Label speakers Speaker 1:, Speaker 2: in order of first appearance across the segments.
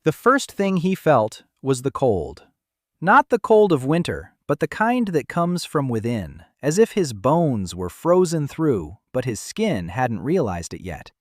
Speaker 1: The first thing he felt was the cold. Not the cold of winter, but the kind that comes from within, as if his bones were frozen through, but his skin hadn't realized it yet.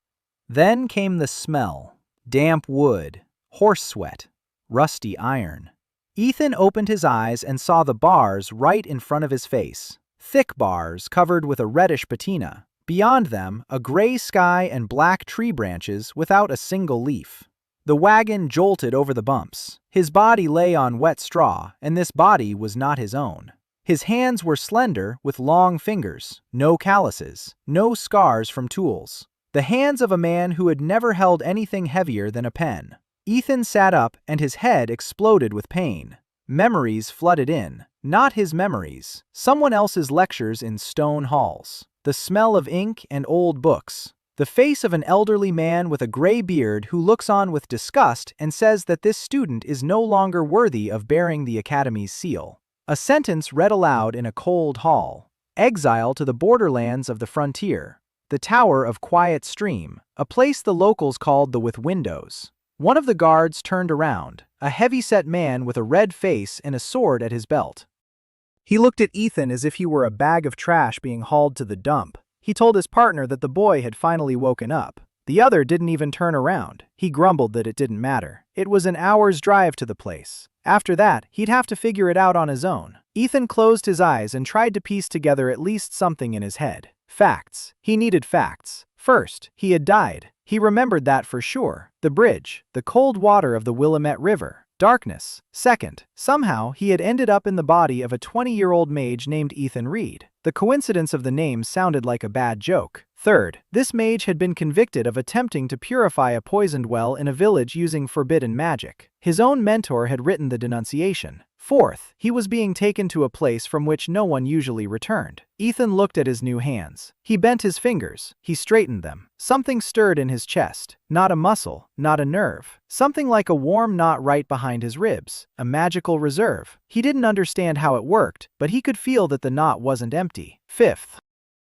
Speaker 1: Then came the smell: damp wood, horse sweat, rusty iron. Ethan opened his eyes and saw the bars right in front of his face. Thick bars covered with a reddish patina. Beyond them, a gray sky and black tree branches without a single leaf. The wagon jolted over the bumps. His body lay on wet straw, and this body was not his own. His hands were slender with long fingers, no calluses, no scars from tools. The hands of a man who had never held anything heavier than a pen. Ethan sat up and his head exploded with pain. Memories flooded in. Not his memories. Someone else's lectures in stone halls. The smell of ink and old books. The face of an elderly man with a gray beard who looks on with disgust and says that this student is no longer worthy of bearing the academy's seal. A sentence read aloud in a cold hall. Exile to the borderlands of the frontier. The Tower of Quiet Stream, a place the locals called the With Windows. One of the guards turned around, a heavy-set man with a red face and a sword at his belt. He looked at Ethan as if he were a bag of trash being hauled to the dump. He told his partner that the boy had finally woken up. The other didn't even turn around. He grumbled that it didn't matter. It was an hour's drive to the place. After that, he'd have to figure it out on his own. Ethan closed his eyes and tried to piece together at least something in his head. Facts. He needed facts. First, he had died. He remembered that for sure. The bridge, the cold water of the Willamette River, darkness. Second, somehow he had ended up in the body of a 20-year-old mage named Ethan Reed. The coincidence of the name sounded like a bad joke. Third, this mage had been convicted of attempting to purify a poisoned well in a village using forbidden magic. His own mentor had written the denunciation. Fourth, he was being taken to a place from which no one usually returned. Ethan looked at his new hands. He bent his fingers. He straightened them. Something stirred in his chest. Not a muscle, not a nerve. Something like a warm knot right behind his ribs. A magical reserve. He didn't understand how it worked, but he could feel that the knot wasn't empty. Fifth,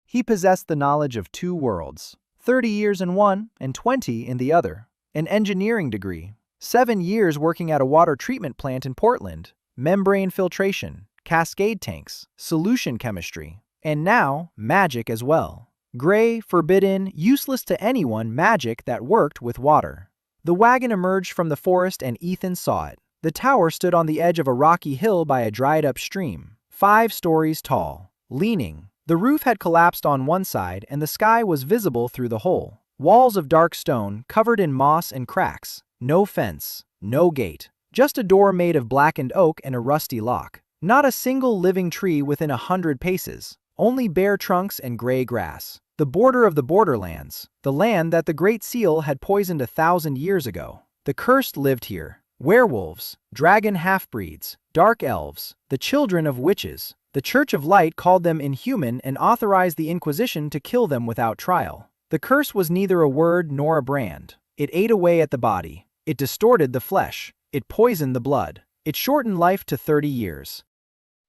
Speaker 1: he possessed the knowledge of two worlds. 30 years in one and 20 in the other. An engineering degree. 7 years working at a water treatment plant in Portland. Membrane filtration, cascade tanks, solution chemistry, and now magic as well. Gray, forbidden, useless to anyone magic that worked with water. The wagon emerged from the forest and Ethan saw it. The tower stood on the edge of a rocky hill by a dried-up stream, 5 stories tall. Leaning, the roof had collapsed on one side and the sky was visible through the hole. Walls of dark stone covered in moss and cracks. No fence, no gate. Just a door made of blackened oak and a rusty lock. Not a single living tree within 100 paces. Only bare trunks and gray grass. The border of the borderlands. The land that the Great Seal had poisoned 1,000 years ago. The cursed lived here. Werewolves, dragon half-breeds, dark elves, the children of witches. The Church of Light called them inhuman and authorized the Inquisition to kill them without trial. The curse was neither a word nor a brand. It ate away at the body. It distorted the flesh. It poisoned the blood. It shortened life to 30 years.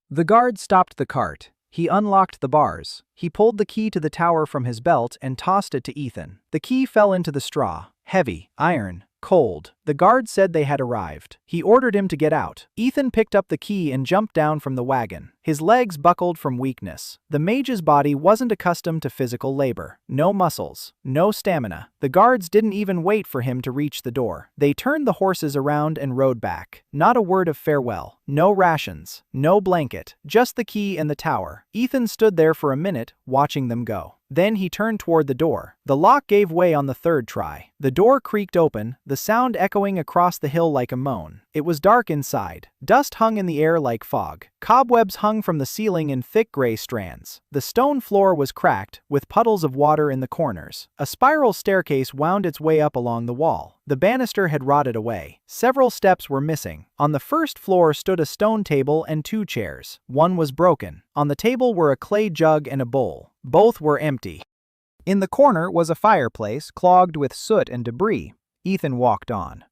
Speaker 1: The guard stopped the cart. He unlocked the bars. He pulled the key to the tower from his belt and tossed it to Ethan. The key fell into the straw. Heavy, iron, cold. The guard said they had arrived. He ordered him to get out. Ethan picked up the key and jumped down from the wagon. His legs buckled from weakness. The mage's body wasn't accustomed to physical labor. No muscles, no stamina. The guards didn't even wait for him to reach the door. They turned the horses around and rode back. Not a word of farewell. No rations. No blanket. Just the key and the tower. Ethan stood there for a minute, watching them go. Then he turned toward the door. The lock gave way on the third try. The door creaked open, the sound echoing across the hill like a moan. It was dark inside. Dust hung in the air like fog. Cobwebs hung from the ceiling in thick gray strands. The stone floor was cracked, with puddles of water in the corners. A spiral staircase wound its way up along the wall. The banister had rotted away. Several steps were missing. On the first floor stood a stone table and 2 chairs. One was broken. On the table were a clay jug and a bowl. Both were empty. In the corner was a fireplace clogged with soot and debris. Ethan walked on.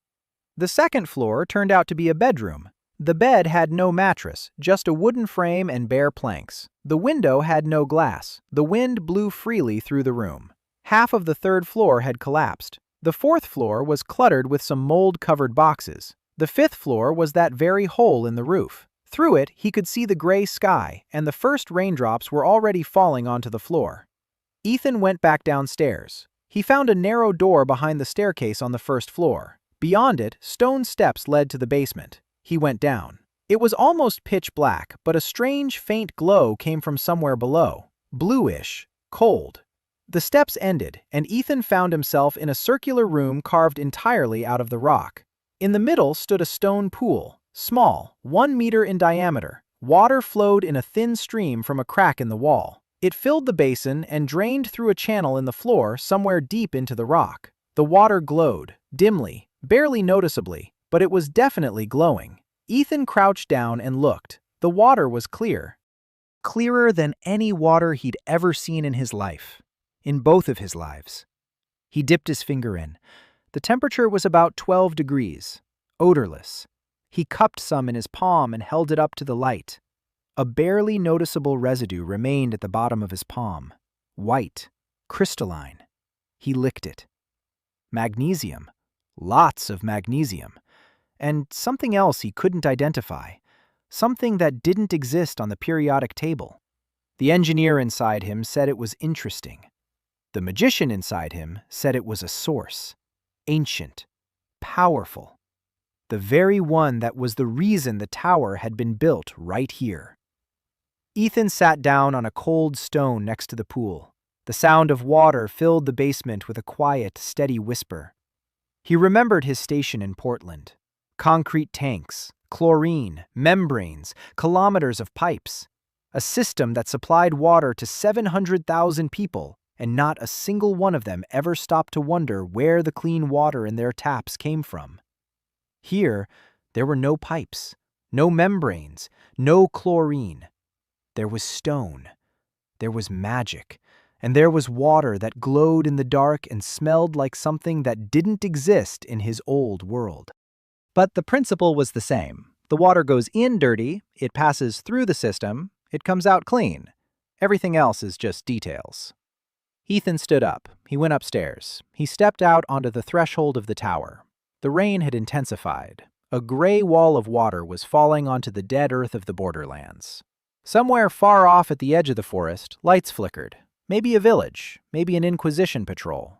Speaker 1: The second floor turned out to be a bedroom. The bed had no mattress, just a wooden frame and bare planks. The window had no glass. The wind blew freely through the room. Half of the third floor had collapsed. The fourth floor was cluttered with some mold-covered boxes. The fifth floor was that very hole in the roof. Through it, he could see the gray sky, and the first raindrops were already falling onto the floor. Ethan went back downstairs. He found a narrow door behind the staircase on the first floor. Beyond it, stone steps led to the basement. He went down. It was almost pitch black, but a strange, faint glow came from somewhere below. Bluish, cold. The steps ended, and Ethan found himself in a circular room carved entirely out of the rock. In the middle stood a stone pool, small, 1 meter in diameter. Water flowed in a thin stream from a crack in the wall. It filled the basin and drained through a channel in the floor somewhere deep into the rock. The water glowed, dimly, barely noticeably, but it was definitely glowing. Ethan crouched down and looked. The water was clear. Clearer than any water he'd ever seen in his life. In both of his lives. He dipped his finger in. The temperature was about 12 degrees. Odorless. He cupped some in his palm and held it up to the light. A barely noticeable residue remained at the bottom of his palm. White. Crystalline. He licked it. Magnesium. Lots of magnesium. And something else he couldn't identify. Something that didn't exist on the periodic table. The engineer inside him said it was interesting. The magician inside him said it was a source. Ancient. Powerful. The very one that was the reason the tower had been built right here. Ethan sat down on a cold stone next to the pool. The sound of water filled the basement with a quiet, steady whisper. He remembered his station in Portland. Concrete tanks, chlorine, membranes, kilometers of pipes. A system that supplied water to 700,000 people, and not a single one of them ever stopped to wonder where the clean water in their taps came from. Here, there were no pipes, no membranes, no chlorine. There was stone. There was magic. And there was water that glowed in the dark and smelled like something that didn't exist in his old world. But the principle was the same. The water goes in dirty, it passes through the system, it comes out clean. Everything else is just details. Ethan stood up. He went upstairs. He stepped out onto the threshold of the tower. The rain had intensified. A gray wall of water was falling onto the dead earth of the borderlands. Somewhere far off at the edge of the forest, lights flickered. Maybe a village, maybe an Inquisition patrol.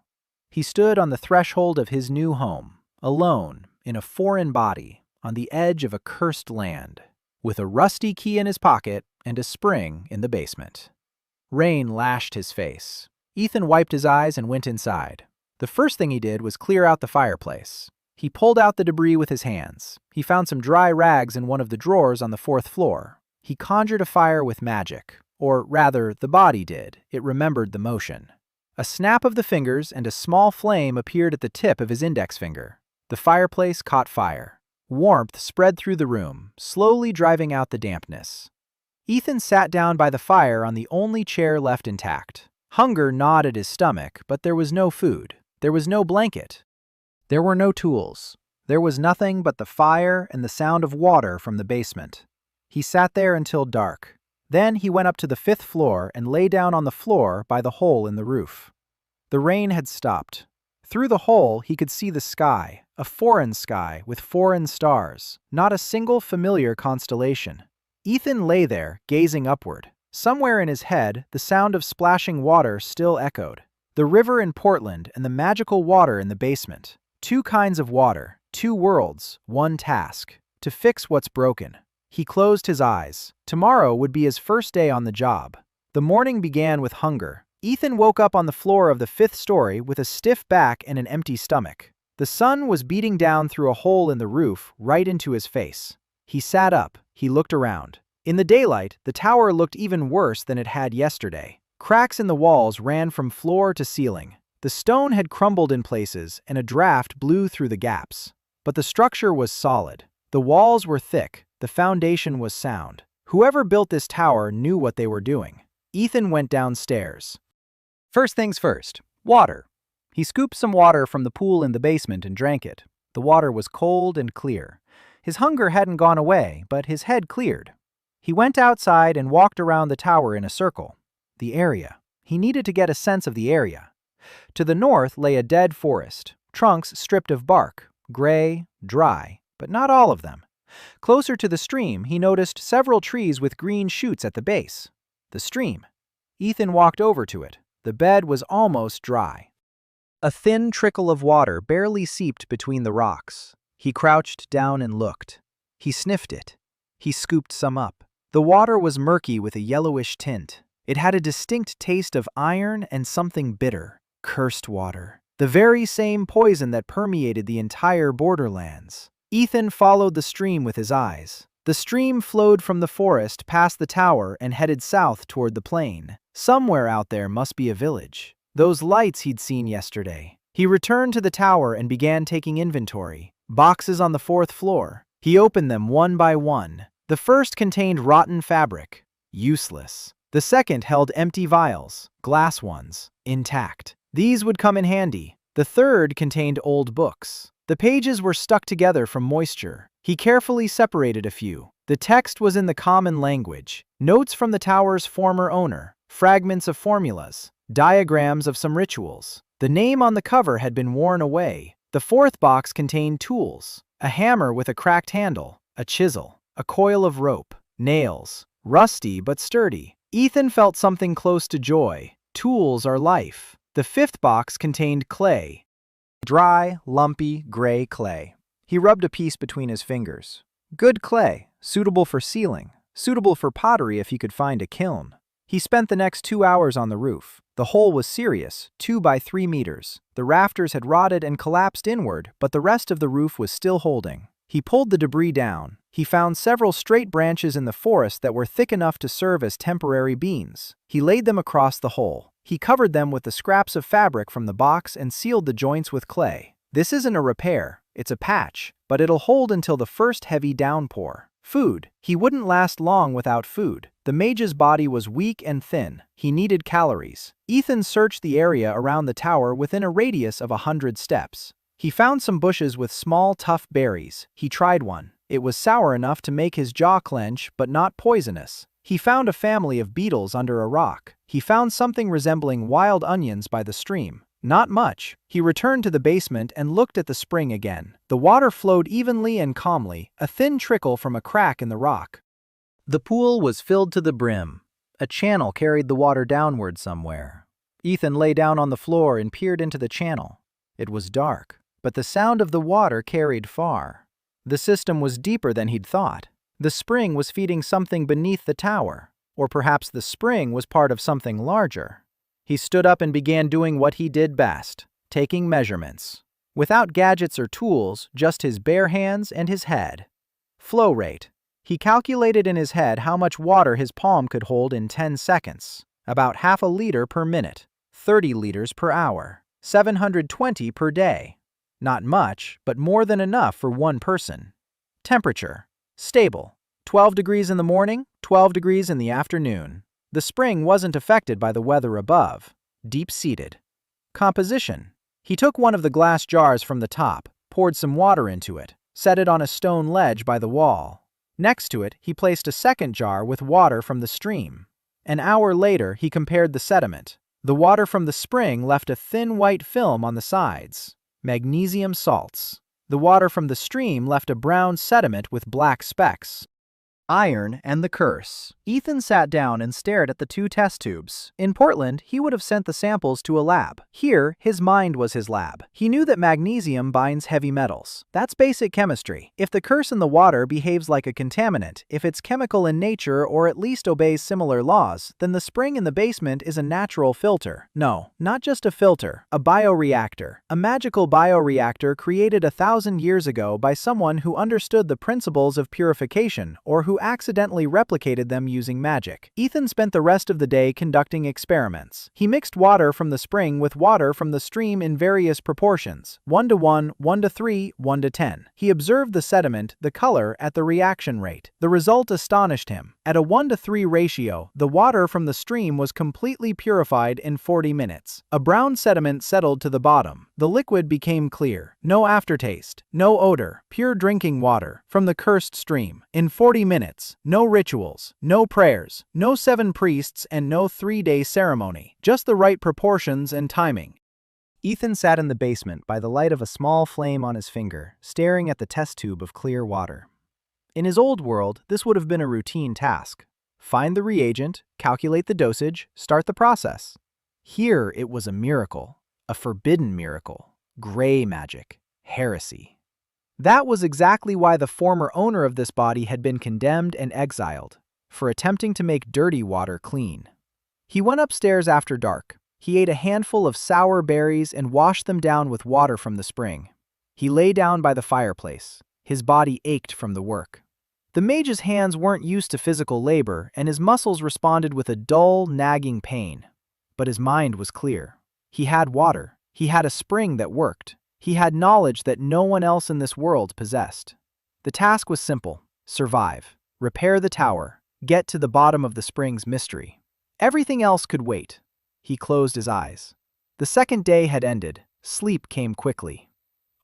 Speaker 1: He stood on the threshold of his new home, alone, in a foreign body, on the edge of a cursed land, with a rusty key in his pocket and a spring in the basement. Rain lashed his face. Ethan wiped his eyes and went inside. The first thing he did was clear out the fireplace. He pulled out the debris with his hands. He found some dry rags in one of the drawers on the fourth floor. He conjured a fire with magic. Or rather, the body did. It remembered the motion. A snap of the fingers and a small flame appeared at the tip of his index finger. The fireplace caught fire. Warmth spread through the room, slowly driving out the dampness. Ethan sat down by the fire on the only chair left intact. Hunger gnawed at his stomach, but there was no food. There was no blanket. There were no tools. There was nothing but the fire and the sound of water from the basement. He sat there until dark. Then he went up to the fifth floor and lay down on the floor by the hole in the roof. The rain had stopped. Through the hole, he could see the sky, a foreign sky with foreign stars, not a single familiar constellation. Ethan lay there, gazing upward. Somewhere in his head, the sound of splashing water still echoed. The river in Portland and the magical water in the basement. Two kinds of water, two worlds, one task. To fix what's broken. He closed his eyes. Tomorrow would be his first day on the job. The morning began with hunger. Ethan woke up on the floor of the fifth story with a stiff back and an empty stomach. The sun was beating down through a hole in the roof right into his face. He sat up. He looked around. In the daylight, the tower looked even worse than it had yesterday. Cracks in the walls ran from floor to ceiling. The stone had crumbled in places, and a draft blew through the gaps. But the structure was solid. The walls were thick. The foundation was sound. Whoever built this tower knew what they were doing. Ethan went downstairs. First things first, water. He scooped some water from the pool in the basement and drank it. The water was cold and clear. His hunger hadn't gone away, but his head cleared. He went outside and walked around the tower in a circle. The area. He needed to get a sense of the area. To the north lay a dead forest. trunks stripped of bark, gray, dry, but not all of them. Closer to the stream, he noticed several trees with green shoots at the base. The stream. Ethan walked over to it. The bed was almost dry. A thin trickle of water barely seeped between the rocks. He crouched down and looked. He sniffed it. He scooped some up. The water was murky with a yellowish tint. It had a distinct taste of iron and something bitter. Cursed water. The very same poison that permeated the entire borderlands. Ethan followed the stream with his eyes. The stream flowed from the forest past the tower and headed south toward the plain. Somewhere out there must be a village. Those lights he'd seen yesterday. He returned to the tower and began taking inventory. Boxes on the 4th floor. He opened them one by one. The first contained rotten fabric. Useless. The second held empty vials, glass ones, intact. These would come in handy. The third contained old books. The pages were stuck together from moisture. He carefully separated a few. The text was in the common language. Notes from the tower's former owner. Fragments of formulas. Diagrams of some rituals. The name on the cover had been worn away. The 4th box contained tools. A hammer with a cracked handle. A chisel. A coil of rope. Nails. Rusty but sturdy. Ethan felt something close to joy. Tools are life. The 5th box contained clay. Dry, lumpy, gray clay. He rubbed a piece between his fingers. Good clay, suitable for sealing, suitable for pottery if he could find a kiln. He spent the next 2 hours on the roof. The hole was serious, 2 by 3 meters. The rafters had rotted and collapsed inward, but the rest of the roof was still holding. He pulled the debris down. He found several straight branches in the forest that were thick enough to serve as temporary beams. He laid them across the hole. He covered them with the scraps of fabric from the box and sealed the joints with clay. This isn't a repair, it's a patch, but it'll hold until the first heavy downpour. Food. He wouldn't last long without food. The mage's body was weak and thin. He needed calories. Ethan searched the area around the tower within a radius of 100 steps. He found some bushes with small, tough berries. He tried one. It was sour enough to make his jaw clench, but not poisonous. He found a family of beetles under a rock. He found something resembling wild onions by the stream. Not much. He returned to the basement and looked at the spring again. The water flowed evenly and calmly, a thin trickle from a crack in the rock. The pool was filled to the brim. A channel carried the water downward somewhere. Ethan lay down on the floor and peered into the channel. It was dark, but the sound of the water carried far. The system was deeper than he'd thought. The spring was feeding something beneath the tower, or perhaps the spring was part of something larger. He stood up and began doing what he did best, taking measurements. Without gadgets or tools, just his bare hands and his head. Flow rate. He calculated in his head how much water his palm could hold in 10 seconds. About half a liter per minute, 30 liters per hour, 720 per day. Not much, but more than enough for one person. Temperature. Stable. 12 degrees in the morning, 12 degrees in the afternoon. The spring wasn't affected by the weather above. Deep-seated. Composition. He took one of the glass jars from the top, poured some water into it, set it on a stone ledge by the wall. Next to it, he placed a second jar with water from the stream. An hour later, he compared the sediment. The water from the spring left a thin white film on the sides. Magnesium salts. The water from the stream left a brown sediment with black specks. Iron and the curse. Ethan sat down and stared at the 2 test tubes. In Portland, he would have sent the samples to a lab. Here, his mind was his lab. He knew that magnesium binds heavy metals. That's basic chemistry. If the curse in the water behaves like a contaminant, if it's chemical in nature or at least obeys similar laws, then the spring in the basement is a natural filter. No, not just a filter, a bioreactor. A magical bioreactor created 1,000 years ago by someone who understood the principles of purification or who accidentally replicated them using magic. Ethan spent the rest of the day conducting experiments. He mixed water from the spring with water from the stream in various proportions, 1:1, 1:3, 1:10. He observed the sediment, the color, at the reaction rate. The result astonished him. At a 1:3 ratio, the water from the stream was completely purified in 40 minutes. A brown sediment settled to the bottom. The liquid became clear. No aftertaste, no odor, pure drinking water from the cursed stream. In 40 minutes, no rituals, no prayers, no 7 priests, and no 3-day ceremony. Just the right proportions and timing. Ethan sat in the basement by the light of a small flame on his finger, staring at the test tube of clear water. In his old world, this would have been a routine task. Find the reagent, calculate the dosage, start the process. Here it was a miracle, a forbidden miracle, gray magic, heresy. That was exactly why the former owner of this body had been condemned and exiled, for attempting to make dirty water clean. He went upstairs after dark. He ate a handful of sour berries and washed them down with water from the spring. He lay down by the fireplace. His body ached from the work. The mage's hands weren't used to physical labor, and his muscles responded with a dull, nagging pain. But his mind was clear. He had water. He had a spring that worked. He had knowledge that no one else in this world possessed. The task was simple: survive, repair the tower, get to the bottom of the spring's mystery. Everything else could wait. He closed his eyes. The second day had ended. Sleep came quickly.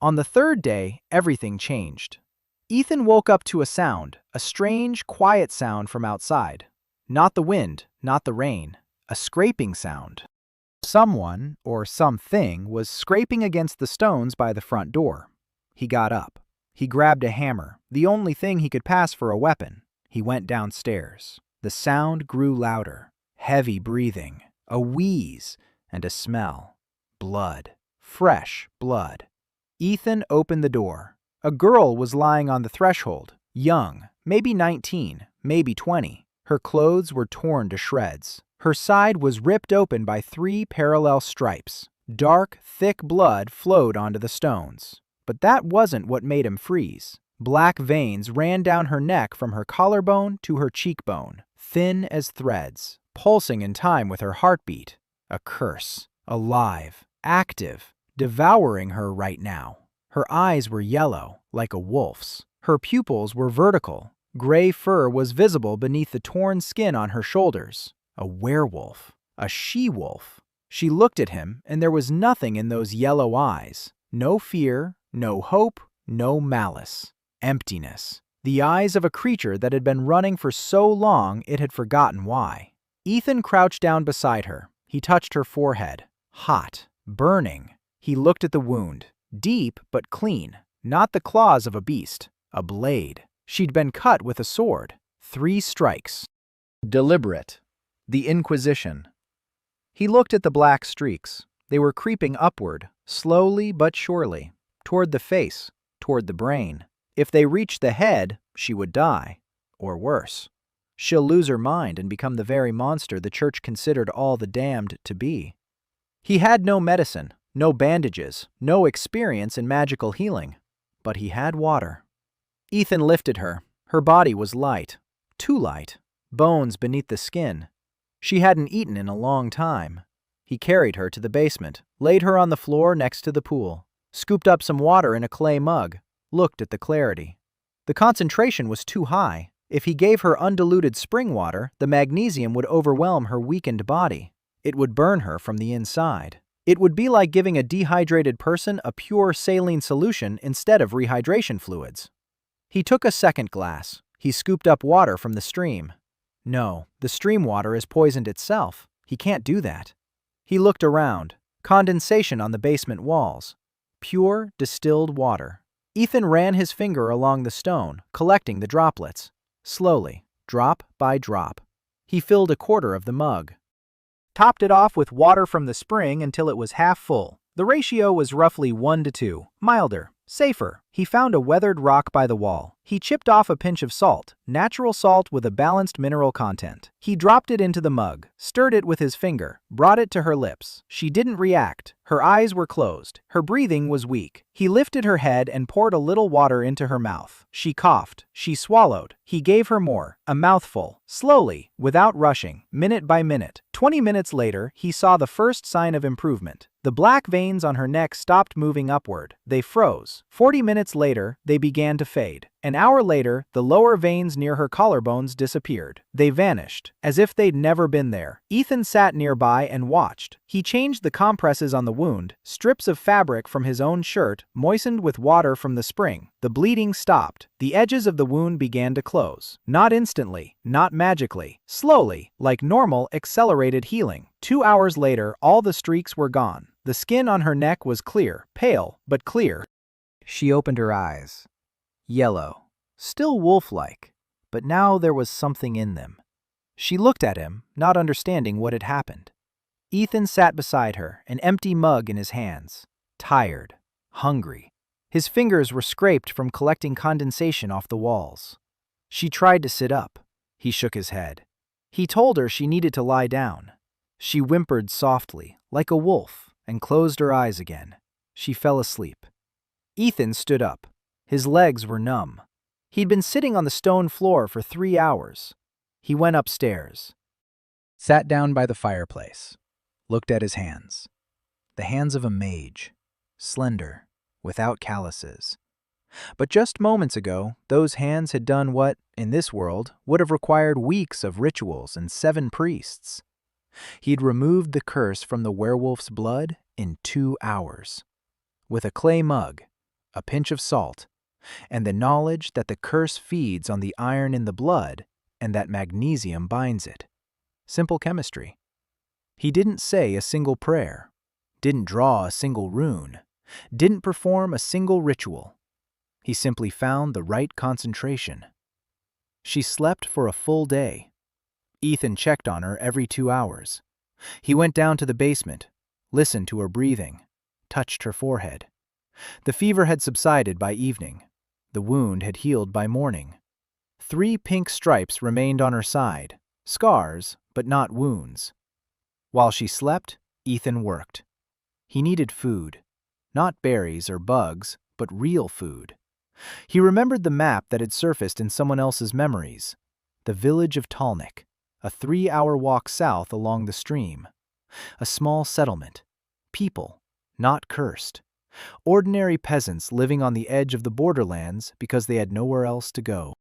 Speaker 1: On the third day, everything changed. Ethan woke up to a sound, a strange, quiet sound from outside. Not the wind, not the rain, a scraping sound. Someone, or something, was scraping against the stones by the front door. He got up. He grabbed a hammer, the only thing he could pass for a weapon. He went downstairs. The sound grew louder. Heavy breathing, a wheeze, and a smell. Blood. Fresh blood. Ethan opened the door. A girl was lying on the threshold, young, maybe 19, maybe 20. Her clothes were torn to shreds. Her side was ripped open by 3 parallel stripes. Dark, thick blood flowed onto the stones. But that wasn't what made him freeze. Black veins ran down her neck from her collarbone to her cheekbone, thin as threads, pulsing in time with her heartbeat. A curse. Alive. Active. Devouring her right now. Her eyes were yellow, like a wolf's. Her pupils were vertical. Gray fur was visible beneath the torn skin on her shoulders. A werewolf. A she-wolf. She looked at him, and there was nothing in those yellow eyes. No fear, no hope, no malice. Emptiness. The eyes of a creature that had been running for so long it had forgotten why. Ethan crouched down beside her. He touched her forehead. Hot. Burning. He looked at the wound. Deep but clean. Not the claws of a beast. A blade. She'd been cut with a sword. 3 strikes. Deliberate. The Inquisition. He looked at the black streaks. They were creeping upward, slowly but surely, toward the face, toward the brain. If they reached the head, she would die. Or worse. She'll lose her mind and become the very monster the church considered all the damned to be. He had no medicine, no bandages, no experience in magical healing. But he had water. Ethan lifted her. Her body was light. Too light. Bones beneath the skin. She hadn't eaten in a long time. He carried her to the basement, laid her on the floor next to the pool, scooped up some water in a clay mug, looked at the clarity. The concentration was too high. If he gave her undiluted spring water, the magnesium would overwhelm her weakened body. It would burn her from the inside. It would be like giving a dehydrated person a pure saline solution instead of rehydration fluids. He took a second glass. He scooped up water from the stream. No, the stream water is poisoned itself. He can't do that. He looked around. Condensation on the basement walls. Pure, distilled water. Ethan ran his finger along the stone, collecting the droplets. Slowly, drop by drop. He filled a quarter of the mug. Topped it off with water from the spring until it was half full. The ratio was roughly 1 to 2, milder, safer. He found a weathered rock by the wall. He chipped off a pinch of salt, natural salt with a balanced mineral content. He dropped it into the mug, stirred it with his finger, brought it to her lips. She didn't react. Her eyes were closed. Her breathing was weak. He lifted her head and poured a little water into her mouth. She coughed. She swallowed. He gave her more, a mouthful, slowly, without rushing, minute by minute. 20 minutes later, he saw the first sign of improvement. The black veins on her neck stopped moving upward. They froze. 40 minutes later, they began to fade. An hour later, the lower veins near her collarbones disappeared. They vanished, as if they'd never been there. Ethan sat nearby and watched. He changed the compresses on the wound, strips of fabric from his own shirt, moistened with water from the spring. The bleeding stopped. The edges of the wound began to close. Not instantly, not magically. Slowly, like normal, accelerated healing. 2 hours later, all the streaks were gone. The skin on her neck was clear, pale, but clear. She opened her eyes. Yellow, still wolf-like, but now there was something in them. She looked at him, not understanding what had happened. Ethan sat beside her, an empty mug in his hands, tired, hungry. His fingers were scraped from collecting condensation off the walls. She tried to sit up. He shook his head. He told her she needed to lie down. She whimpered softly, like a wolf, and closed her eyes again. She fell asleep. Ethan stood up. His legs were numb. He'd been sitting on the stone floor for 3 hours. He went upstairs, sat down by the fireplace, looked at his hands. The hands of a mage, slender, without calluses. But just moments ago, those hands had done what, in this world, would have required weeks of rituals and 7 priests. He'd removed the curse from the werewolf's blood in 2 hours. With a clay mug, a pinch of salt, and the knowledge that the curse feeds on the iron in the blood and that magnesium binds it. Simple chemistry. He didn't say a single prayer, didn't draw a single rune, didn't perform a single ritual. He simply found the right concentration. She slept for a full day. Ethan checked on her every 2 hours. He went down to the basement, listened to her breathing, touched her forehead. The fever had subsided by evening. The wound had healed by morning. 3 pink stripes remained on her side, scars, but not wounds. While she slept, Ethan worked. He needed food, not berries or bugs, but real food. He remembered the map that had surfaced in someone else's memories. The village of Talnik, a 3-hour walk south along the stream. A small settlement. People, not cursed. Ordinary peasants living on the edge of the borderlands because they had nowhere else to go.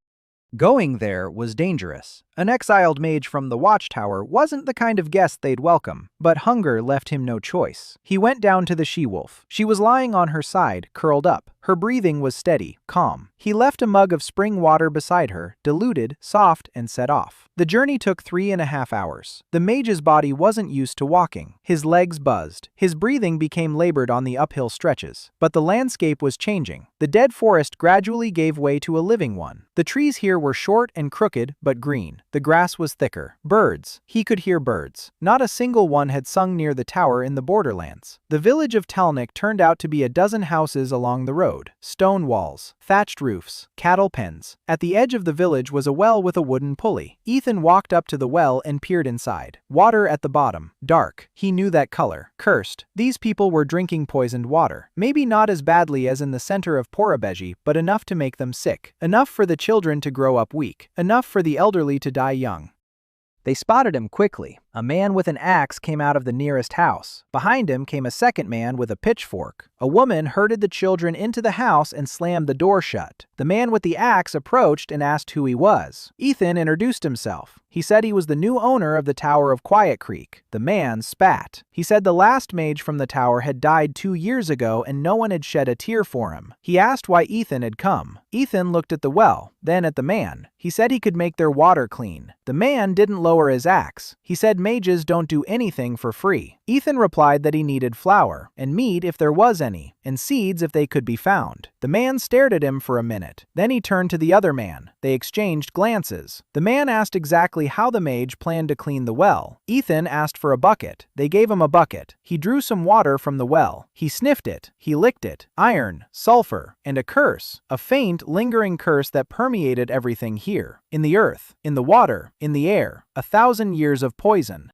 Speaker 1: Going there was dangerous. An exiled mage from the watchtower wasn't the kind of guest they'd welcome, but hunger left him no choice. He went down to the she-wolf. She was lying on her side, curled up. Her breathing was steady, calm. He left a mug of spring water beside her, diluted, soft, and set off. The journey took 3.5 hours. The mage's body wasn't used to walking. His legs buzzed. His breathing became labored on the uphill stretches. But the landscape was changing. The dead forest gradually gave way to a living one. The trees here were short and crooked, but green. The grass was thicker. Birds. He could hear birds. Not a single one had sung near the tower in the borderlands. The village of Talnik turned out to be a dozen houses along the road. Stone walls, thatched roofs, cattle pens. At the edge of the village was a well with a wooden pulley. Ethan walked up to the well and peered inside. Water at the bottom, dark. He knew that color. Cursed. These people were drinking poisoned water. Maybe not as badly as in the center of Porabeji, but enough to make them sick. Enough for the children to grow up weak. Enough for the elderly to die young. They spotted him quickly. A man with an axe came out of the nearest house. Behind him came a second man with a pitchfork. A woman herded the children into the house and slammed the door shut. The man with the axe approached and asked who he was. Ethan introduced himself. He said he was the new owner of the Tower of Quiet Creek. The man spat. He said the last mage from the tower had died 2 years ago and no one had shed a tear for him. He asked why Ethan had come. Ethan looked at the well, then at the man. He said he could make their water clean. The man didn't lower his axe. He said mages don't do anything for free. Ethan replied that he needed flour, and meat if there was any, and seeds if they could be found. The man stared at him for a minute. Then he turned to the other man. They exchanged glances. The man asked exactly how the mage planned to clean the well. Ethan asked for a bucket. They gave him a bucket. He drew some water from the well. He sniffed it. He licked it. Iron, sulfur, and a curse. A faint, lingering curse that permeated everything here. In the earth, in the water, in the air. 1,000 years of poison.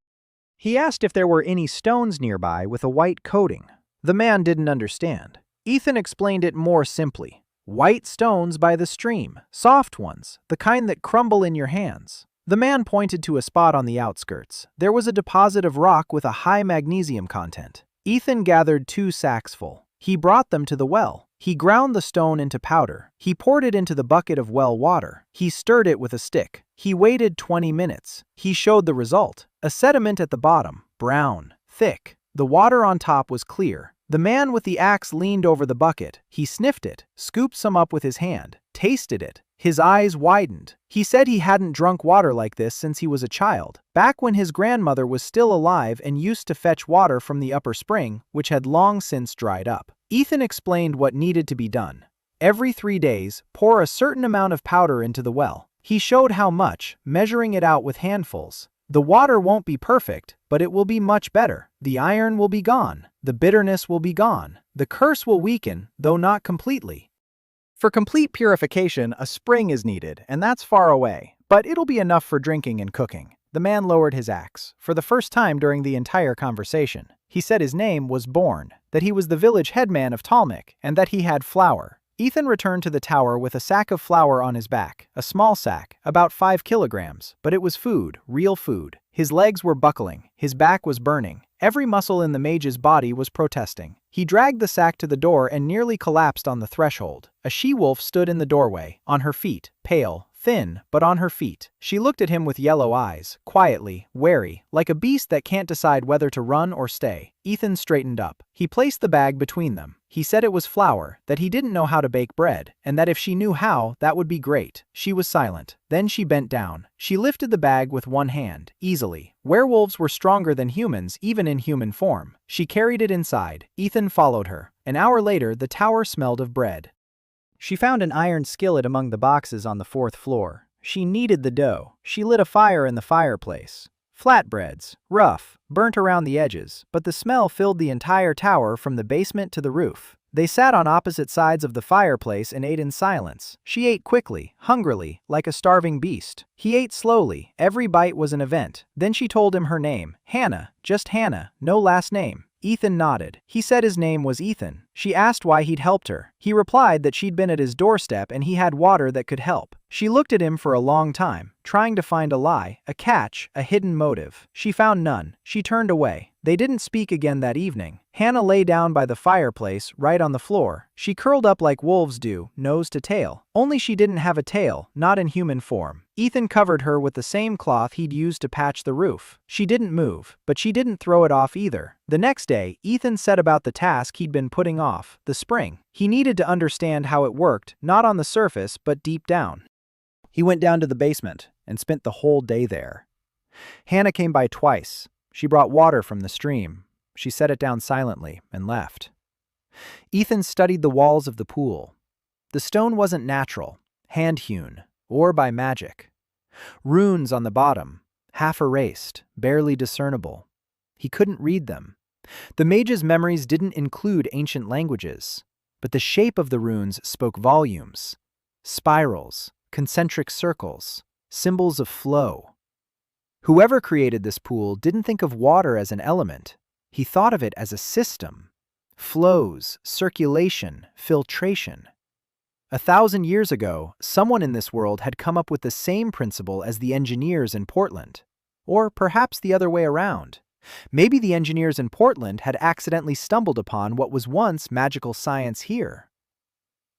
Speaker 1: He asked if there were any stones nearby with a white coating. The man didn't understand. Ethan explained it more simply. White stones by the stream. Soft ones, the kind that crumble in your hands. The man pointed to a spot on the outskirts. There was a deposit of rock with a high magnesium content. Ethan gathered 2 sacks full. He brought them to the well. He ground the stone into powder. He poured it into the bucket of well water. He stirred it with a stick. He waited 20 minutes. He showed the result. A sediment at the bottom, brown, thick. The water on top was clear. The man with the axe leaned over the bucket. He sniffed it, scooped some up with his hand, tasted it. His eyes widened. He said he hadn't drunk water like this since he was a child, back when his grandmother was still alive and used to fetch water from the upper spring, which had long since dried up. Ethan explained what needed to be done. Every 3 days, pour a certain amount of powder into the well. He showed how much, measuring it out with handfuls. The water won't be perfect, but it will be much better. The iron will be gone. The bitterness will be gone. The curse will weaken, though not completely. For complete purification, a spring is needed, and that's far away, but it'll be enough for drinking and cooking. The man lowered his axe, for the first time during the entire conversation. He said his name was Born, that he was the village headman of Talmik, and that he had flour. Ethan returned to the tower with a sack of flour on his back, a small sack, about 5 kilograms, but it was food, real food. His legs were buckling, his back was burning, every muscle in the mage's body was protesting. He dragged the sack to the door and nearly collapsed on the threshold. A she-wolf stood in the doorway, on her feet, pale, thin, but on her feet. She looked at him with yellow eyes, quietly, wary, like a beast that can't decide whether to run or stay. Ethan straightened up. He placed the bag between them. He said it was flour, that he didn't know how to bake bread, and that if she knew how, that would be great. She was silent. Then she bent down. She lifted the bag with one hand, easily. Werewolves were stronger than humans, even in human form. She carried it inside. Ethan followed her. An hour later, the tower smelled of bread. She found an iron skillet among the boxes on the 4th floor. She kneaded the dough. She lit a fire in the fireplace. Flatbreads, rough, burnt around the edges, but the smell filled the entire tower from the basement to the roof. They sat on opposite sides of the fireplace and ate in silence. She ate quickly, hungrily, like a starving beast. He ate slowly. Every bite was an event. Then she told him her name. Hannah, just Hannah, no last name. Ethan nodded. He said his name was Ethan. She asked why he'd helped her. He replied that she'd been at his doorstep and he had water that could help. She looked at him for a long time, trying to find a lie, a catch, a hidden motive. She found none. She turned away. They didn't speak again that evening. Hannah lay down by the fireplace, right on the floor. She curled up like wolves do, nose to tail. Only she didn't have a tail, not in human form. Ethan covered her with the same cloth he'd used to patch the roof. She didn't move, but she didn't throw it off either. The next day, Ethan set about the task he'd been putting off, the spring. He needed to understand how it worked, not on the surface, but deep down. He went down to the basement and spent the whole day there. Hannah came by twice. She brought water from the stream. She set it down silently and left. Ethan studied the walls of the pool. The stone wasn't natural, hand-hewn, or by magic. Runes on the bottom, half erased, barely discernible. He couldn't read them. The mage's memories didn't include ancient languages, but the shape of the runes spoke volumes. Spirals, concentric circles, symbols of flow. Whoever created this pool didn't think of water as an element. He thought of it as a system. Flows, circulation, filtration. 1,000 years ago, someone in this world had come up with the same principle as the engineers in Portland. Or perhaps the other way around. Maybe the engineers in Portland had accidentally stumbled upon what was once magical science here.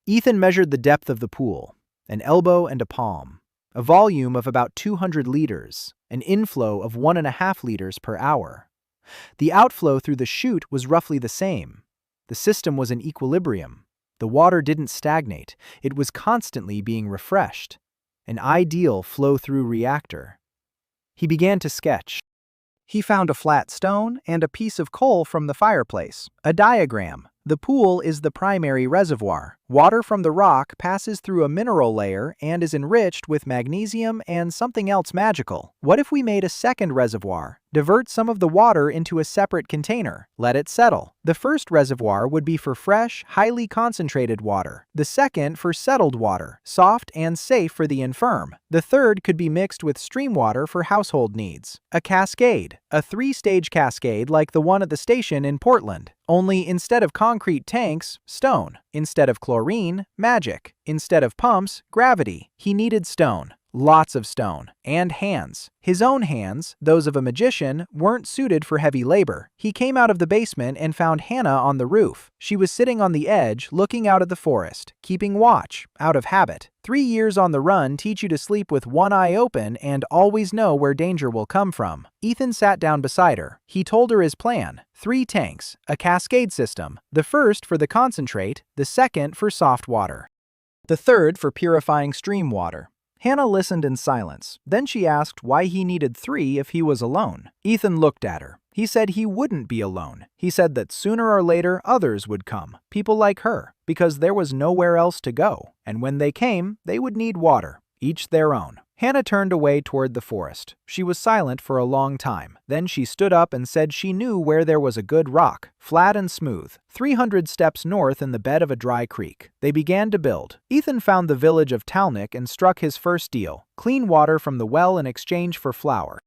Speaker 1: Ethan measured the depth of the pool, an elbow and a palm, a volume of about 200 liters, an inflow of 1.5 liters per hour. The outflow through the chute was roughly the same. The system was in equilibrium. The water didn't stagnate, it was constantly being refreshed. An ideal flow-through reactor. He began to sketch. He found a flat stone and a piece of coal from the fireplace. A diagram. The pool is the primary reservoir. Water from the rock passes through a mineral layer and is enriched with magnesium and something else magical. What if we made a second reservoir? Divert some of the water into a separate container. Let it settle. The first reservoir would be for fresh, highly concentrated water. The second for settled water, soft and safe for the infirm. The third could be mixed with stream water for household needs. A cascade. A 3-stage cascade like the one at the station in Portland. Only instead of concrete tanks, stone. Instead of chlorine, magic. Instead of pumps, gravity. He needed stone. Lots of stone. And hands. His own hands, those of a magician, weren't suited for heavy labor. He came out of the basement and found Hannah on the roof. She was sitting on the edge, looking out at the forest, keeping watch, out of habit. 3 years on the run teach you to sleep with one eye open and always know where danger will come from. Ethan sat down beside her. He told her his plan. 3 tanks, a cascade system. The first for the concentrate, the second for soft water. The third for purifying stream water. Hannah listened in silence. Then she asked why he needed 3 if he was alone. Ethan looked at her. He said he wouldn't be alone. He said that sooner or later others would come, people like her, because there was nowhere else to go, and when they came, they would need water, each their own. Hannah turned away toward the forest. She was silent for a long time. Then she stood up and said she knew where there was a good rock, flat and smooth, 300 steps north in the bed of a dry creek. They began to build. Ethan found the village of Talnik and struck his first deal, clean water from the well in exchange for flour.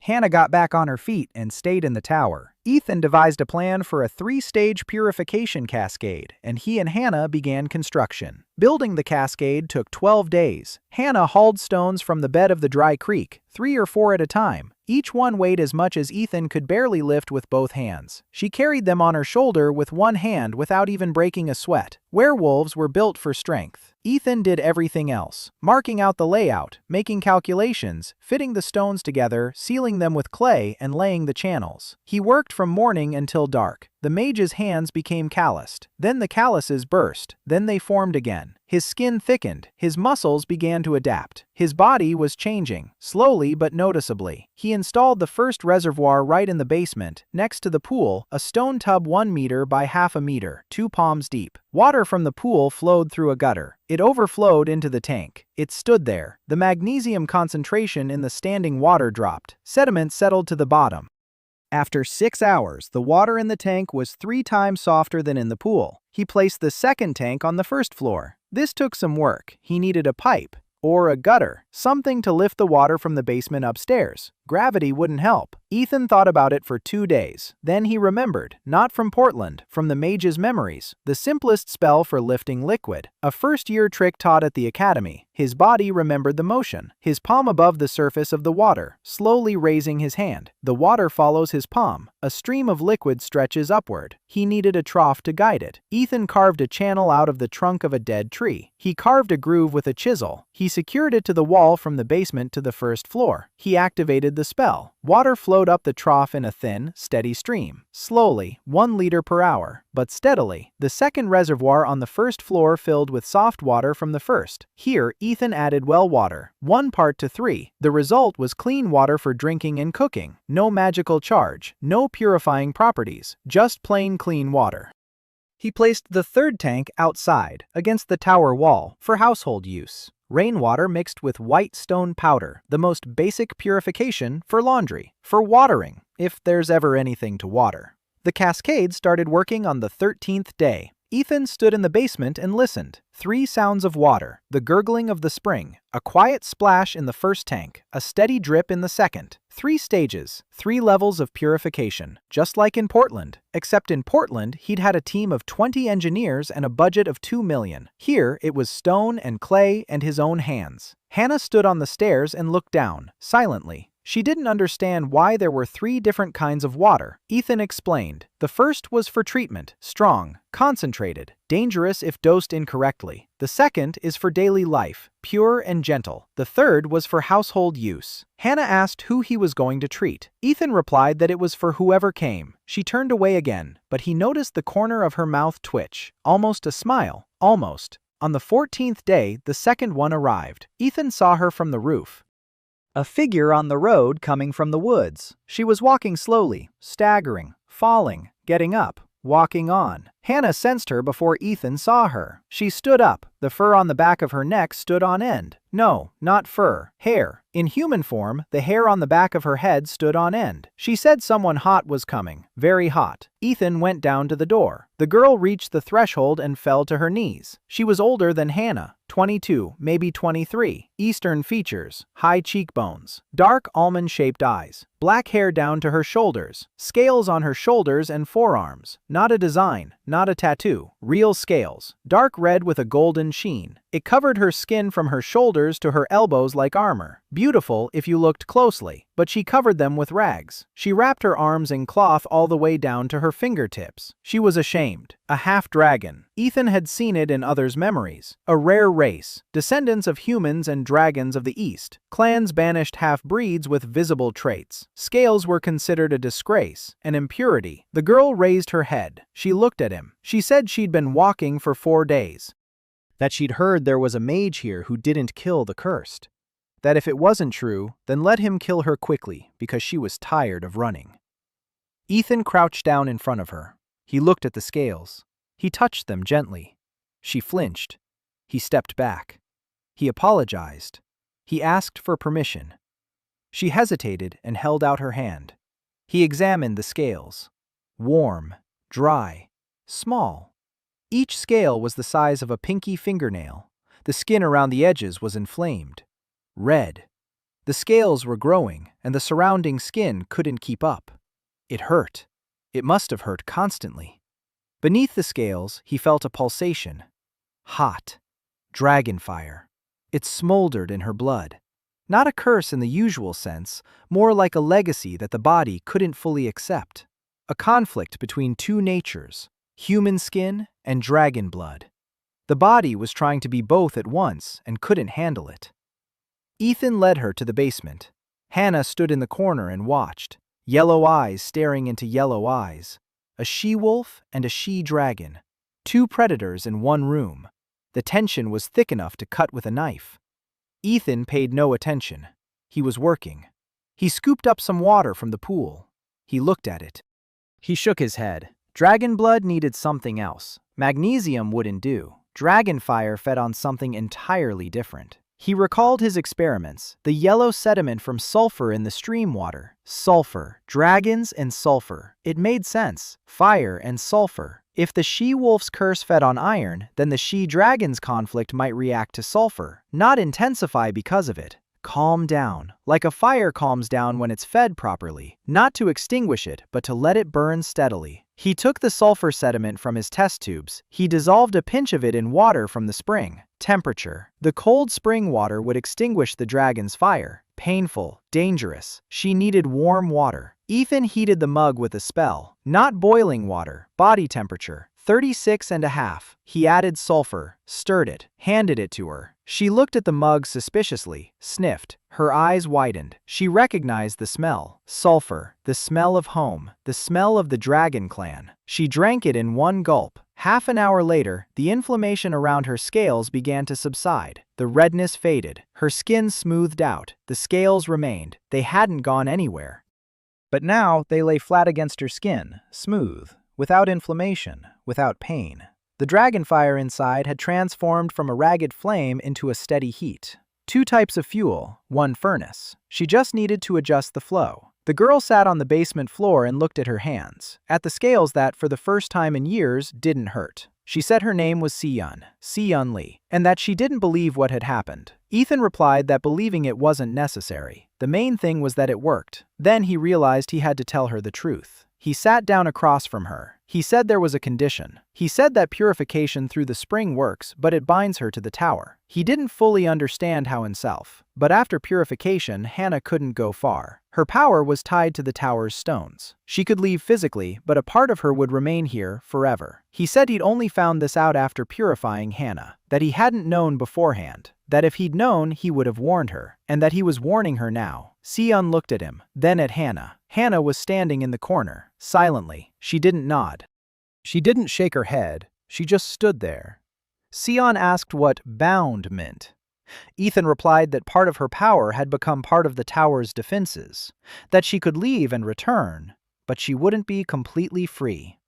Speaker 1: Hannah got back on her feet and stayed in the tower. Ethan devised a plan for a 3-stage purification cascade, and he and Hannah began construction. Building the cascade took 12 days. Hannah hauled stones from the bed of the dry creek, 3 or 4 at a time. Each one weighed as much as Ethan could barely lift with both hands. She carried them on her shoulder with one hand without even breaking a sweat. Werewolves were built for strength. Ethan did everything else, marking out the layout, making calculations, fitting the stones together, sealing them with clay, and laying the channels. He worked from morning until dark. The mage's hands became calloused. Then the calluses burst. Then they formed again. His skin thickened. His muscles began to adapt. His body was changing, slowly but noticeably. He installed the first reservoir right in the basement, next to the pool, a stone tub 1 meter by half a meter, 2 palms deep. Water from the pool flowed through a gutter. It overflowed into the tank. It stood there. The magnesium concentration in the standing water dropped. Sediment settled to the bottom. After 6 hours, the water in the tank was 3 times softer than in the pool. He placed the second tank on the first floor. This took some work. He needed a pipe, or a gutter, something to lift the water from the basement upstairs. Gravity wouldn't help. Ethan thought about it for 2 days. Then he remembered, not from Portland, from the mage's memories, the simplest spell for lifting liquid. A first-year trick taught at the academy. His body remembered the motion, his palm above the surface of the water, slowly raising his hand. The water follows his palm. A stream of liquid stretches upward. He needed a trough to guide it. Ethan carved a channel out of the trunk of a dead tree. He carved a groove with a chisel. He secured it to the wall from the basement to the first floor. He activated the spell. Water flowed up the trough in a thin, steady stream. Slowly, 1 liter per hour, but steadily. The second reservoir on the first floor filled with soft water from the first. Here, Ethan added well water, 1 part to 3. The result was clean water for drinking and cooking. No magical charge, no purifying properties, just plain clean water. He placed the third tank outside, against the tower wall, for household use. Rainwater mixed with white stone powder, the most basic purification for laundry, for watering, if there's ever anything to water. The cascade started working on the 13th day. Ethan stood in the basement and listened. 3 sounds of water, the gurgling of the spring, a quiet splash in the first tank, a steady drip in the second. 3 stages, 3 levels of purification, just like in Portland. Except in Portland, he'd had a team of 20 engineers and a budget of $2 million. Here, it was stone and clay and his own hands. Hannah stood on the stairs and looked down, silently. She didn't understand why there were 3 different kinds of water. Ethan explained. The first was for treatment, strong, concentrated, dangerous if dosed incorrectly. The second is for daily life, pure and gentle. The third was for household use. Hannah asked who he was going to treat. Ethan replied that it was for whoever came. She turned away again, but he noticed the corner of her mouth twitch. Almost a smile. Almost. On the 14th day, the second one arrived. Ethan saw her from the roof. A figure on the road coming from the woods. She was walking slowly, staggering, falling, getting up, walking on. Hannah sensed her before Ethan saw her. She stood up. The fur on the back of her neck stood on end. No, not fur, hair. In human form, the hair on the back of her head stood on end. She said someone hot was coming, very hot. Ethan went down to the door. The girl reached the threshold and fell to her knees. She was older than Hannah, 22, maybe 23. Eastern features, high cheekbones, dark almond-shaped eyes, black hair down to her shoulders, scales on her shoulders and forearms. Not a design, not a tattoo, real scales, dark red with a golden sheen. It covered her skin from her shoulders to her elbows like armor. Beautiful if you looked closely, but she covered them with rags. She wrapped her arms in cloth all the way down to her fingertips. She was ashamed. A half-dragon. Ethan had seen it in others' memories. A rare race, descendants of humans and dragons of the East. Clans banished half-breeds with visible traits. Scales were considered a disgrace, an impurity. The girl raised her head. She looked at him. She said she'd been walking for 4 days. that she'd heard there was a mage here who didn't kill the cursed. That if it wasn't true, then let him kill her quickly because she was tired of running. Ethan crouched down in front of her. He looked at the scales. He touched them gently. She flinched. He stepped back. He apologized. He asked for permission. She hesitated and held out her hand. He examined the scales. Warm, dry, small. Each scale was the size of a pinky fingernail. The skin around the edges was inflamed. Red. The scales were growing, and the surrounding skin couldn't keep up. It hurt. It must have hurt constantly. Beneath the scales, he felt a pulsation. Hot. Dragon fire. It smoldered in her blood. Not a curse in the usual sense, more like a legacy that the body couldn't fully accept. A conflict between two natures, human skin and dragon blood. The body was trying to be both at once and couldn't handle it. Ethan led her to the basement. Hannah stood in the corner and watched, yellow eyes staring into yellow eyes. A she-wolf and a she-dragon. Two predators in one room. The tension was thick enough to cut with a knife. Ethan paid no attention. He was working. He scooped up some water from the pool. He looked at it. He shook his head. Dragon blood needed something else. Magnesium wouldn't do. Dragon fire fed on something entirely different. He recalled his experiments, the yellow sediment from sulfur in the stream water. Sulfur, dragons and sulfur. It made sense. Fire and sulfur. If the she-wolf's curse fed on iron, then the she-dragon's conflict might react to sulfur, not intensify because of it. Calm down, like a fire calms down when it's fed properly, not to extinguish it, but to let it burn steadily. He took the sulfur sediment from his test tubes. He dissolved a pinch of it in water from the spring. Temperature. The cold spring water would extinguish the dragon's fire. Painful, dangerous. She needed warm water. Ethan heated the mug with a spell. Not boiling water, body temperature. 36.5. He added sulfur, stirred it, handed it to her. She looked at the mug suspiciously, sniffed. Her eyes widened. She recognized the smell. Sulfur, the smell of home, the smell of the dragon clan. She drank it in one gulp. Half an hour later, the inflammation around her scales began to subside. The redness faded. Her skin smoothed out. The scales remained. They hadn't gone anywhere. But now they lay flat against her skin, smooth, without inflammation, without pain. The dragon fire inside had transformed from a ragged flame into a steady heat. 2 types of fuel, 1 furnace. She just needed to adjust the flow. The girl sat on the basement floor and looked at her hands, at the scales that, for the first time in years, didn't hurt. She said her name was Si-Yun Lee, and that she didn't believe what had happened. Ethan replied that believing it wasn't necessary. The main thing was that it worked. Then he realized he had to tell her the truth. He sat down across from her. He said there was a condition. He said that purification through the spring works, but it binds her to the tower. He didn't fully understand how himself. But after purification, Hannah couldn't go far. Her power was tied to the tower's stones. She could leave physically, but a part of her would remain here forever. He said he'd only found this out after purifying Hannah, that he hadn't known beforehand, that if he'd known, he would have warned her, and that he was warning her now. Si-Yun looked at him, then at Hannah. Hannah was standing in the corner, silently. She didn't nod. She didn't shake her head. She just stood there. Si-Yun asked what bound meant. Ethan replied that part of her power had become part of the tower's defenses, that she could leave and return, but she wouldn't be completely free.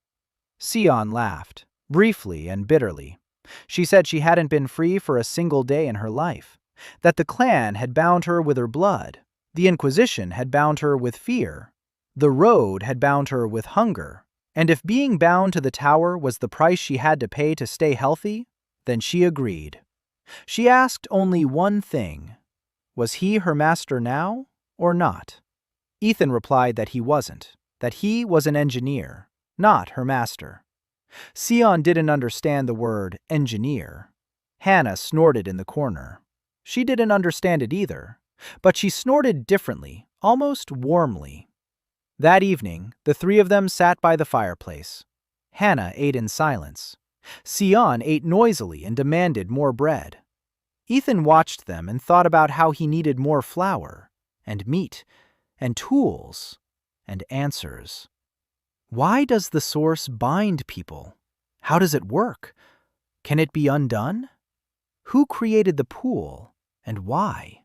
Speaker 1: Si-Yun laughed, briefly and bitterly. She said she hadn't been free for a single day in her life, that the clan had bound her with her blood, the Inquisition had bound her with fear, the road had bound her with hunger, and if being bound to the tower was the price she had to pay to stay healthy, then she agreed. She asked only one thing. Was he her master now, or not? Ethan replied that he wasn't, that he was an engineer, not her master. Si-Yun didn't understand the word engineer. Hannah snorted in the corner. She didn't understand it either, but she snorted differently, almost warmly. That evening, the 3 of them sat by the fireplace. Hannah ate in silence. Si-Yun ate noisily and demanded more bread. Ethan watched them and thought about how he needed more flour, and meat, and tools, and answers. Why does the source bind people? How does it work? Can it be undone? Who created the pool, and why?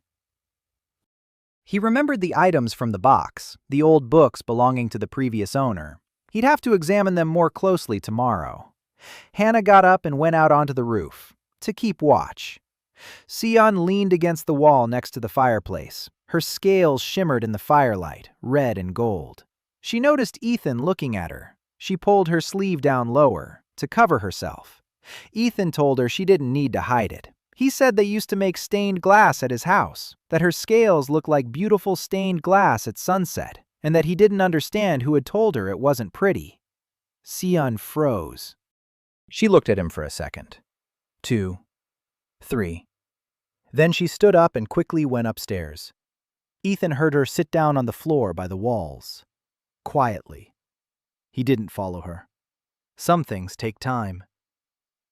Speaker 1: He remembered the items from the box, the old books belonging to the previous owner. He'd have to examine them more closely tomorrow. Hannah got up and went out onto the roof to keep watch. Sion leaned against the wall next to the fireplace. Her scales shimmered in the firelight, red and gold. She noticed Ethan looking at her. She pulled her sleeve down lower to cover herself. Ethan told her she didn't need to hide it. He said they used to make stained glass at his house, that her scales looked like beautiful stained glass at sunset, and that he didn't understand who had told her it wasn't pretty. Sion froze. She looked at him for a second. 2, 3. Then she stood up and quickly went upstairs. Ethan heard her sit down on the floor by the walls. Quietly. He didn't follow her. Some things take time.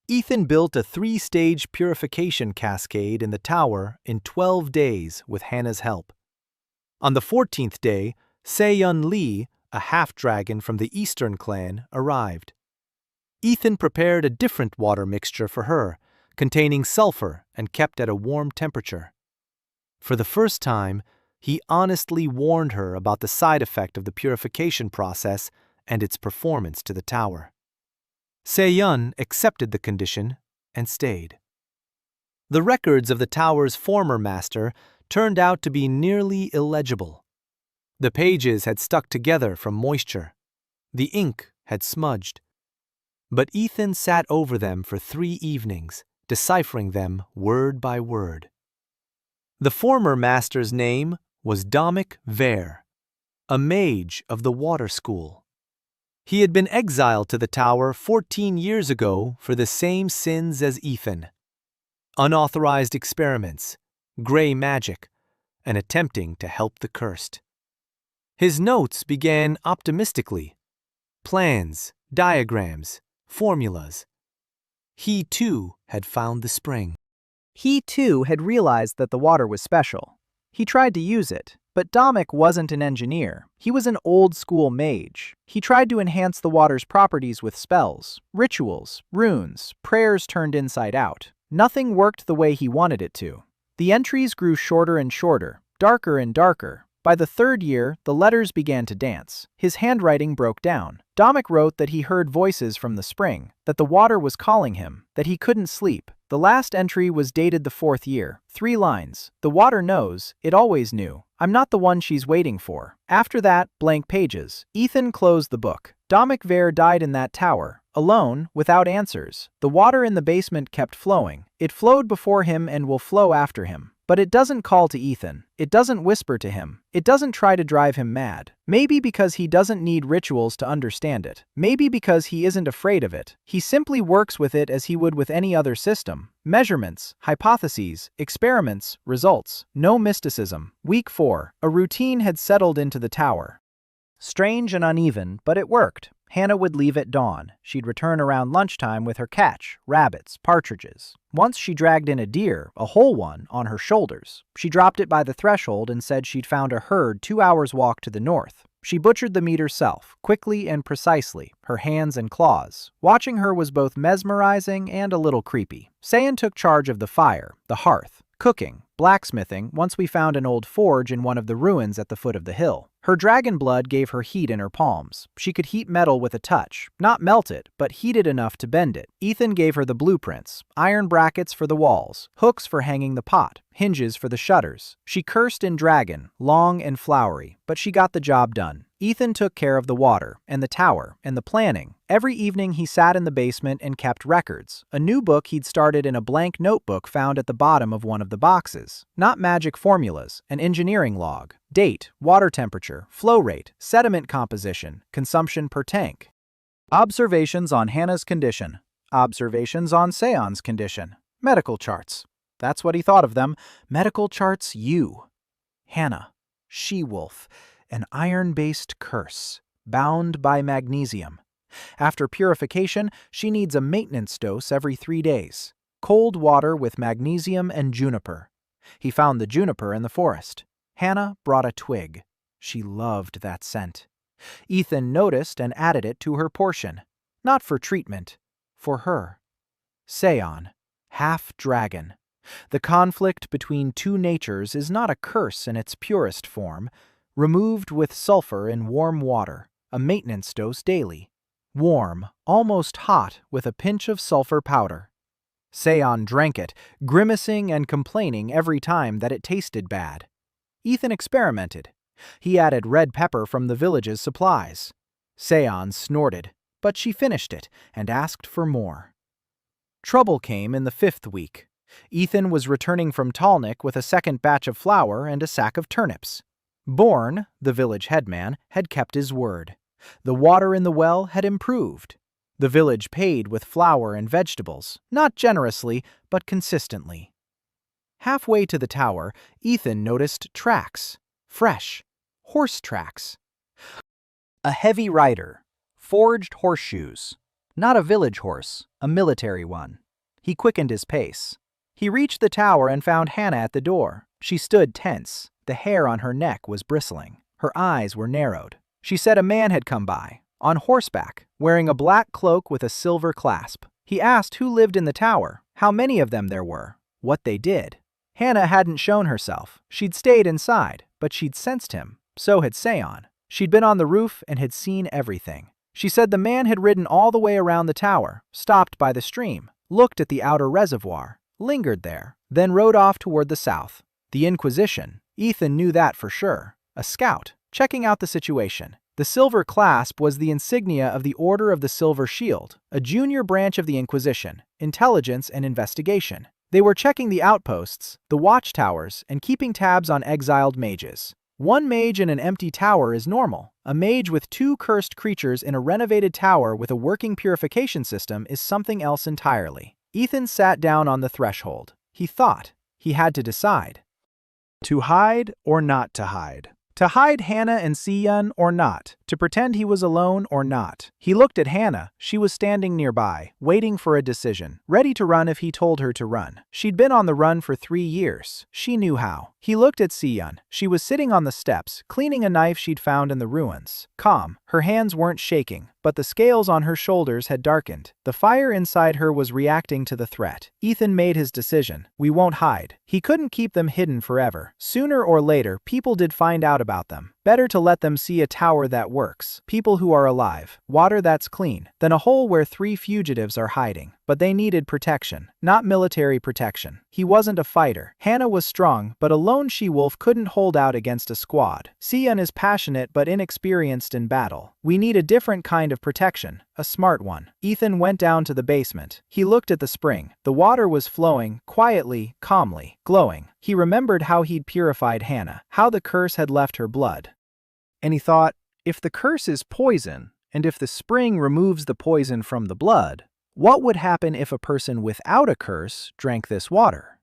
Speaker 1: Ethan built a 3-stage purification cascade in the tower in 12 days with Hannah's help. On the 14th day, Se-yun Lee, a half-dragon from the Eastern clan, arrived. Ethan prepared a different water mixture for her, containing sulfur and kept at a warm temperature. For the first time, he honestly warned her about the side effect of the purification process and its performance to the tower. Se-yun accepted the condition and stayed. The records of the tower's former master turned out to be nearly illegible. The pages had stuck together from moisture. The ink had smudged. But Ethan sat over them for 3 evenings, deciphering them word by word. The former master's name was Domik Ver, a mage of the water school. He had been exiled to the tower 14 years ago for the same sins as Ethan: unauthorized experiments, gray magic, and attempting to help the cursed. His notes began optimistically: plans, diagrams, formulas. He too had found the spring. He too had realized that the water was special. He tried to use it, but Domik wasn't an engineer. He was an old-school mage. He tried to enhance the water's properties with spells, rituals, runes, prayers turned inside out. Nothing worked the way he wanted it to. The entries grew shorter and shorter, darker and darker. By the 3rd year, the letters began to dance. His handwriting broke down. Domik wrote that he heard voices from the spring, that the water was calling him, that he couldn't sleep. The last entry was dated the 4th year. 3 lines. The water knows, it always knew. I'm not the one she's waiting for. After that, blank pages. Ethan closed the book. Domik Ver died in that tower, alone, without answers. The water in the basement kept flowing. It flowed before him and will flow after him. But it doesn't call to Ethan. It doesn't whisper to him. It doesn't try to drive him mad. Maybe because he doesn't need rituals to understand it. Maybe because he isn't afraid of it. He simply works with it as he would with any other system. Measurements, hypotheses, experiments, results. No mysticism. Week 4. A routine had settled into the tower. Strange and uneven, but it worked. Hannah would leave at dawn. She'd return around lunchtime with her catch, rabbits, partridges. Once she dragged in a deer, a whole one, on her shoulders. She dropped it by the threshold and said she'd found a herd 2 hours' walk to the north. She butchered the meat herself, quickly and precisely, her hands and claws. Watching her was both mesmerizing and a little creepy. Sayan took charge of the fire, the hearth, cooking, blacksmithing once we found an old forge in one of the ruins at the foot of the hill. Her dragon blood gave her heat in her palms. She could heat metal with a touch. Not melt it, but heat it enough to bend it. Ethan gave her the blueprints: iron brackets for the walls, hooks for hanging the pot, hinges for the shutters. She cursed in dragon, long and flowery, but she got the job done. Ethan took care of the water, and the tower, and the planning. Every evening he sat in the basement and kept records. A new book he'd started in a blank notebook found at the bottom of one of the boxes. Not magic formulas, an engineering log. Date, water temperature, flow rate, sediment composition, consumption per tank. Observations on Hannah's condition. Observations on Seon's condition. Medical charts. That's what he thought of them. Medical charts U. Hannah. She-wolf. An iron-based curse. Bound by magnesium. After purification, she needs a maintenance dose every 3 days. Cold water with magnesium and juniper. He found the juniper in the forest. Hannah brought a twig. She loved that scent. Ethan noticed and added it to her portion. Not for treatment. For her. Seon. Half-dragon. The conflict between two natures is not a curse in its purest form, removed with sulfur in warm water, a maintenance dose daily. Warm, almost hot, with a pinch of sulfur powder. Seon drank it, grimacing and complaining every time that it tasted bad. Ethan experimented. He added red pepper from the village's supplies. Seon snorted, but she finished it and asked for more. Trouble came in the 5th week. Ethan was returning from Talnik with a second batch of flour and a sack of turnips. Born, the village headman, had kept his word. The water in the well had improved. The village paid with flour and vegetables, not generously, but consistently. Halfway to the tower, Ethan noticed tracks. Fresh. Horse tracks. A heavy rider. Forged horseshoes. Not a village horse, a military one. He quickened his pace. He reached the tower and found Hannah at the door. She stood tense. The hair on her neck was bristling. Her eyes were narrowed. She said a man had come by, on horseback, wearing a black cloak with a silver clasp. He asked who lived in the tower, how many of them there were, what they did. Hannah hadn't shown herself. She'd stayed inside, but she'd sensed him. So had Seon. She'd been on the roof and had seen everything. She said the man had ridden all the way around the tower, stopped by the stream, looked at the outer reservoir, lingered there, then rode off toward the south. The Inquisition. Ethan knew that for sure. A scout, checking out the situation. The silver clasp was the insignia of the Order of the Silver Shield, a junior branch of the Inquisition, intelligence and investigation. They were checking the outposts, the watchtowers, and keeping tabs on exiled mages. One mage in an empty tower is normal. A mage with 2 cursed creatures in a renovated tower with a working purification system is something else entirely. Ethan sat down on the threshold. He thought. He had to decide. To hide or not to hide? To hide Hannah and Seon or not? To pretend he was alone or not? He looked at Hannah. She was standing nearby, waiting for a decision, ready to run if he told her to run. She'd been on the run for 3 years. She knew how. He looked at Seon. She was sitting on the steps, cleaning a knife she'd found in the ruins. Calm. Her hands weren't shaking, but the scales on her shoulders had darkened. The fire inside her was reacting to the threat. Ethan made his decision. We won't hide. He couldn't keep them hidden forever. Sooner or later, people did find out about them. Better to let them see a tower that works, people who are alive, water that's clean, than a hole where 3 fugitives are hiding. But they needed protection, not military protection. He wasn't a fighter. Hannah was strong, but a lone she-wolf couldn't hold out against a squad. Seon is passionate but inexperienced in battle. We need a different kind of protection, a smart one. Ethan went down to the basement. He looked at the spring. The water was flowing, quietly, calmly, glowing. He remembered how he'd purified Hannah, how the curse had left her blood. And he thought, if the curse is poison, and if the spring removes the poison from the blood, what would happen if a person without a curse drank this water?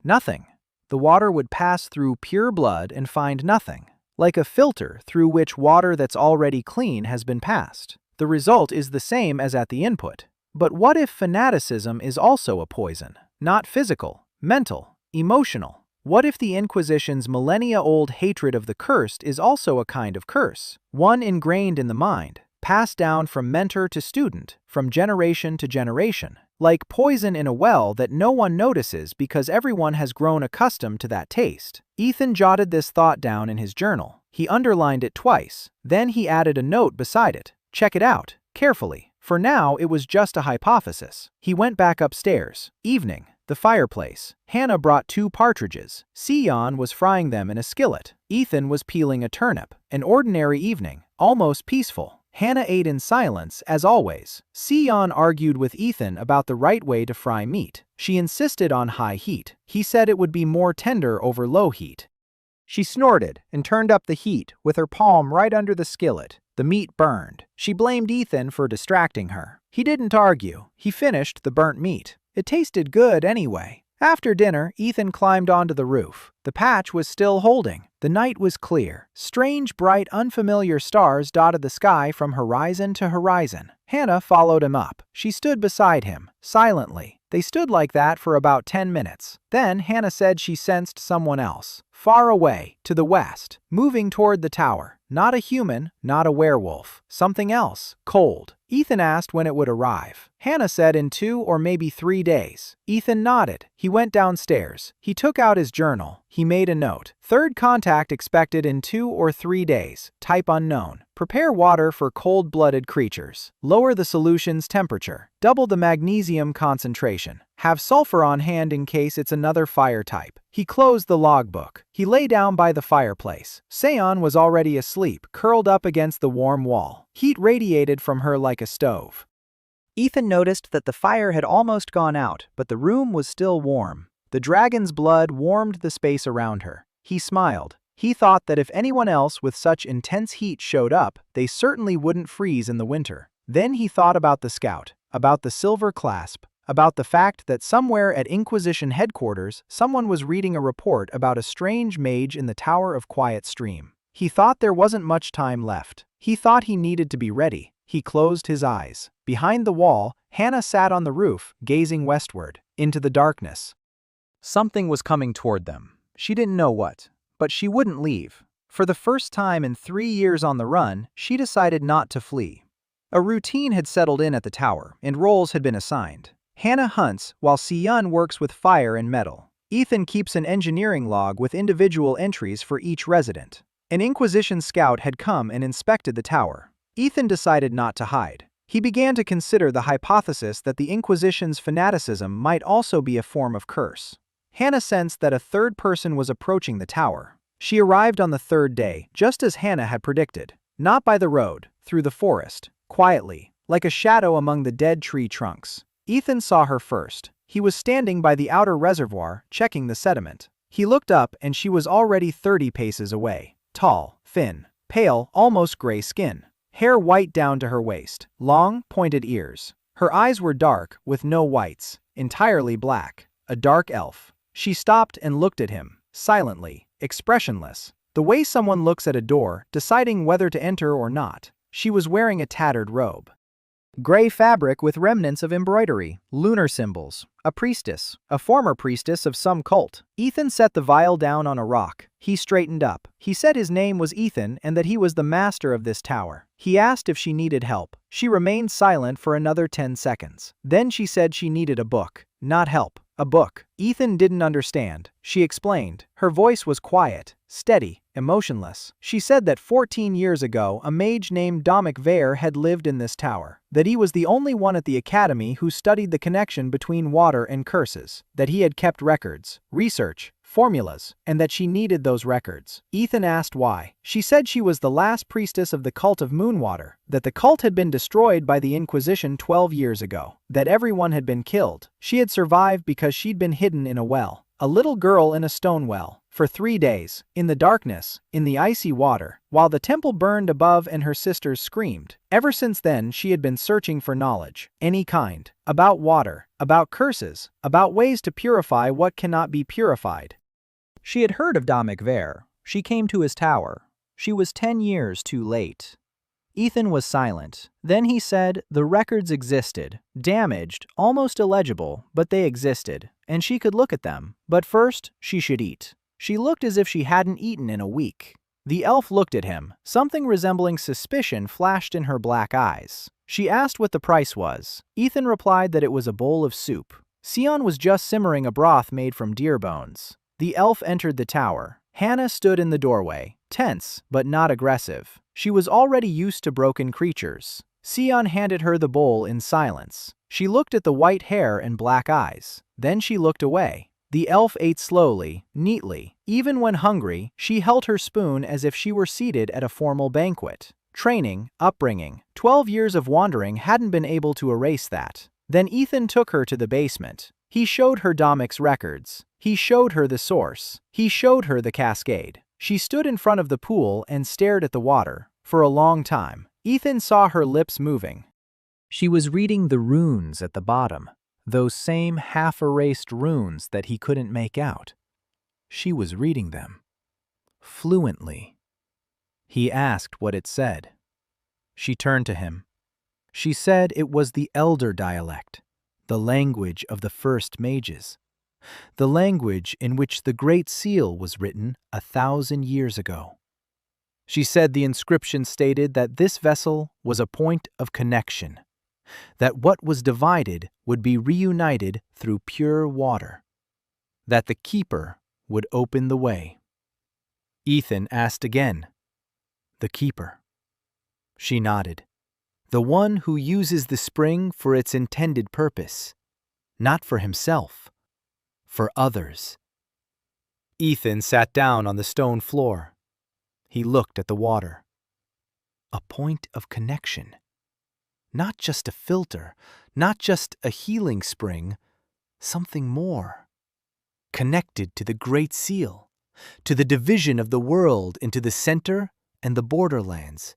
Speaker 1: Nothing. The water would pass through pure blood and find nothing, like a filter through which water that's already clean has been passed. The result is the same as at the input. But what if fanaticism is also a poison? Not physical, mental, emotional. What if the Inquisition's millennia-old hatred of the cursed is also a kind of curse, one ingrained in the mind, passed down from mentor to student, from generation to generation, like poison in a well that no one notices because everyone has grown accustomed to that taste? Ethan jotted this thought down in his journal. He underlined it twice. Then he added a note beside it. Check it out, carefully. For now, it was just a hypothesis. He went back upstairs. Evening. The fireplace. Hannah brought 2 partridges. Seon was frying them in a skillet. Ethan was peeling a turnip. An ordinary evening, almost peaceful. Hannah ate in silence, as always. Seon argued with Ethan about the right way to fry meat. She insisted on high heat. He said it would be more tender over low heat. She snorted and turned up the heat with her palm right under the skillet. The meat burned. She blamed Ethan for distracting her. He didn't argue. He finished the burnt meat. It tasted good anyway. After dinner, Ethan climbed onto the roof. The patch was still holding. The night was clear. Strange, bright, unfamiliar stars dotted the sky from horizon to horizon. Hannah followed him up. She stood beside him, silently. They stood like that for about 10 minutes. Then Hannah said she sensed someone else, far away, to the west, moving toward the tower. Not a human, not a werewolf. Something else, cold. Ethan asked when it would arrive. Hannah said in 2 or maybe 3 days. Ethan nodded. He went downstairs. He took out his journal. He made a note. Third contact expected in 2 or 3 days. Type unknown. Prepare water for cold-blooded creatures. Lower the solution's temperature. Double the magnesium concentration. Have sulfur on hand in case it's another fire type. He closed the logbook. He lay down by the fireplace. Seon was already asleep, curled up against the warm wall. Heat radiated from her like a stove. Ethan noticed that the fire had almost gone out, but the room was still warm. The dragon's blood warmed the space around her. He smiled. He thought that if anyone else with such intense heat showed up, they certainly wouldn't freeze in the winter. Then he thought about the scout, about the silver clasp, about the fact that somewhere at Inquisition headquarters, someone was reading a report about a strange mage in the Tower of Quiet Stream. He thought there wasn't much time left. He thought he needed to be ready. He closed his eyes. Behind the wall, Hannah sat on the roof, gazing westward, into the darkness. Something was coming toward them. She didn't know what, but she wouldn't leave. For the first time in 3 years on the run, she decided not to flee. A routine had settled in at the tower, and roles had been assigned. Hannah hunts while Seon works with fire and metal. Ethan keeps an engineering log with individual entries for each resident. An Inquisition scout had come and inspected the tower. Ethan decided not to hide. He began to consider the hypothesis that the Inquisition's fanaticism might also be a form of curse. Hannah sensed that a third person was approaching the tower. She arrived on the 3rd day, just as Hannah had predicted. Not by the road, through the forest, quietly, like a shadow among the dead tree trunks. Ethan saw her first. He was standing by the outer reservoir, checking the sediment. He looked up and she was already 30 paces away. Tall, thin, pale, almost gray skin. Hair white down to her waist. Long, pointed ears. Her eyes were dark, with no whites. Entirely black. A dark elf. She stopped and looked at him, silently, expressionless. The way someone looks at a door, deciding whether to enter or not. She was wearing a tattered robe. Gray fabric with remnants of embroidery, lunar symbols, a priestess, a former priestess of some cult. Ethan set the vial down on a rock. He straightened up. He said his name was Ethan and that he was the master of this tower. He asked if she needed help. She remained silent for another 10 seconds. Then she said she needed a book. Not help. A book. Ethan didn't understand. She explained. Her voice was quiet, steady, emotionless. She said that 14 years ago a mage named Ver had lived in this tower. That he was the only one at the academy who studied the connection between water and curses. That he had kept records, research, formulas, and that she needed those records. Ethan asked why. She said she was the last priestess of the cult of Moonwater, that the cult had been destroyed by the Inquisition 12 years ago, that everyone had been killed. She had survived because she'd been hidden in a well, a little girl in a stone well, for 3 days, in the darkness, in the icy water, while the temple burned above and her sisters screamed. Ever since then she had been searching for knowledge, any kind, about water, about curses, about ways to purify what cannot be purified. She had heard of Ver. She came to his tower. She was 10 years too late. Ethan was silent. Then he said the records existed, damaged, almost illegible, but they existed, and she could look at them. But first, she should eat. She looked as if she hadn't eaten in a week. The elf looked at him. Something resembling suspicion flashed in her black eyes. She asked what the price was. Ethan replied that it was a bowl of soup. Seon was just simmering a broth made from deer bones. The elf entered the tower. Hannah stood in the doorway, tense, but not aggressive. She was already used to broken creatures. Seon handed her the bowl in silence. She looked at the white hair and black eyes. Then she looked away. The elf ate slowly, neatly. Even when hungry, she held her spoon as if she were seated at a formal banquet. Training, upbringing, 12 years of wandering hadn't been able to erase that. Then Ethan took her to the basement. He showed her Domic's records. He showed her the source. He showed her the cascade. She stood in front of the pool and stared at the water. For a long time, Ethan saw her lips moving. She was reading the runes at the bottom, those same half-erased runes that he couldn't make out. She was reading them. Fluently. He asked what it said. She turned to him. She said it was the Elder dialect, the language of the first mages. The language in which the Great Seal was written 1,000 years ago. She said the inscription stated that this vessel was a point of connection, that what was divided would be reunited through pure water, that the keeper would open the way. Ethan asked again, "The keeper?" She nodded. "The one who uses the spring for its intended purpose, not for himself, for others." Ethan sat down on the stone floor. He looked at the water. A point of connection. Not just a filter, not just a healing spring, something more. Connected to the Great Seal, to the division of the world into the center and the borderlands.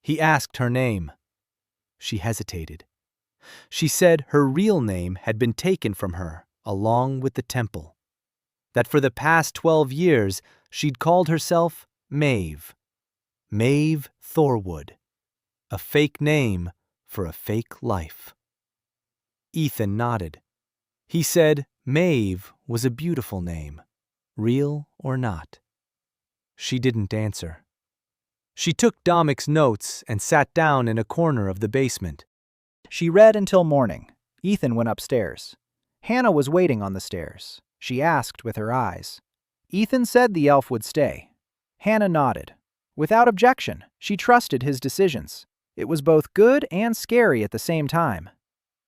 Speaker 1: He asked her name. She hesitated. She said her real name had been taken from her along with the temple. That for the past 12 years she'd called herself Maeve. Maeve Thorwood. A fake name for a fake life. Ethan nodded. He said Maeve was a beautiful name, real or not. She didn't answer. She took Domic's notes and sat down in a corner of the basement. She read until morning. Ethan went upstairs. Hannah was waiting on the stairs. She asked with her eyes. Ethan said the elf would stay. Hannah nodded. Without objection, she trusted his decisions. It was both good and scary at the same time.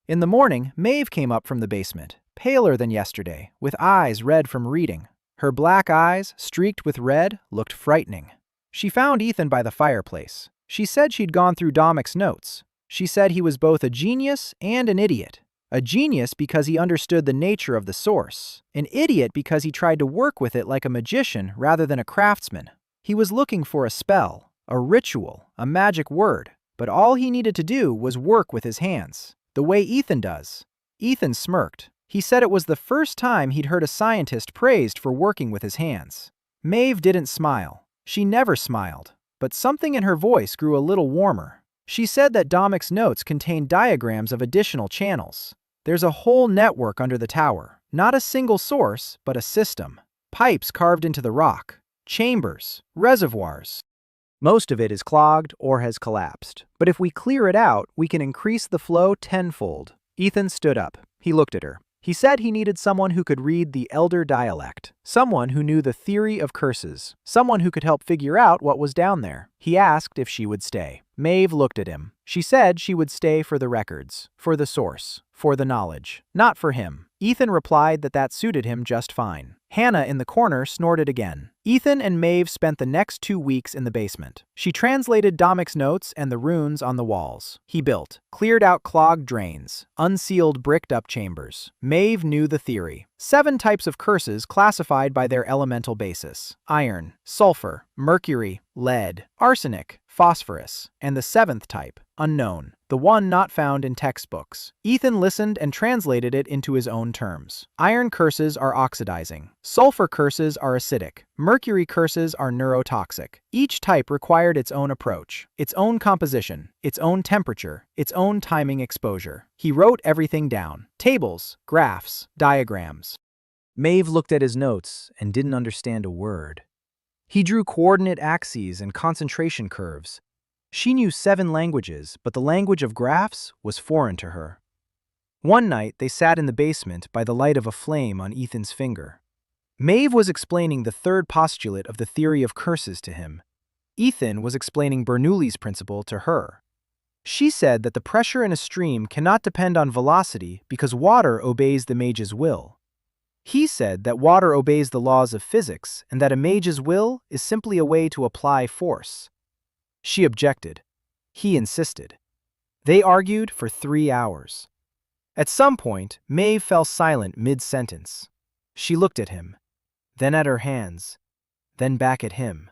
Speaker 1: In the morning, Maeve came up from the basement, paler than yesterday, with eyes red from reading. Her black eyes, streaked with red, looked frightening. She found Ethan by the fireplace. She said she'd gone through Domic's notes. She said he was both a genius and an idiot. A genius because he understood the nature of the source. An idiot because he tried to work with it like a magician rather than a craftsman. He was looking for a spell, a ritual, a magic word, but all he needed to do was work with his hands, the way Ethan does. Ethan smirked. He said it was the first time he'd heard a scientist praised for working with his hands. Maeve didn't smile. She never smiled, but something in her voice grew a little warmer. She said that Domic's notes contained diagrams of additional channels. There's a whole network under the tower, not a single source, but a system. Pipes carved into the rock, chambers, reservoirs. Most of it is clogged or has collapsed, but if we clear it out, we can increase the flow tenfold. Ethan stood up. He looked at her. He said he needed someone who could read the Elder dialect, someone who knew the theory of curses, someone who could help figure out what was down there. He asked if she would stay. Maeve looked at him. She said she would stay for the records, for the source, for the knowledge, not for him. Ethan replied that suited him just fine. Hannah in the corner snorted again. Ethan and Maeve spent the next 2 weeks in the basement. She translated Domic's notes and the runes on the walls. He built, cleared out clogged drains, unsealed bricked-up chambers. Maeve knew the theory. 7 types of curses classified by their elemental basis: iron, sulfur, mercury, lead, arsenic, phosphorus, and the 7th type, unknown, the one not found in textbooks. Ethan listened and translated it into his own terms. Iron curses are oxidizing. Sulfur curses are acidic. Mercury curses are neurotoxic. Each type required its own approach, its own composition, its own temperature, its own timing exposure. He wrote everything down. Tables, graphs, diagrams. Maeve looked at his notes and didn't understand a word. He drew coordinate axes and concentration curves. She knew 7 languages, but the language of graphs was foreign to her. One night, they sat in the basement by the light of a flame on Ethan's finger. Maeve was explaining the 3rd postulate of the theory of curses to him. Ethan was explaining Bernoulli's principle to her. She said that the pressure in a stream cannot depend on velocity because water obeys the mage's will. He said that water obeys the laws of physics and that a mage's will is simply a way to apply force. She objected. He insisted. They argued for 3 hours. At some point, Maeve fell silent mid-sentence. She looked at him, then at her hands, then back at him.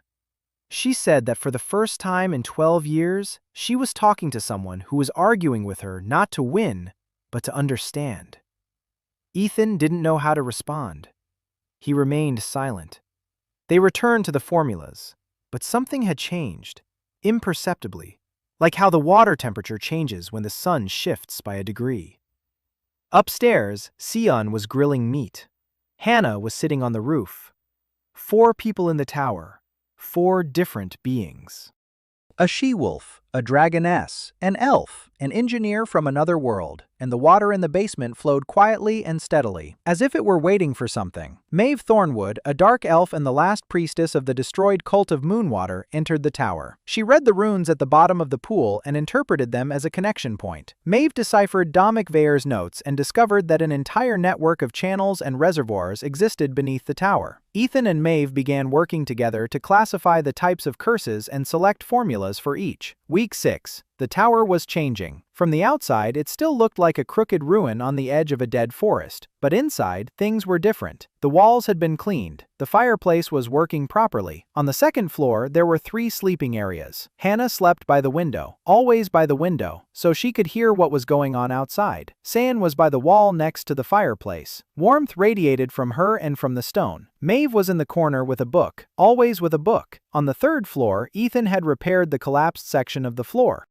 Speaker 1: She said that for the first time in 12 years, she was talking to someone who was arguing with her not to win, but to understand. Ethan didn't know how to respond. He remained silent. They returned to the formulas, but something had changed, imperceptibly, like how the water temperature changes when the sun shifts by a degree. Upstairs, Sion was grilling meat. Hannah was sitting on the roof. 4 people in the tower, 4 different beings. A she-wolf, a dragoness, an elf, an engineer from another world, and the water in the basement flowed quietly and steadily, as if it were waiting for something. Maeve Thornwood, a dark elf and the last priestess of the destroyed cult of Moonwater, entered the tower. She read the runes at the bottom of the pool and interpreted them as a connection point. Maeve deciphered Dominic Veyer's notes and discovered that an entire network of channels and reservoirs existed beneath the tower. Ethan and Maeve began working together to classify the types of curses and select formulas for each. Week 6. The tower was changing. From the outside, it still looked like a crooked ruin on the edge of a dead forest, but inside, things were different. The walls had been cleaned. The fireplace was working properly. On the second floor, there were 3 sleeping areas. Hannah slept by the window, always by the window, so she could hear what was going on outside. Sayan was by the wall next to the fireplace. Warmth radiated from her and from the stone. Maeve was in the corner with a book, always with a book. On the 3rd floor, Ethan had repaired the collapsed section of the floor.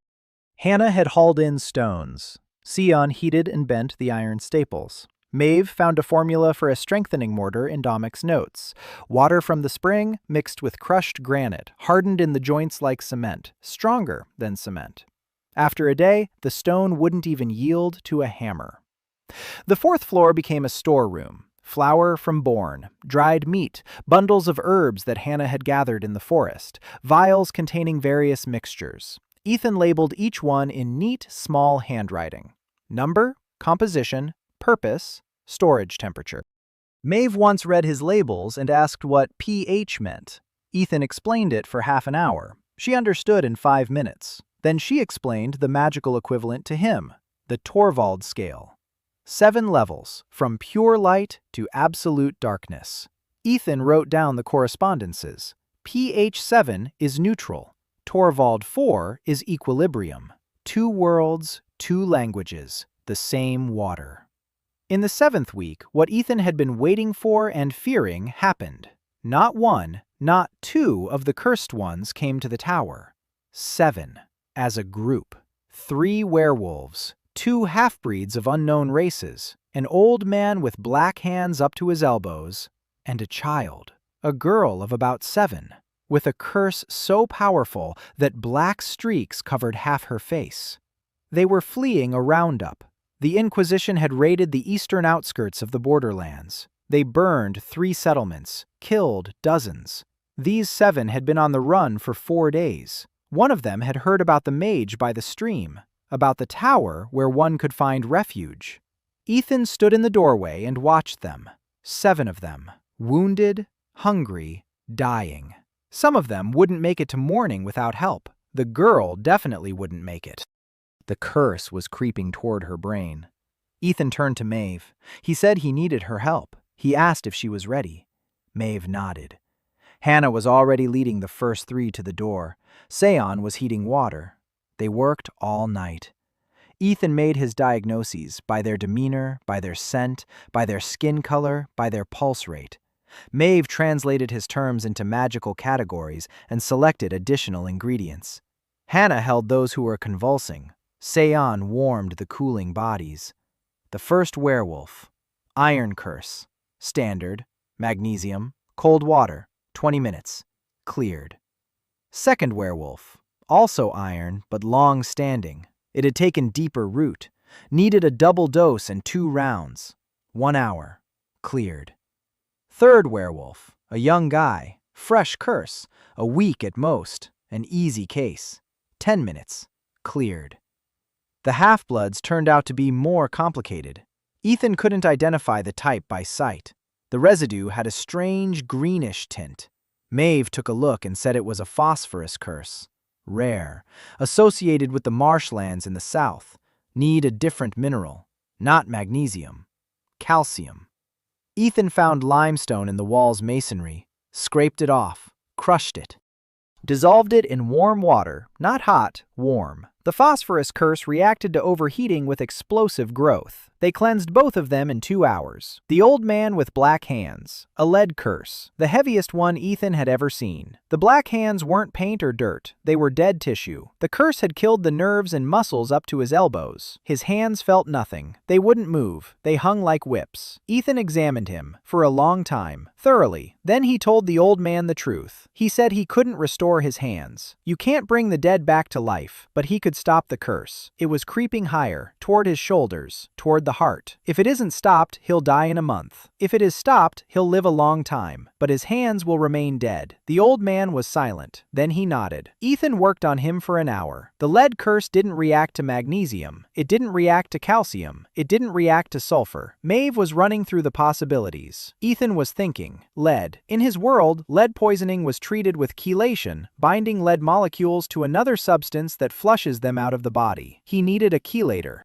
Speaker 1: Hannah had hauled in stones. Sion heated and bent the iron staples. Maeve found a formula for a strengthening mortar in Domic's notes. Water from the spring mixed with crushed granite, hardened in the joints like cement, stronger than cement. After a day, the stone wouldn't even yield to a hammer. The 4th floor became a storeroom. Flour from Bourne, dried meat, bundles of herbs that Hannah had gathered in the forest, vials containing various mixtures. Ethan labeled each one in neat, small handwriting. Number, composition, purpose, storage temperature. Maeve once read his labels and asked what pH meant. Ethan explained it for half an hour. She understood in 5 minutes. Then she explained the magical equivalent to him, the Torvald scale. 7 levels, from pure light to absolute darkness. Ethan wrote down the correspondences. pH 7 is neutral. Torvald 4 is equilibrium. 2 worlds, 2 languages, the same water. In the 7th week, what Ethan had been waiting for and fearing happened. Not 1, not 2 of the cursed ones came to the tower. 7, as a group. 3 werewolves, 2 half-breeds of unknown races, an old man with black hands up to his elbows, and a child, a girl of about 7. With a curse so powerful that black streaks covered half her face. They were fleeing a roundup. The Inquisition had raided the eastern outskirts of the borderlands. They burned 3 settlements, killed dozens. These 7 had been on the run for 4 days. One of them had heard about the mage by the stream, about the tower where one could find refuge. Ethan stood in the doorway and watched them. 7 of them, wounded, hungry, dying. Some of them wouldn't make it to morning without help. The girl definitely wouldn't make it. The curse was creeping toward her brain. Ethan turned to Maeve. He said he needed her help. He asked if she was ready. Maeve nodded. Hannah was already leading the first 3 to the door. Sayan was heating water. They worked all night. Ethan made his diagnoses by their demeanor, by their scent, by their skin color, by their pulse rate. Maeve translated his terms into magical categories and selected additional ingredients. Hannah held those who were convulsing. Sayan warmed the cooling bodies. The first werewolf. Iron curse. Standard. Magnesium. Cold water. 20 minutes. Cleared. Second werewolf. Also iron, but long-standing. It had taken deeper root. Needed a double dose and 2 rounds. 1 hour. Cleared. Third werewolf, a young guy, fresh curse, a week at most, an easy case. 10 minutes, cleared. The half-bloods turned out to be more complicated. Ethan couldn't identify the type by sight. The residue had a strange greenish tint. Maeve took a look and said it was a phosphorus curse. Rare, associated with the marshlands in the south. Need a different mineral, not magnesium. Calcium. Ethan found limestone in the wall's masonry, scraped it off, crushed it, dissolved it in warm water, Not hot, warm. The phosphorus curse reacted to overheating with explosive growth. They cleansed both of them in 2 hours. The old man with black hands. A lead curse. The heaviest one Ethan had ever seen. The black hands weren't paint or dirt. They were dead tissue. The curse had killed the nerves and muscles up to his elbows. His hands felt nothing. They wouldn't move. They hung like whips. Ethan examined him, for a long time, thoroughly. Then he told the old man the truth. He said he couldn't restore his hands. You can't bring the dead back to life, but he could stop the curse. It was creeping higher, toward his shoulders, toward the heart. If it isn't stopped, he'll die in a month. If it is stopped, he'll live a long time, but his hands will remain dead. The old man was silent. Then he nodded. Ethan worked on him for an hour. The lead curse didn't react to magnesium. It didn't react to calcium. It didn't react to sulfur. Maeve was running through the possibilities. Ethan was thinking. Lead. In his world, lead poisoning was treated with chelation, binding lead molecules to another substance that flushes them out of the body. He needed a chelator.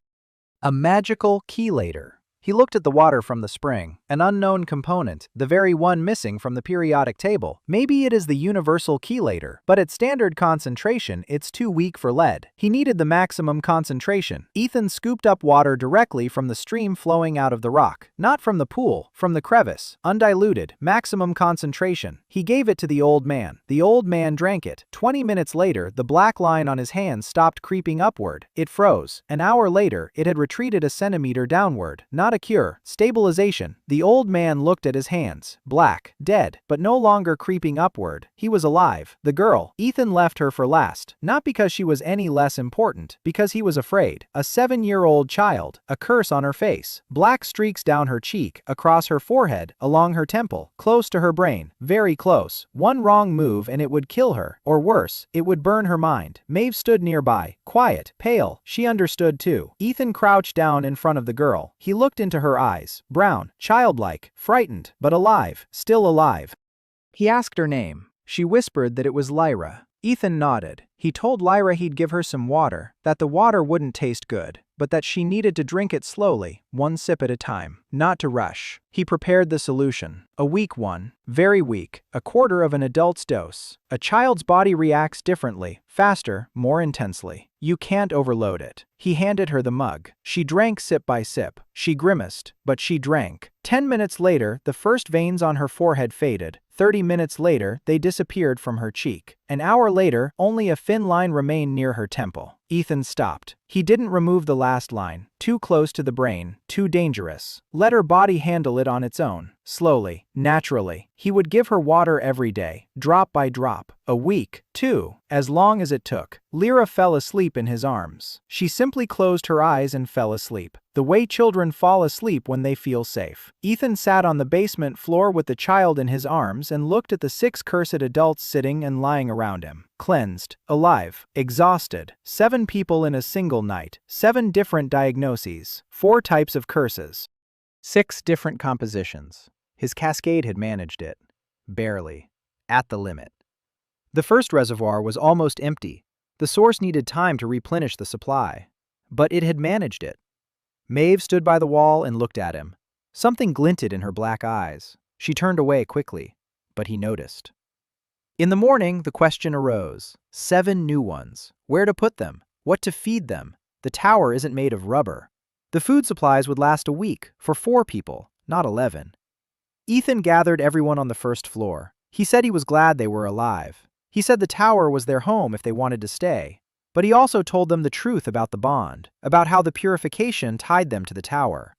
Speaker 1: A magical chelator. He looked at the water from the spring, an unknown component, the very one missing from the periodic table. Maybe it is the universal chelator, but at standard concentration, it's too weak for lead. He needed the maximum concentration. Ethan scooped up water directly from the stream flowing out of the rock. Not from the pool, from the crevice. Undiluted, maximum concentration. He gave it to the old man. The old man drank it. 20 minutes later, the black line on his hand stopped creeping upward. It froze. An hour later, it had retreated a centimeter downward. Not a cure. Stabilization. The old man looked at his hands. Black. Dead. But no longer creeping upward. He was alive. The girl. Ethan left her for last. Not because she was any less important. Because he was afraid. A 7-year-old child. A curse on her face. Black streaks down her cheek, across her forehead, along her temple, close to her brain. Very close. One wrong move and it would kill her. Or worse, it would burn her mind. Maeve stood nearby. Quiet. Pale. She understood too. Ethan crouched down in front of the girl. He looked into her eyes. Brown. Childlike. Frightened. But alive. Still alive. He asked her name. She whispered that it was Lyra. Ethan nodded. He told Lyra he'd give her some water, that the water wouldn't taste good, but that she needed to drink it slowly, one sip at a time, not to rush. He prepared the solution. A weak one. Very weak. A quarter of an adult's dose. A child's body reacts differently, faster, more intensely. You can't overload it. He handed her the mug. She drank sip by sip. She grimaced, but she drank. 10 minutes later, the first veins on her forehead faded. 30 minutes later, they disappeared from her cheek. An hour later, only a thin line remained near her temple. Ethan stopped. He didn't remove the last line. Too close to the brain. Too dangerous. Let her body handle it on its own. Slowly. Naturally. He would give her water every day. Drop by drop. A week. 2. As long as it took. Lyra fell asleep in his arms. She simply closed her eyes and fell asleep. The way children fall asleep when they feel safe. Ethan sat on the basement floor with the child in his arms and looked at the 6 cursed adults sitting and lying around him. Cleansed. Alive. Exhausted. 7 people in a single night. 7 different diagnoses. 4 types of curses. 6 different compositions. His cascade had managed it. Barely. At the limit. The first reservoir was almost empty. The source needed time to replenish the supply. But it had managed it. Maeve stood by the wall and looked at him. Something glinted in her black eyes. She turned away quickly, but he noticed. In the morning, the question arose. 7 new ones. Where to put them? What to feed them? The tower isn't made of rubber. The food supplies would last a week, for 4 people, not 11. Ethan gathered everyone on the first floor. He said he was glad they were alive. He said the tower was their home if they wanted to stay. But he also told them the truth about the bond, about how the purification tied them to the tower.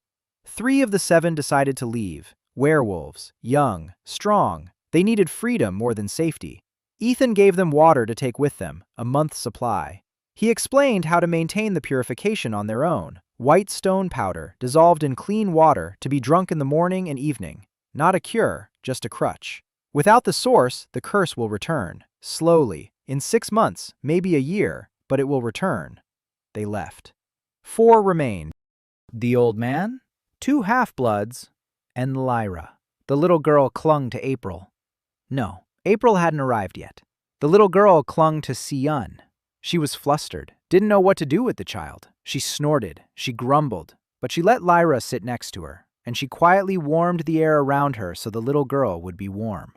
Speaker 1: 3 of the 7 decided to leave. Werewolves, young, strong. They needed freedom more than safety. Ethan gave them water to take with them, a month's supply. He explained how to maintain the purification on their own. White stone powder, dissolved in clean water, to be drunk in the morning and evening. Not a cure, just a crutch. Without the source, the curse will return. Slowly. In 6 months, maybe a year, but it will return. They left. 4 remained. The old man, 2 half-bloods, and Lyra. The little girl clung to April. No, April hadn't arrived yet. The little girl clung to Siyun. She was flustered, didn't know what to do with the child. She snorted, she grumbled, but she let Lyra sit next to her, and she quietly warmed the air around her so the little girl would be warm.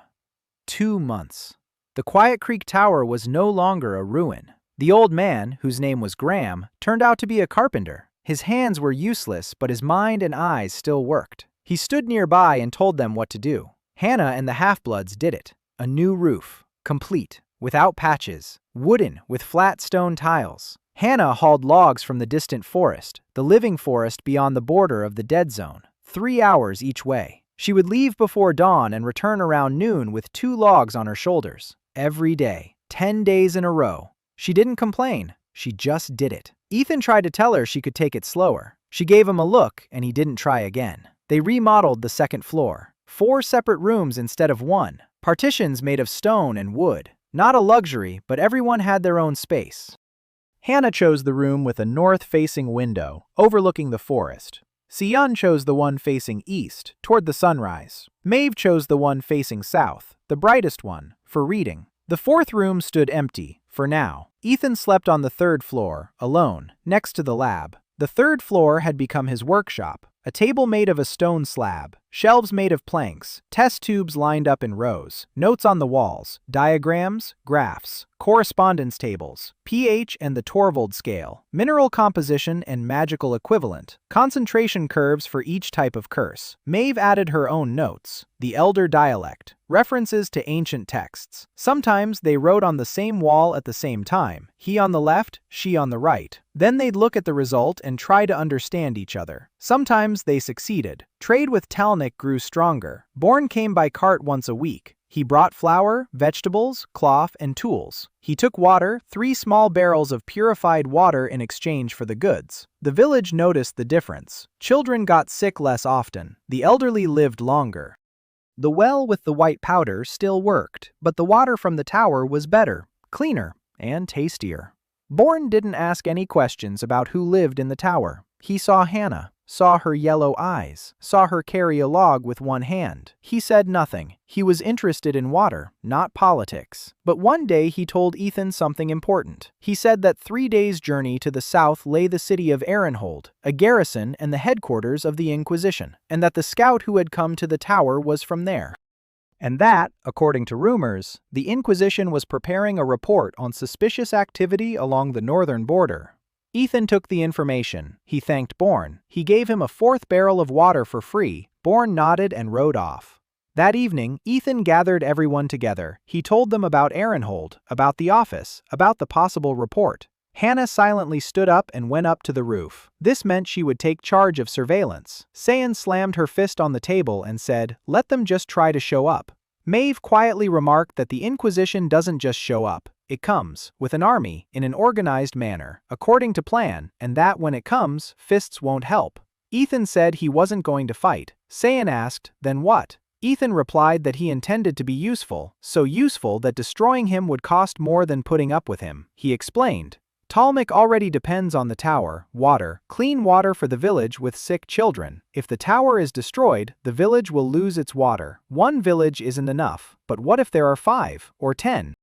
Speaker 1: 2 months. The Quiet Creek Tower was no longer a ruin. The old man, whose name was Graham, turned out to be a carpenter. His hands were useless, but his mind and eyes still worked. He stood nearby and told them what to do. Hannah and the half-bloods did it. A new roof, complete, without patches, wooden with flat stone tiles. Hannah hauled logs from the distant forest, the living forest beyond the border of the dead zone, 3 hours each way. She would leave before dawn and return around noon with 2 logs on her shoulders. Every day, 10 days in a row. She didn't complain, she just did it. Ethan tried to tell her she could take it slower. She gave him a look and he didn't try again. They remodeled the second floor. 4 separate rooms instead of 1. Partitions made of stone and wood. Not a luxury, but everyone had their own space. Hannah chose the room with a north-facing window, overlooking the forest. Siyun chose the one facing east, toward the sunrise. Maeve chose the one facing south, the brightest one, for reading. The 4th room stood empty, for now. Ethan slept on the 3rd floor, alone, next to the lab. The 3rd floor had become his workshop. A table made of a stone slab, shelves made of planks, test tubes lined up in rows, notes on the walls, diagrams, graphs, correspondence tables, pH and the Torvald scale, mineral composition and magical equivalent, concentration curves for each type of curse. Maeve added her own notes, the Elder dialect, references to ancient texts. Sometimes they wrote on the same wall at the same time, he on the left, she on the right. Then they'd look at the result and try to understand each other. Sometimes they succeeded. Trade with Talnik grew stronger. Born came by cart once a week. He brought flour, vegetables, cloth, and tools. He took water, 3 small barrels of purified water in exchange for the goods. The village noticed the difference. Children got sick less often. The elderly lived longer. The well with the white powder still worked, but the water from the tower was better, cleaner, and tastier. Bourne didn't ask any questions about who lived in the tower. He saw Hannah, saw her yellow eyes, saw her carry a log with one hand. He said nothing. He was interested in water, not politics. But one day he told Ethan something important. He said that 3 days' journey to the south lay the city of Arenhold, a garrison and the headquarters of the Inquisition, and that the scout who had come to the tower was from there. And that, according to rumors, the Inquisition was preparing a report on suspicious activity along the northern border. Ethan took the information. He thanked Bourne. He gave him a 4th barrel of water for free. Bourne nodded and rode off. That evening, Ethan gathered everyone together. He told them about Arenhold, about the office, about the possible report. Hannah silently stood up and went up to the roof. This meant she would take charge of surveillance. Sayan slammed her fist on the table and said, "Let them just try to show up." Maeve quietly remarked that the Inquisition doesn't just show up. It comes, with an army, in an organized manner, according to plan, and that when it comes, fists won't help. Ethan said he wasn't going to fight. Sayan asked, "Then what?" Ethan replied that he intended to be useful, so useful that destroying him would cost more than putting up with him. He explained, "Talmik already depends on the tower, water, clean water for the village with sick children. If the tower is destroyed, the village will lose its water. 1 village isn't enough, but what if there are 5 or 10?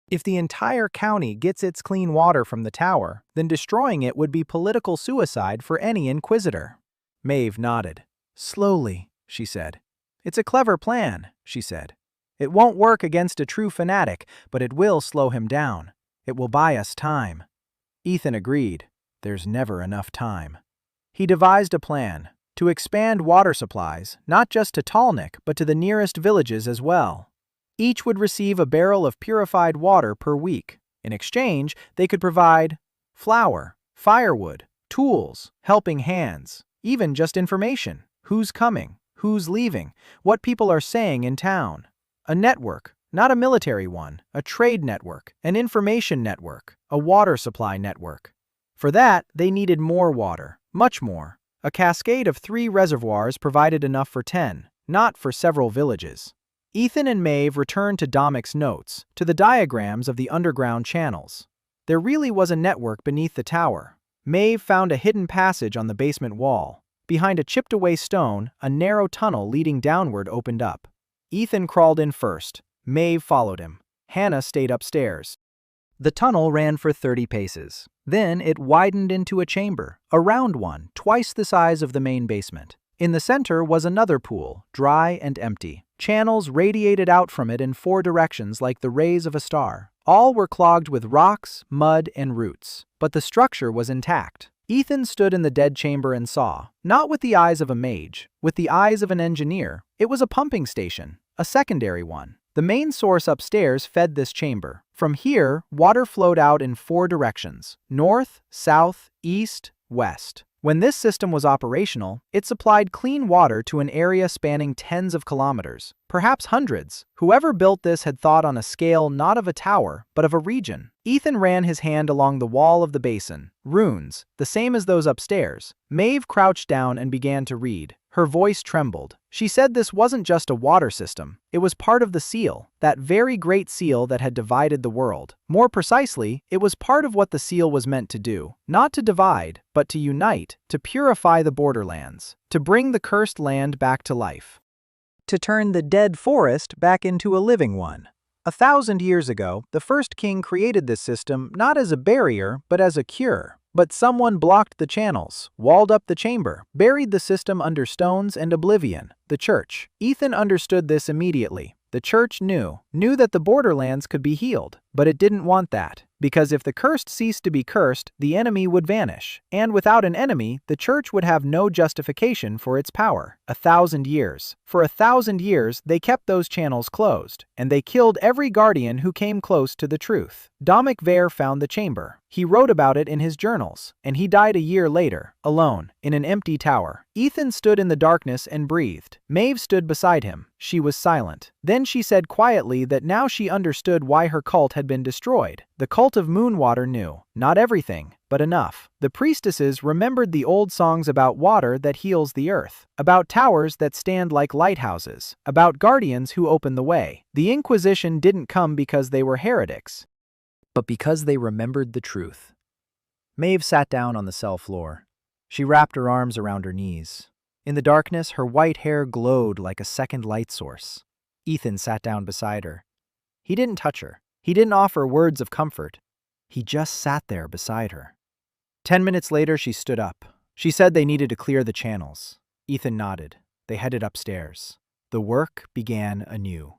Speaker 1: If the entire county gets its clean water from the tower, then destroying it would be political suicide for any inquisitor." Maeve nodded. "Slowly," she said. "It's a clever plan," she said. "It won't work against a true fanatic, but it will slow him down. It will buy us time." Ethan agreed. There's never enough time. He devised a plan to expand water supplies, not just to Talnik, but to the nearest villages as well. Each would receive a barrel of purified water per week. In exchange, they could provide flour, firewood, tools, helping hands, even just information. Who's coming? Who's leaving? What people are saying in town. A network. Not a military one, a trade network, an information network, a water supply network. For that, they needed more water, much more. A cascade of 3 reservoirs provided enough for 10, not for several villages. Ethan and Maeve returned to Domic's notes, to the diagrams of the underground channels. There really was a network beneath the tower. Maeve found a hidden passage on the basement wall. Behind a chipped-away stone, a narrow tunnel leading downward opened up. Ethan crawled in first. Maeve followed him. Hannah stayed upstairs. The tunnel ran for 30 paces. Then it widened into a chamber, a round one, twice the size of the main basement. In the center was another pool, dry and empty. Channels radiated out from it in 4 directions like the rays of a star. All were clogged with rocks, mud, and roots, but the structure was intact. Ethan stood in the dead chamber and saw, not with the eyes of a mage, with the eyes of an engineer. It was a pumping station, a secondary one. The main source upstairs fed this chamber. From here, water flowed out in 4 directions: north, south, east, west. When this system was operational, it supplied clean water to an area spanning tens of kilometers, perhaps hundreds. Whoever built this had thought on a scale not of a tower, but of a region. Ethan ran his hand along the wall of the basin. Runes, the same as those upstairs. Maeve crouched down and began to read. Her voice trembled. She said this wasn't just a water system. It was part of the seal, that very great seal that had divided the world. More precisely, it was part of what the seal was meant to do. Not to divide, but to unite, to purify the borderlands, to bring the cursed land back to life. To turn the dead forest back into a living one. 1,000 years ago, the first king created this system not as a barrier, but as a cure. But someone blocked the channels, walled up the chamber, buried the system under stones and oblivion. The church. Ethan understood this immediately. The church knew that the borderlands could be healed, but it didn't want that. Because if the cursed ceased to be cursed, the enemy would vanish. And without an enemy, the church would have no justification for its power. 1,000 years. For 1,000 years, they kept those channels closed, and they killed every guardian who came close to the truth. Dominic Vare found the chamber. He wrote about it in his journals, and he died a year later, alone, in an empty tower. Ethan stood in the darkness and breathed. Maeve stood beside him. She was silent. Then she said quietly that now she understood why her cult had been destroyed. The cult of Moonwater knew, not everything, but enough. The priestesses remembered the old songs about water that heals the earth, about towers that stand like lighthouses, about guardians who open the way. The Inquisition didn't come because they were heretics, but because they remembered the truth. Maeve sat down on the cell floor. She wrapped her arms around her knees. In the darkness, her white hair glowed like a second light source. Ethan sat down beside her. He didn't touch her. He didn't offer words of comfort. He just sat there beside her. 10 minutes later, she stood up. She said they needed to clear the channels. Ethan nodded. They headed upstairs. The work began anew.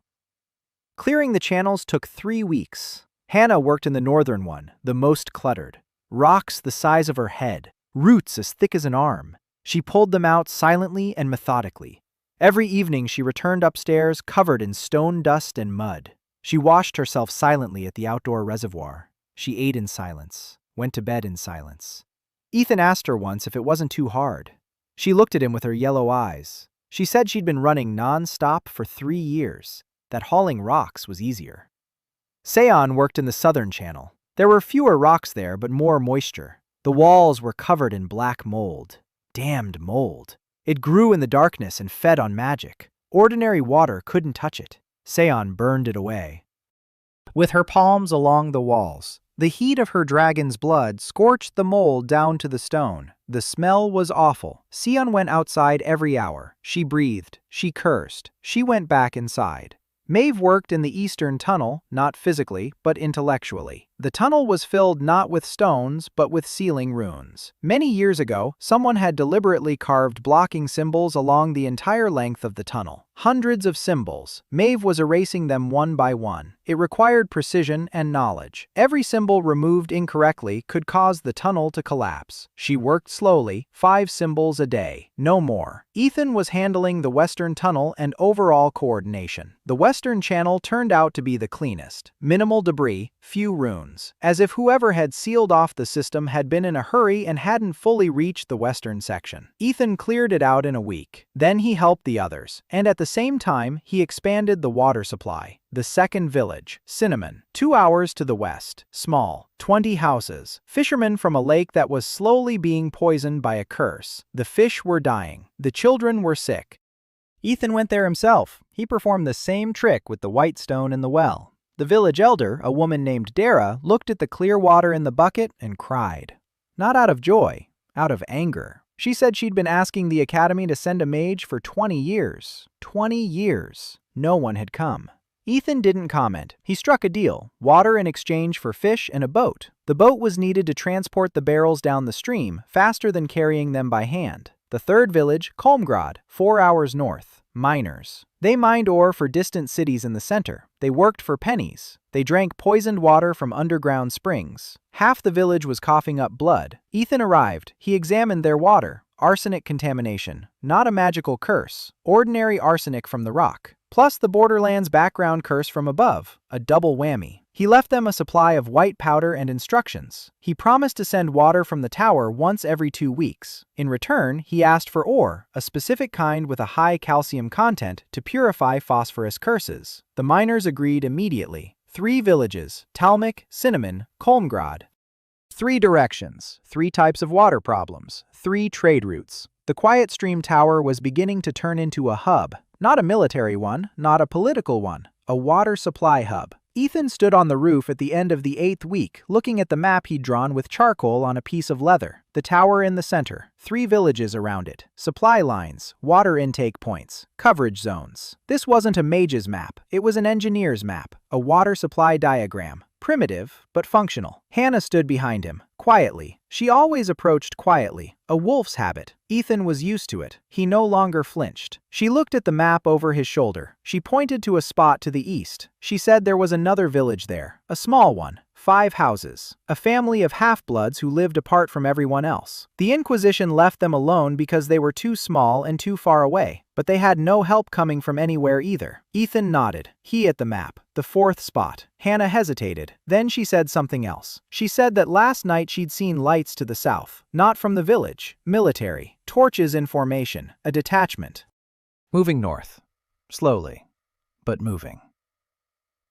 Speaker 1: Clearing the channels took 3 weeks. Hannah worked in the northern one, the most cluttered. Rocks the size of her head, roots as thick as an arm. She pulled them out silently and methodically. Every evening she returned upstairs covered in stone dust and mud. She washed herself silently at the outdoor reservoir. She ate in silence, went to bed in silence. Ethan asked her once if it wasn't too hard. She looked at him with her yellow eyes. She said she'd been running non-stop for 3 years, that hauling rocks was easier. Seon worked in the southern channel. There were fewer rocks there, but more moisture. The walls were covered in black mold. Damned mold. It grew in the darkness and fed on magic. Ordinary water couldn't touch it. Seon burned it away. With her palms along the walls, the heat of her dragon's blood scorched the mold down to the stone. The smell was awful. Seon went outside every hour. She breathed. She cursed. She went back inside. Maeve worked in the eastern tunnel, not physically, but intellectually. The tunnel was filled not with stones, but with sealing runes. Many years ago, someone had deliberately carved blocking symbols along the entire length of the tunnel. Hundreds of symbols. Maeve was erasing them one by one. It required precision and knowledge. Every symbol removed incorrectly could cause the tunnel to collapse. She worked slowly, 5 symbols a day, no more. Ethan was handling the western tunnel and overall coordination. The western channel turned out to be the cleanest. Minimal debris, few runes. As if whoever had sealed off the system had been in a hurry and hadn't fully reached the western section. Ethan cleared it out in a week. Then he helped the others, and at the same time, he expanded the water supply. The second village, Cinnamon, 2 hours to the west, small, 20 houses. Fishermen from a lake that was slowly being poisoned by a curse. The fish were dying. The children were sick. Ethan went there himself. He performed the same trick with the white stone in the well. The village elder, a woman named Dara, looked at the clear water in the bucket and cried. Not out of joy, out of anger. She said she'd been asking the academy to send a mage for 20 years. 20 years. No one had come. Ethan didn't comment. He struck a deal, water in exchange for fish and a boat. The boat was needed to transport the barrels down the stream faster than carrying them by hand. The third village, Kolmgrad, 4 hours north. Miners. They mined ore for distant cities in the center. They worked for pennies. They drank poisoned water from underground springs. Half the village was coughing up blood. Ethan arrived. He examined their water. Arsenic contamination. Not a magical curse. Ordinary arsenic from the rock. Plus the Borderlands background curse from above. A double whammy. He left them a supply of white powder and instructions. He promised to send water from the tower once every 2 weeks. In return, he asked for ore, a specific kind with a high calcium content to purify phosphorus curses. The miners agreed immediately. 3 villages: Talmik, Cinnamon, Kolmgrad. 3 directions, 3 types of water problems, 3 trade routes. The Quiet Stream Tower was beginning to turn into a hub. Not a military one, not a political one, a water supply hub. Ethan stood on the roof at the end of the 8th week, looking at the map he'd drawn with charcoal on a piece of leather. The tower in the center, 3 villages around it, supply lines, water intake points, coverage zones. This wasn't a mage's map, it was an engineer's map, a water supply diagram. Primitive, but functional. Hannah stood behind him, quietly. She always approached quietly, a wolf's habit. Ethan was used to it. He no longer flinched. She looked at the map over his shoulder. She pointed to a spot to the east. She said there was another village there, a small one. 5 houses. A family of half-bloods who lived apart from everyone else. The Inquisition left them alone because they were too small and too far away, but they had no help coming from anywhere either. Ethan nodded. He at the map. The 4th spot. Hannah hesitated. Then she said something else. She said that last night she'd seen lights to the south. Not from the village. Military. Torches in formation. A detachment. Moving north. Slowly, but moving.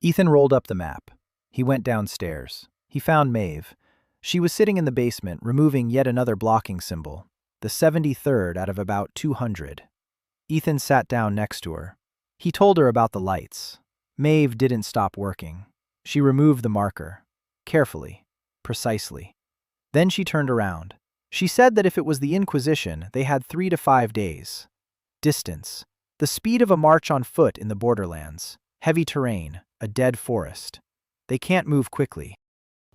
Speaker 1: Ethan rolled up the map. He went downstairs. He found Maeve. She was sitting in the basement, removing yet another blocking symbol, the 73rd out of about 200. Ethan sat down next to her. He told her about the lights. Maeve didn't stop working. She removed the marker, carefully, precisely. Then she turned around. She said that if it was the Inquisition, they had 3 to 5 days. Distance. The speed of a march on foot in the Borderlands. Heavy terrain. A dead forest. They can't move quickly.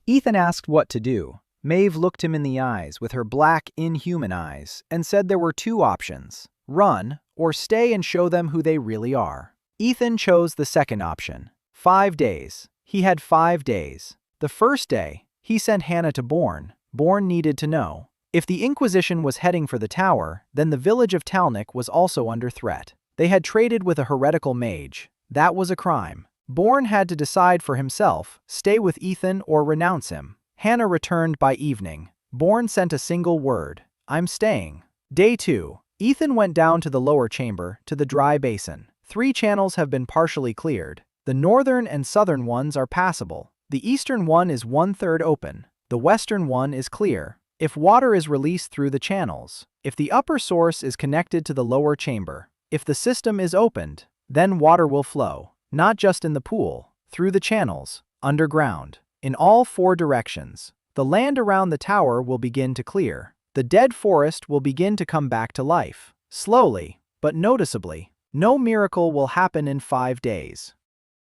Speaker 1: Ethan asked what to do. Maeve looked him in the eyes with her black, inhuman eyes and said there were 2 options: run or stay and show them who they really are. Ethan chose the second option. 5 days. He had 5 days. The first day, he sent Hannah to Bourne. Bourne needed to know. If the Inquisition was heading for the tower, then the village of Talmik was also under threat. They had traded with a heretical mage. That was a crime. Bourne had to decide for himself, stay with Ethan or renounce him. Hannah returned by evening. Bourne sent a single word: I'm staying. Day 2. Ethan went down to the lower chamber, to the dry basin. 3 channels have been partially cleared. The northern and southern ones are passable. The eastern one is 1/3 open. The western one is clear. If water is released through the channels, if the upper source is connected to the lower chamber, if the system is opened, then water will flow. Not just in the pool, through the channels, underground, in all 4 directions. The land around the tower will begin to clear. The dead forest will begin to come back to life. Slowly, but noticeably. No miracle will happen in 5 days.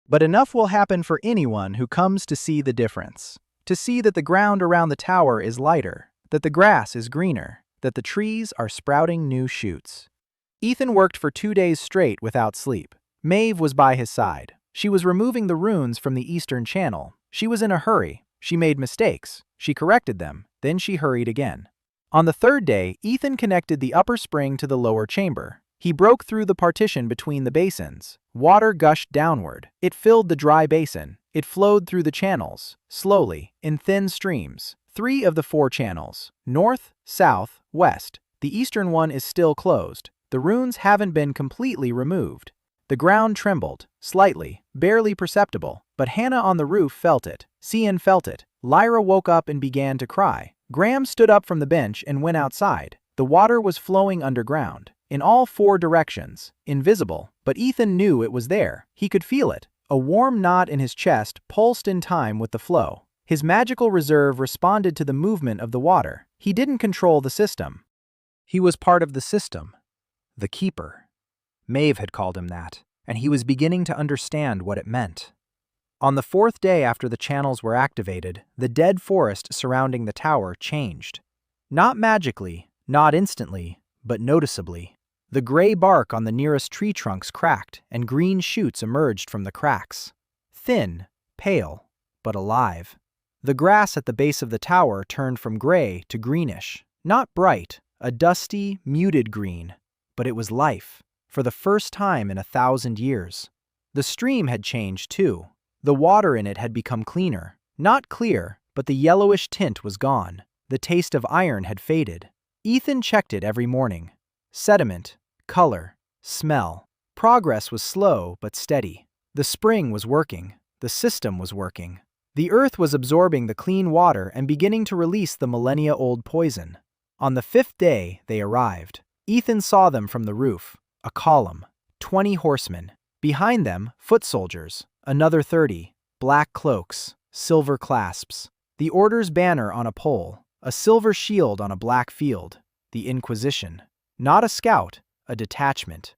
Speaker 1: But enough will happen for anyone who comes to see the difference. To see that the ground around the tower is lighter, that the grass is greener, that the trees are sprouting new shoots. Ethan worked for 2 days straight without sleep. Maeve was by his side. She was removing the runes from the eastern channel. She was in a hurry. She made mistakes. She corrected them. Then she hurried again. On the 3rd day, Ethan connected the upper spring to the lower chamber. He broke through the partition between the basins. Water gushed downward. It filled the dry basin. It flowed through the channels, slowly, in thin streams. 3 of the 4 channels, north, south, west. The eastern one is still closed. The runes haven't been completely removed. The ground trembled, slightly, barely perceptible, but Hannah on the roof felt it. Cian felt it. Lyra woke up and began to cry. Graham stood up from the bench and went outside. The water was flowing underground, in all 4 directions, invisible, but Ethan knew it was there. He could feel it. A warm knot in his chest pulsed in time with the flow. His magical reserve responded to the movement of the water. He didn't control the system. He was part of the system. The Keeper. Maeve had called him that, and he was beginning to understand what it meant. On the 4th day after the channels were activated, the dead forest surrounding the tower changed. Not magically, not instantly, but noticeably. The gray bark on the nearest tree trunks cracked, and green shoots emerged from the cracks. Thin, pale, but alive. The grass at the base of the tower turned from gray to greenish. Not bright, a dusty, muted green, but it was life, for the first time in 1,000 years. The stream had changed too. The water in it had become cleaner. Not clear, but the yellowish tint was gone. The taste of iron had faded. Ethan checked it every morning. Sediment, color, smell. Progress was slow but steady. The spring was working. The system was working. The earth was absorbing the clean water and beginning to release the millennia-old poison. On the 5th day, they arrived. Ethan saw them from the roof. A column. 20 horsemen. Behind them, foot soldiers. Another 30. Black cloaks. Silver clasps. The order's banner on a pole. A silver shield on a black field. The Inquisition. Not a scout, a detachment.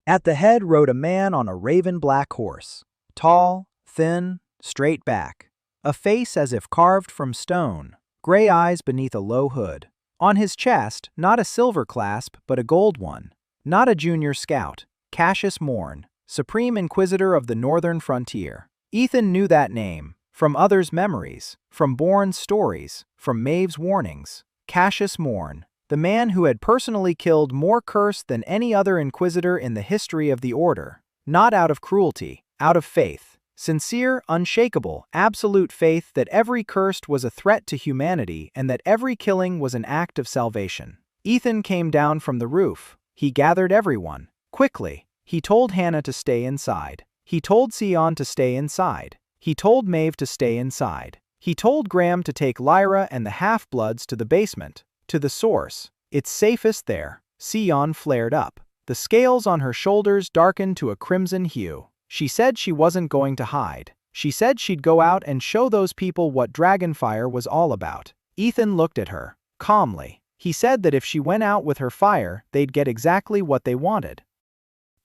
Speaker 1: At the head rode a man on a raven-black horse. Tall, thin, straight back. A face as if carved from stone. Gray eyes beneath a low hood. On his chest, not a silver clasp, but a gold one. Not a junior scout. Cassius Morn, Supreme Inquisitor of the Northern Frontier. Ethan knew that name. From others' memories, from Bourne's stories, from Maeve's warnings. Cassius Morn, the man who had personally killed more cursed than any other inquisitor in the history of the Order. Not out of cruelty, out of faith. Sincere, unshakable, absolute faith that every cursed was a threat to humanity and that every killing was an act of salvation. Ethan came down from the roof. He gathered everyone. Quickly, he told Hannah to stay inside. He told Sion to stay inside. He told Maeve to stay inside. He told Graham to take Lyra and the half-bloods to the basement, to the source. It's safest there. Sion flared up. The scales on her shoulders darkened to a crimson hue. She said she wasn't going to hide. She said she'd go out and show those people what dragonfire was all about. Ethan looked at her, calmly. He said that if she went out with her fire, they'd get exactly what they wanted.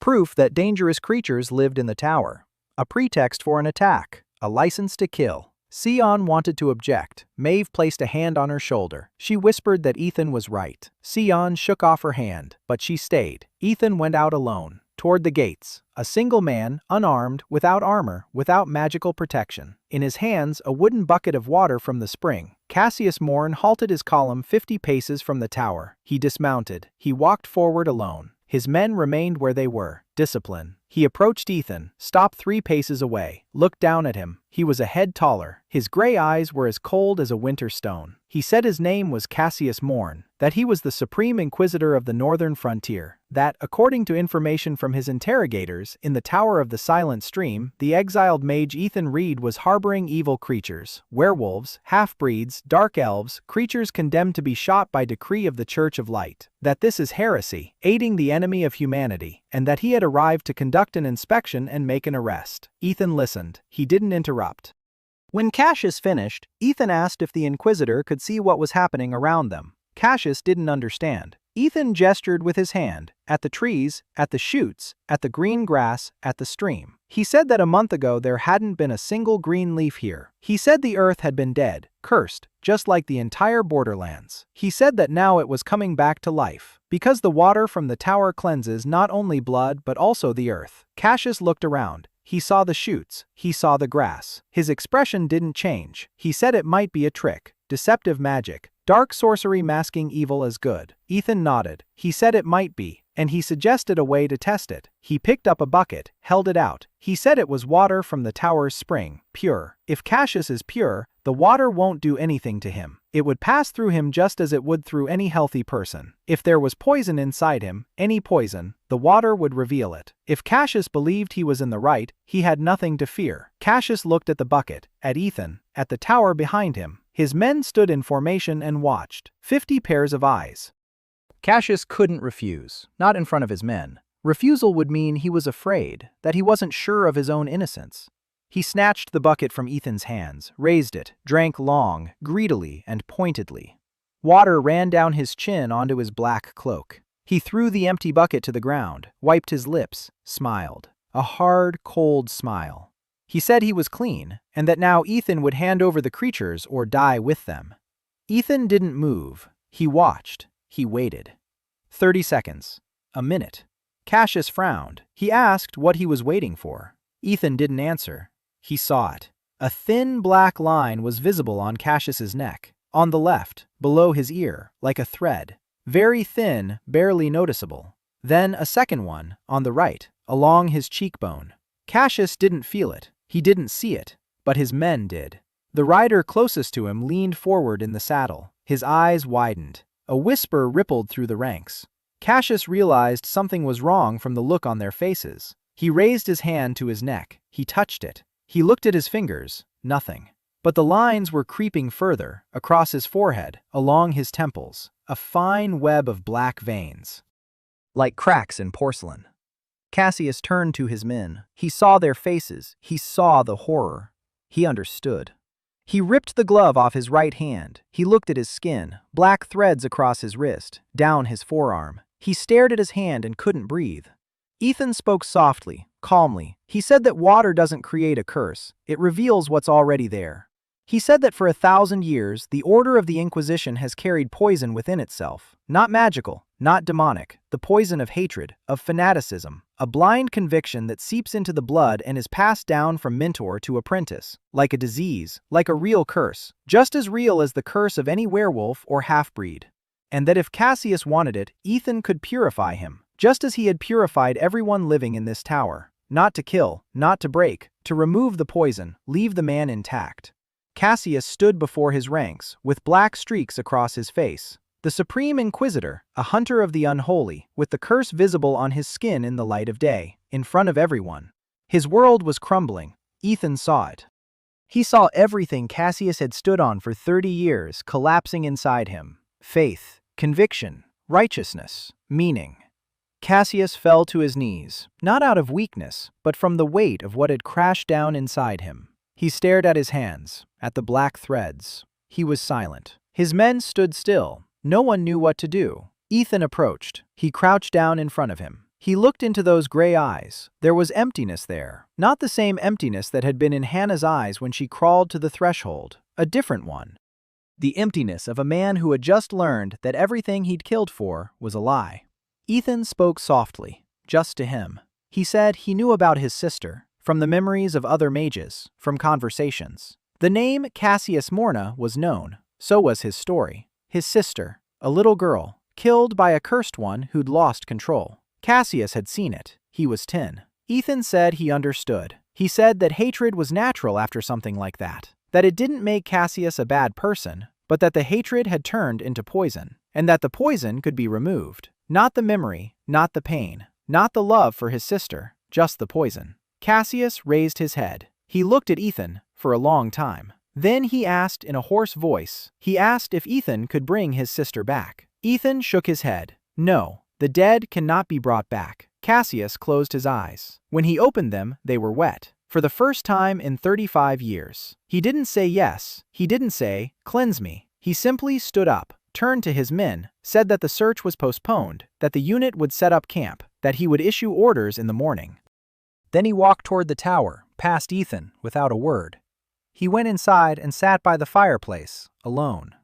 Speaker 1: Proof that dangerous creatures lived in the tower. A pretext for an attack. A license to kill. Sion wanted to object. Maeve placed a hand on her shoulder. She whispered that Ethan was right. Sion shook off her hand, but she stayed. Ethan went out alone, toward the gates. A single man, unarmed, without armor, without magical protection. In his hands, a wooden bucket of water from the spring. Cassius Morn halted his column 50 paces from the tower. He dismounted. He walked forward alone. His men remained where they were. Discipline. He approached Ethan, stopped 3 paces away, looked down at him. He was a head taller. His gray eyes were as cold as a winter stone. He said his name was Cassius Morn, that he was the Supreme Inquisitor of the Northern Frontier, that, according to information from his interrogators, in the Tower of the Silent Stream, the exiled mage Ethan Reed was harboring evil creatures, werewolves, half-breeds, dark elves, creatures condemned to be shot by decree of the Church of Light, that this is heresy, aiding the enemy of humanity, and that he had arrived to conduct an inspection and make an arrest. Ethan listened. He didn't interrupt. When Cassius finished, Ethan asked if the Inquisitor could see what was happening around them. Cassius didn't understand. Ethan gestured with his hand, at the trees, at the shoots, at the green grass, at the stream. He said that a month ago there hadn't been a single green leaf here. He said the earth had been dead, cursed, just like the entire borderlands. He said that now it was coming back to life, because the water from the tower cleanses not only blood but also the earth. Cassius looked around. He saw the shoots. He saw the grass. His expression didn't change. He said it might be a trick, deceptive magic, dark sorcery masking evil as good. Ethan nodded. He said it might be, and he suggested a way to test it. He picked up a bucket, held it out. He said it was water from the tower's spring, pure. If Cassius is pure, the water won't do anything to him. It would pass through him just as it would through any healthy person. If there was poison inside him, any poison, the water would reveal it. If Cassius believed he was in the right, he had nothing to fear. Cassius looked at the bucket, at Ethan, at the tower behind him. His men stood in formation and watched. 50 pairs of eyes. Cassius couldn't refuse, not in front of his men. Refusal would mean he was afraid, that he wasn't sure of his own innocence. He snatched the bucket from Ethan's hands, raised it, drank long, greedily, and pointedly. Water ran down his chin onto his black cloak. He threw the empty bucket to the ground, wiped his lips, smiled. A hard, cold smile. He said he was clean, and that now Ethan would hand over the creatures or die with them. Ethan didn't move. He watched. He waited. 30 seconds. A minute. Cassius frowned. He asked what he was waiting for. Ethan didn't answer. He saw it. A thin black line was visible on Cassius's neck. On the left, below his ear, like a thread. Very thin, barely noticeable. Then a second one, on the right, along his cheekbone. Cassius didn't feel it. He didn't see it. But his men did. The rider closest to him leaned forward in the saddle. His eyes widened. A whisper rippled through the ranks. Cassius realized something was wrong from the look on their faces. He raised his hand to his neck. He touched it. He looked at his fingers. Nothing. But the lines were creeping further, across his forehead, along his temples, a fine web of black veins. Like cracks in porcelain. Cassius turned to his men. He saw their faces. He saw the horror. He understood. He ripped the glove off his right hand. He looked at his skin, black threads across his wrist, down his forearm. He stared at his hand and couldn't breathe. Ethan spoke softly, calmly. He said that water doesn't create a curse. It reveals what's already there. He said that for 1,000 years, the Order of the Inquisition has carried poison within itself. Not magical, not demonic, the poison of hatred, of fanaticism, a blind conviction that seeps into the blood and is passed down from mentor to apprentice, like a disease, like a real curse, just as real as the curse of any werewolf or half-breed. And that if Cassius wanted it, Ethan could purify him, just as he had purified everyone living in this tower. Not to kill, not to break, to remove the poison, leave the man intact. Cassius stood before his ranks, with black streaks across his face. The Supreme Inquisitor, a hunter of the unholy, with the curse visible on his skin in the light of day, in front of everyone. His world was crumbling. Ethan saw it. He saw everything Cassius had stood on for 30 years collapsing inside him. Faith, conviction, righteousness, meaning. Cassius fell to his knees, not out of weakness, but from the weight of what had crashed down inside him. He stared at his hands, at the black threads. He was silent. His men stood still. No one knew what to do. Ethan approached. He crouched down in front of him. He looked into those gray eyes. There was emptiness there. Not the same emptiness that had been in Hannah's eyes when she crawled to the threshold. A different one. The emptiness of a man who had just learned that everything he'd killed for was a lie. Ethan spoke softly, just to him. He said he knew about his sister, from the memories of other mages, from conversations. The name Cassius Morna was known. So was his story. His sister, a little girl, killed by a cursed one who'd lost control. Cassius had seen it. He was 10. Ethan said he understood. He said that hatred was natural after something like that. That it didn't make Cassius a bad person, but that the hatred had turned into poison, and that the poison could be removed. Not the memory, not the pain, not the love for his sister, just the poison. Cassius raised his head. He looked at Ethan for a long time. Then he asked in a hoarse voice, he asked if Ethan could bring his sister back. Ethan shook his head. No, the dead cannot be brought back. Cassius closed his eyes. When he opened them, they were wet. For the first time in 35 years. He didn't say yes. He didn't say, cleanse me. He simply stood up, turned to his men, said that the search was postponed, that the unit would set up camp, that he would issue orders in the morning. Then he walked toward the tower, past Ethan, without a word. He went inside and sat by the fireplace, alone.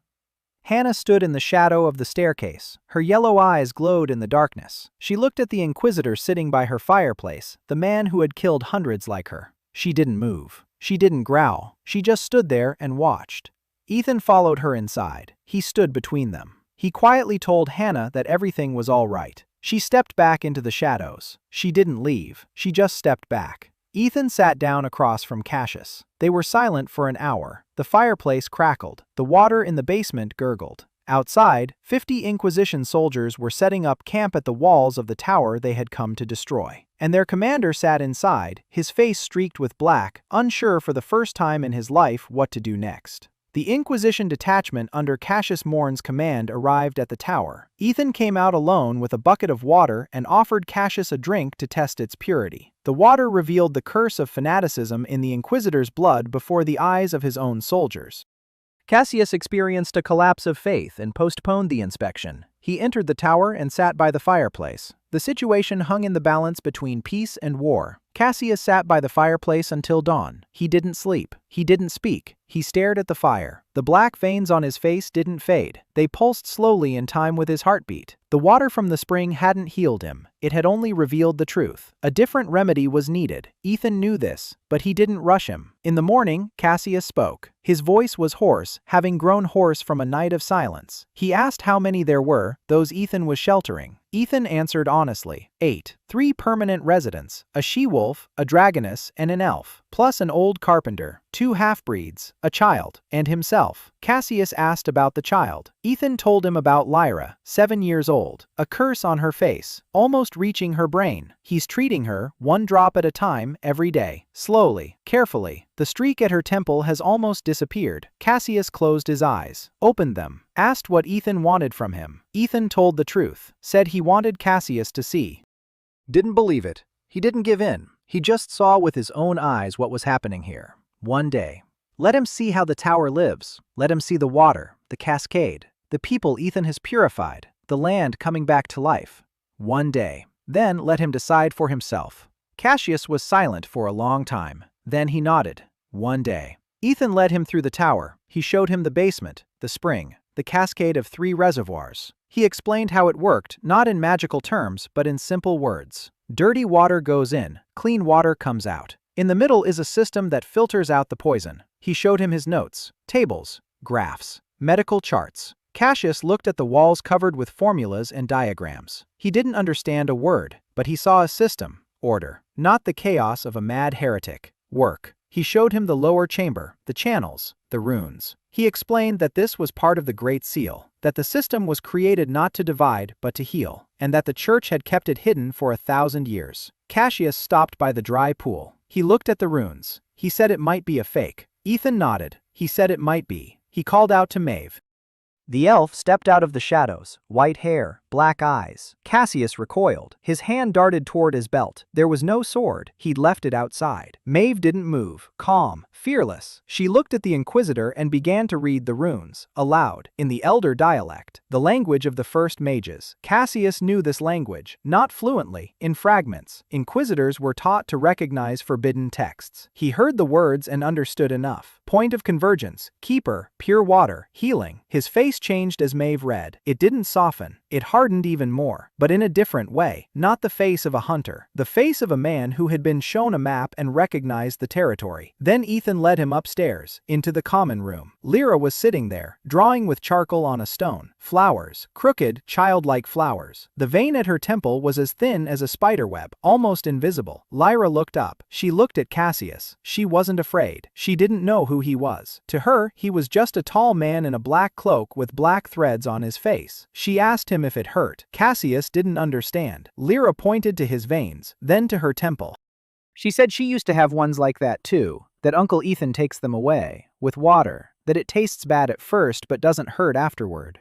Speaker 1: Hannah stood in the shadow of the staircase. Her yellow eyes glowed in the darkness. She looked at the Inquisitor sitting by her fireplace, the man who had killed hundreds like her. She didn't move. She didn't growl. She just stood there and watched. Ethan followed her inside. He stood between them. He quietly told Hannah that everything was all right. She stepped back into the shadows. She didn't leave. She just stepped back. Ethan sat down across from Cassius. They were silent for an hour. The fireplace crackled. The water in the basement gurgled. Outside, 50 Inquisition soldiers were setting up camp at the walls of the tower they had come to destroy. And their commander sat inside, his face streaked with black, unsure for the first time in his life what to do next. The Inquisition detachment under Cassius Morn's command arrived at the tower. Ethan came out alone with a bucket of water and offered Cassius a drink to test its purity. The water revealed the curse of fanaticism in the Inquisitor's blood before the eyes of his own soldiers. Cassius experienced a collapse of faith and postponed the inspection. He entered the tower and sat by the fireplace. The situation hung in the balance between peace and war. Cassius sat by the fireplace until dawn. He didn't sleep. He didn't speak. He stared at the fire. The black veins on his face didn't fade. They pulsed slowly in time with his heartbeat. The water from the spring hadn't healed him. It had only revealed the truth. A different remedy was needed. Ethan knew this, but he didn't rush him. In the morning, Cassius spoke. His voice was hoarse, having grown hoarse from a night of silence. He asked how many there were, those Ethan was sheltering. Ethan answered honestly. 8. 3 permanent residents, a she-wolf, a dragoness, and an elf, plus an old carpenter, 2 half-breeds, a child, and himself. Cassius asked about the child. Ethan told him about Lyra, 7 years old, a curse on her face, almost reaching her brain. He's treating her, 1 drop at a time, every day. Slowly, carefully. The streak at her temple has almost disappeared. Cassius closed his eyes, opened them, asked what Ethan wanted from him. Ethan told the truth, said he wanted Cassius to see. Didn't believe it. He didn't give in. He just saw with his own eyes what was happening here. One day. Let him see how the tower lives. Let him see the water, the cascade, the people Ethan has purified, the land coming back to life. One day. Then let him decide for himself. Cassius was silent for a long time. Then he nodded. One day. Ethan led him through the tower. He showed him the basement, the spring, the cascade of 3 reservoirs. He explained how it worked, not in magical terms, but in simple words. Dirty water goes in, clean water comes out. In the middle is a system that filters out the poison. He showed him his notes, tables, graphs, medical charts. Cassius looked at the walls covered with formulas and diagrams. He didn't understand a word, but he saw a system, order, not the chaos of a mad heretic. Work. He showed him the lower chamber, the channels, the runes. He explained that this was part of the Great Seal, that the system was created not to divide but to heal, and that the church had kept it hidden for 1,000 years. Cassius stopped by the dry pool. He looked at the runes. He said it might be a fake. Ethan nodded. He said it might be. He called out to Maeve. The elf stepped out of the shadows, white hair, black eyes. Cassius recoiled. His hand darted toward his belt. There was no sword. He'd left it outside. Maeve didn't move, calm, fearless. She looked at the Inquisitor and began to read the runes, aloud, in the Elder dialect, the language of the first mages. Cassius knew this language, not fluently, in fragments. Inquisitors were taught to recognize forbidden texts. He heard the words and understood enough. Point of convergence, keeper, pure water, healing. His face changed as Maeve read. It didn't soften. It hardened even more, but in a different way. Not the face of a hunter. The face of a man who had been shown a map and recognized the territory. Then Ethan led him upstairs, into the common room. Lyra was sitting there, drawing with charcoal on a stone. Flowers, crooked, childlike flowers. The vein at her temple was as thin as a spiderweb, almost invisible. Lyra looked up. She looked at Cassius. She wasn't afraid. She didn't know who he was. To her, he was just a tall man in a black cloak with black threads on his face. She asked him if it hurt. Cassius didn't understand. Lyra pointed to his veins, then to her temple. She said she used to have ones like that too, that Uncle Ethan takes them away, with water, that it tastes bad at first but doesn't hurt afterward.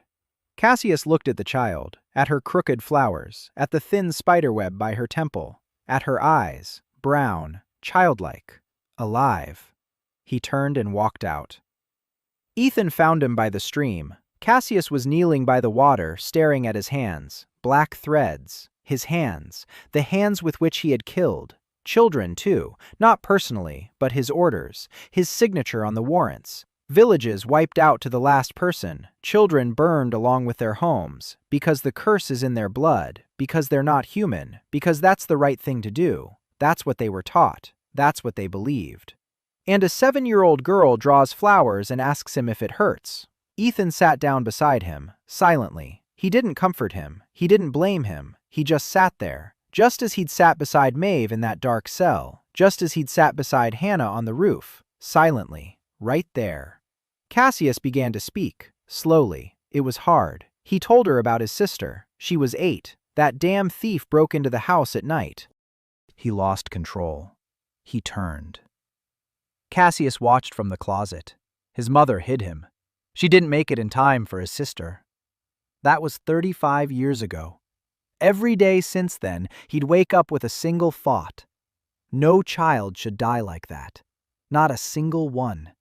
Speaker 1: Cassius looked at the child, at her crooked flowers, at the thin spiderweb by her temple, at her eyes, brown, childlike, alive. He turned and walked out. Ethan found him by the stream. Cassius was kneeling by the water, staring at his hands, black threads, his hands, the hands with which he had killed. Children, too, not personally, but his orders, his signature on the warrants. Villages wiped out to the last person, children burned along with their homes, because the curse is in their blood, because they're not human, because that's the right thing to do. That's what they were taught. That's what they believed. And a 7-year-old girl draws flowers and asks him if it hurts. Ethan sat down beside him, silently. He didn't comfort him. He didn't blame him. He just sat there, just as he'd sat beside Maeve in that dark cell, just as he'd sat beside Hannah on the roof, silently, right there. Cassius began to speak, slowly. It was hard. He told her about his sister. She was 8. That damn thief broke into the house at night. He lost control. He turned. Cassius watched from the closet. His mother hid him. She didn't make it in time for his sister. That was 35 years ago. Every day since then, he'd wake up with a single thought. No child should die like that. Not a single one.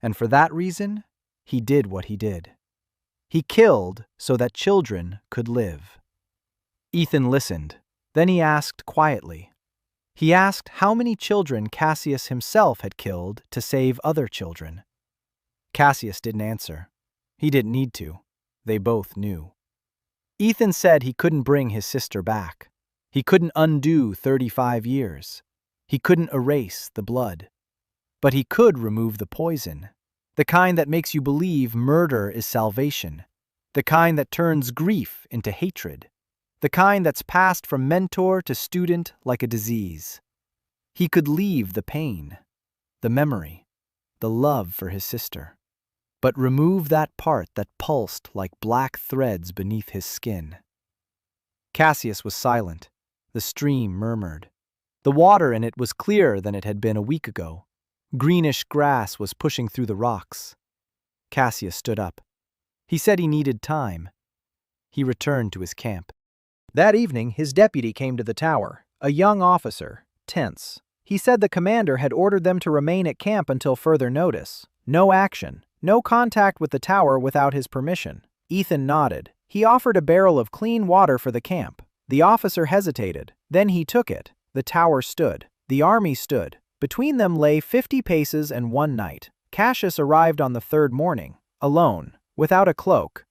Speaker 1: And for that reason, he did what he did. He killed so that children could live. Ethan listened. Then he asked quietly. He asked how many children Cassius himself had killed to save other children. Cassius didn't answer. He didn't need to. They both knew. Ethan said he couldn't bring his sister back. He couldn't undo 35 years. He couldn't erase the blood. But he could remove the poison. The kind that makes you believe murder is salvation. The kind that turns grief into hatred. The kind that's passed from mentor to student like a disease. He could leave the pain, the memory, the love for his sister, but remove that part that pulsed like black threads beneath his skin. Cassius was silent. The stream murmured. The water in it was clearer than it had been a week ago. Greenish grass was pushing through the rocks. Cassius stood up. He said he needed time. He returned to his camp. That evening, his deputy came to the tower, a young officer, tense. He said the commander had ordered them to remain at camp until further notice. No action, no contact with the tower without his permission. Ethan nodded. He offered a barrel of clean water for the camp. The officer hesitated. Then he took it. The tower stood. The army stood. Between them lay 50 paces and one night. Cassius arrived on the third morning, alone, without a cloak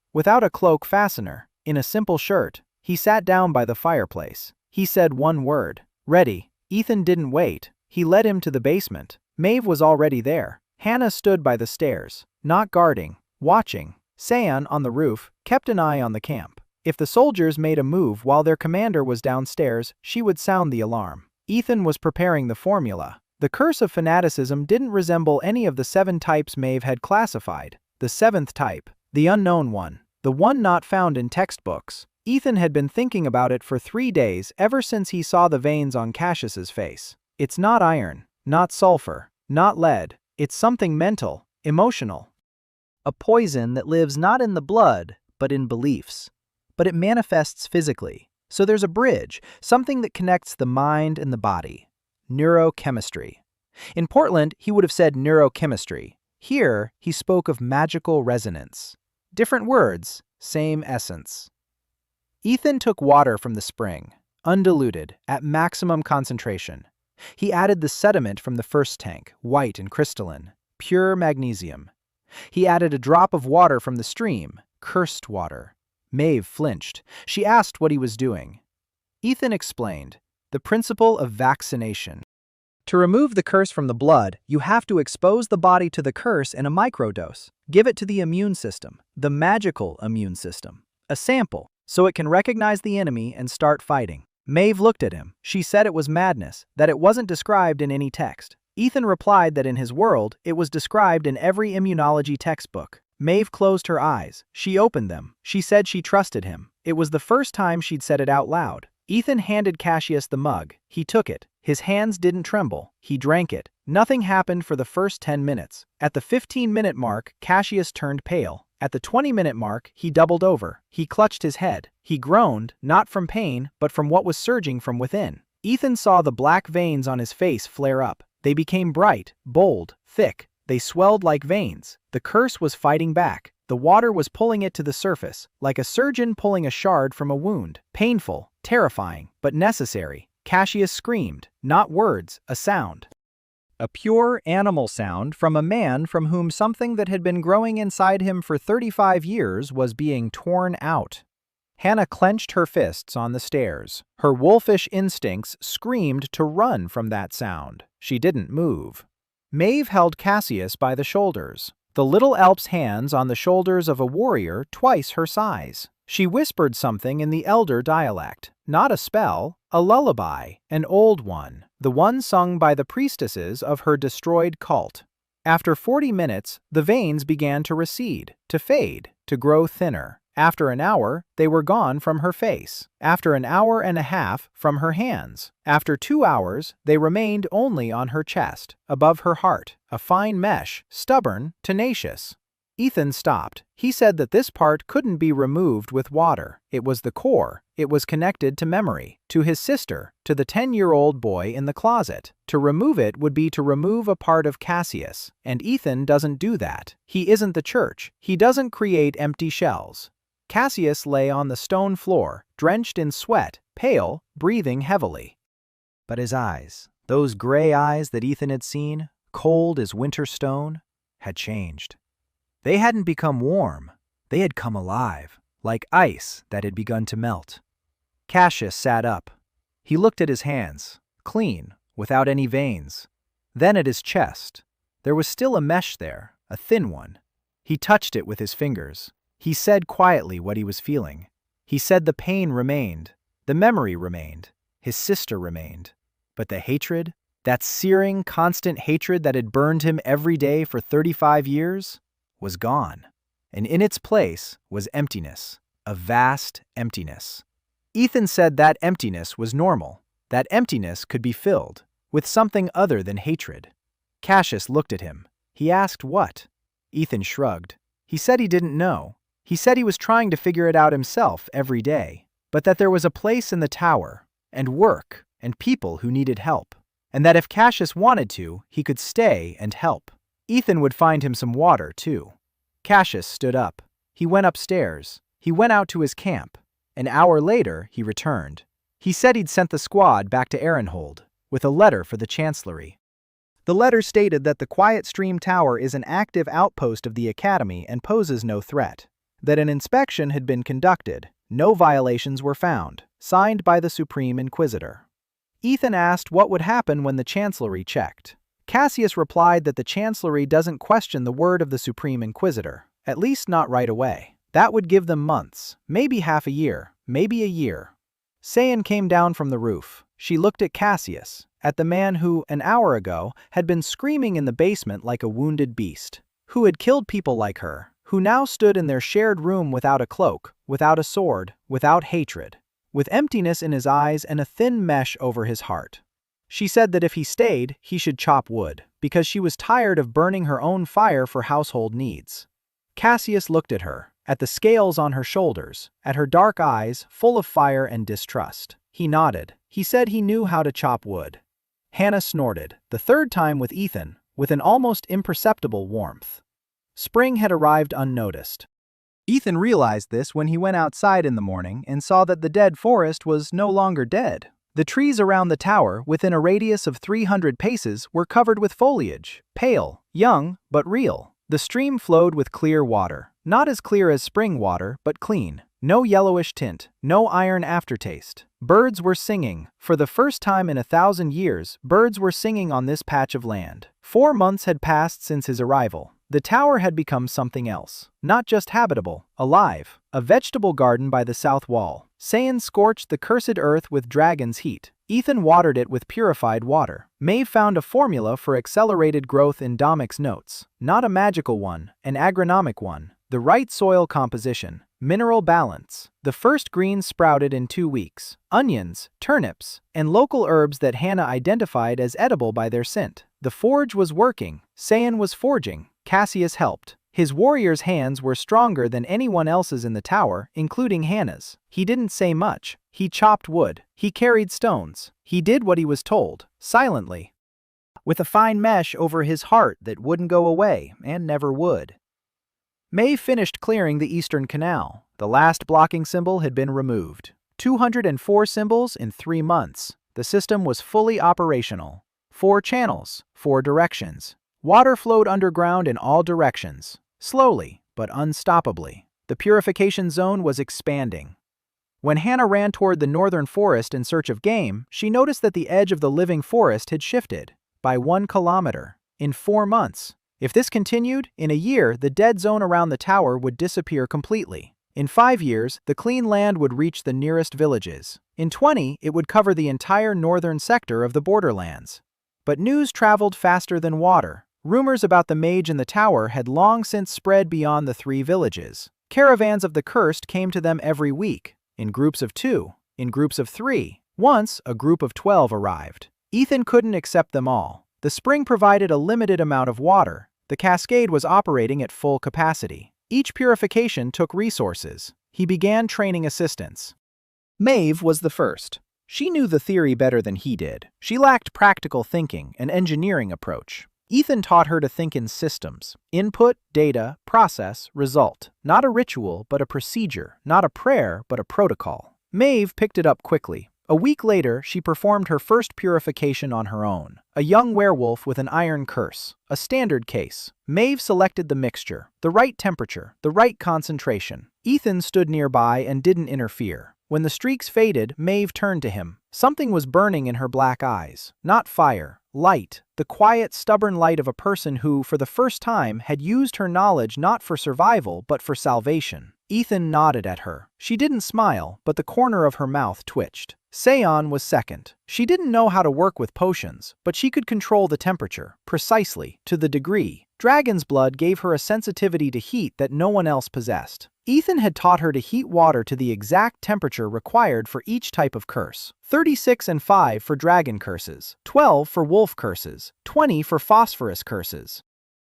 Speaker 1: fastener, in a simple shirt. He sat down by the fireplace. He said one word, "Ready." Ethan didn't wait. He led him to the basement. Maeve was already there. Hannah stood by the stairs, not guarding, watching. Sayan, on the roof, kept an eye on the camp. If the soldiers made a move while their commander was downstairs, she would sound the alarm. Ethan was preparing the formula. The curse of fanaticism didn't resemble any of the 7 types Maeve had classified. The 7th type, the unknown one, the one not found in textbooks. Ethan had been thinking about it for 3 days ever since he saw the veins on Cassius's face. It's not iron, not sulfur, not lead. It's something mental, emotional. A poison that lives not in the blood, but in beliefs. But it manifests physically. So there's a bridge, something that connects the mind and the body. Neurochemistry. In Portland, he would have said neurochemistry. Here, he spoke of magical resonance. Different words, same essence. Ethan took water from the spring, undiluted, at maximum concentration. He added the sediment from the first tank, white and crystalline, pure magnesium. He added a drop of water from the stream, cursed water. Maeve flinched. She asked what he was doing. Ethan explained, the principle of vaccination. To remove the curse from the blood, you have to expose the body to the curse in a microdose. Give it to the immune system, the magical immune system. A sample, so it can recognize the enemy and start fighting. Maeve looked at him. She said it was madness, that it wasn't described in any text. Ethan replied that in his world, it was described in every immunology textbook. Maeve closed her eyes. She opened them. She said she trusted him. It was the first time she'd said it out loud. Ethan handed Cassius the mug. He took it. His hands didn't tremble. He drank it. Nothing happened for the first 10 minutes. At the 15-minute mark, Cassius turned pale. At the 20-minute mark, he doubled over. He clutched his head. He groaned, not from pain, but from what was surging from within. Ethan saw the black veins on his face flare up. They became bright, bold, thick. They swelled like veins. The curse was fighting back. The water was pulling it to the surface, like a surgeon pulling a shard from a wound. Painful, terrifying, but necessary. Cassius screamed, not words, a sound. A pure animal sound from a man from whom something that had been growing inside him for 35 years was being torn out. Hannah clenched her fists on the stairs. Her wolfish instincts screamed to run from that sound. She didn't move. Maeve held Cassius by the shoulders, the little elf's hands on the shoulders of a warrior twice her size. She whispered something in the elder dialect, not a spell, a lullaby, an old one, the one sung by the priestesses of her destroyed cult. After 40 minutes, the veins began to recede, to fade, to grow thinner. After an hour, they were gone from her face. After an hour and a half, from her hands. After 2 hours, they remained only on her chest, above her heart, a fine mesh, stubborn, tenacious. Ethan stopped. He said that this part couldn't be removed with water. It was the core. It was connected to memory, to his sister, to the 10-year-old boy in the closet. To remove it would be to remove a part of Cassius, and Ethan doesn't do that. He isn't the church. He doesn't create empty shells. Cassius lay on the stone floor, drenched in sweat, pale, breathing heavily. But his eyes, those gray eyes that Ethan had seen, cold as winter stone, had changed. They hadn't become warm. They had come alive, like ice that had begun to melt. Cassius sat up. He looked at his hands, clean, without any veins. Then at his chest. There was still a mesh there, a thin one. He touched it with his fingers. He said quietly what he was feeling. He said the pain remained, the memory remained, his sister remained. But the hatred, that searing, constant hatred that had burned him every day for 35 years, was gone. And in its place was emptiness, a vast emptiness. Ethan said that emptiness was normal. That emptiness could be filled with something other than hatred. Cassius looked at him. He asked what? Ethan shrugged. He said he didn't know. He said he was trying to figure it out himself every day, but that there was a place in the tower, and work, and people who needed help, and that if Cassius wanted to, he could stay and help. Ethan would find him some water, too. Cassius stood up. He went upstairs. He went out to his camp. An hour later, he returned. He said he'd sent the squad back to Ehrenhold with a letter for the chancellery. The letter stated that the Quiet Stream Tower is an active outpost of the Academy and poses no threat, that an inspection had been conducted, no violations were found, signed by the Supreme Inquisitor. Ethan asked what would happen when the chancellery checked. Cassius replied that the chancellery doesn't question the word of the Supreme Inquisitor, at least not right away. That would give them months, maybe half a year, maybe a year. Sayan came down from the roof. She looked at Cassius, at the man who, an hour ago, had been screaming in the basement like a wounded beast, who had killed people like her, who now stood in their shared room without a cloak, without a sword, without hatred, with emptiness in his eyes and a thin mesh over his heart. She said that if he stayed, he should chop wood, because she was tired of burning her own fire for household needs. Cassius looked at her, at the scales on her shoulders, at her dark eyes full of fire and distrust. He nodded. He said he knew how to chop wood. Hannah snorted, the third time with Ethan, with an almost imperceptible warmth. Spring had arrived unnoticed. Ethan realized this when he went outside in the morning and saw that the dead forest was no longer dead. The trees around the tower, within a radius of 300 paces, were covered with foliage, pale, young, but real. The stream flowed with clear water, not as clear as spring water, but clean. No yellowish tint, no iron aftertaste. Birds were singing. For the first time in 1,000 years, birds were singing on this patch of land. 4 months had passed since his arrival. The tower had become something else. Not just habitable, alive. A vegetable garden by the south wall. Sayan scorched the cursed earth with dragon's heat. Ethan watered it with purified water. Maeve found a formula for accelerated growth in Domic's notes. Not a magical one, an agronomic one. The right soil composition. Mineral balance. The first greens sprouted in 2 weeks. Onions, turnips, and local herbs that Hannah identified as edible by their scent. The forge was working. Sayan was forging. Cassius helped. His warrior's hands were stronger than anyone else's in the tower, including Hannah's. He didn't say much. He chopped wood. He carried stones. He did what he was told, silently, with a fine mesh over his heart that wouldn't go away and never would. May finished clearing the eastern canal. The last blocking symbol had been removed. 204 symbols in 3 months. The system was fully operational. 4 channels, 4 directions. Water flowed underground in all directions, slowly but unstoppably. The purification zone was expanding. When Hannah ran toward the northern forest in search of game, she noticed that the edge of the living forest had shifted by 1 kilometer in 4 months. If this continued, in a year, the dead zone around the tower would disappear completely. In 5 years, the clean land would reach the nearest villages. In 20, it would cover the entire northern sector of the borderlands. But news traveled faster than water. Rumors about the mage in the tower had long since spread beyond the 3 villages. Caravans of the cursed came to them every week, in groups of 2, in groups of 3. Once, a group of 12 arrived. Ethan couldn't accept them all. The spring provided a limited amount of water. The cascade was operating at full capacity. Each purification took resources. He began training assistants. Maeve was the first. She knew the theory better than he did. She lacked practical thinking and engineering approach. Ethan taught her to think in systems. Input, data, process, result. Not a ritual, but a procedure. Not a prayer, but a protocol. Maeve picked it up quickly. A week later, she performed her first purification on her own. A young werewolf with an iron curse. A standard case. Maeve selected the mixture, the right temperature, the right concentration. Ethan stood nearby and didn't interfere. When the streaks faded, Maeve turned to him. Something was burning in her black eyes. Not fire. Light. The quiet, stubborn light of a person who, for the first time, had used her knowledge not for survival, but for salvation. Ethan nodded at her. She didn't smile, but the corner of her mouth twitched. Seon was second. She didn't know how to work with potions, but she could control the temperature, precisely, to the degree. Dragon's blood gave her a sensitivity to heat that no one else possessed. Ethan had taught her to heat water to the exact temperature required for each type of curse. 36 and 5 for dragon curses, 12 for wolf curses, 20 for phosphorus curses.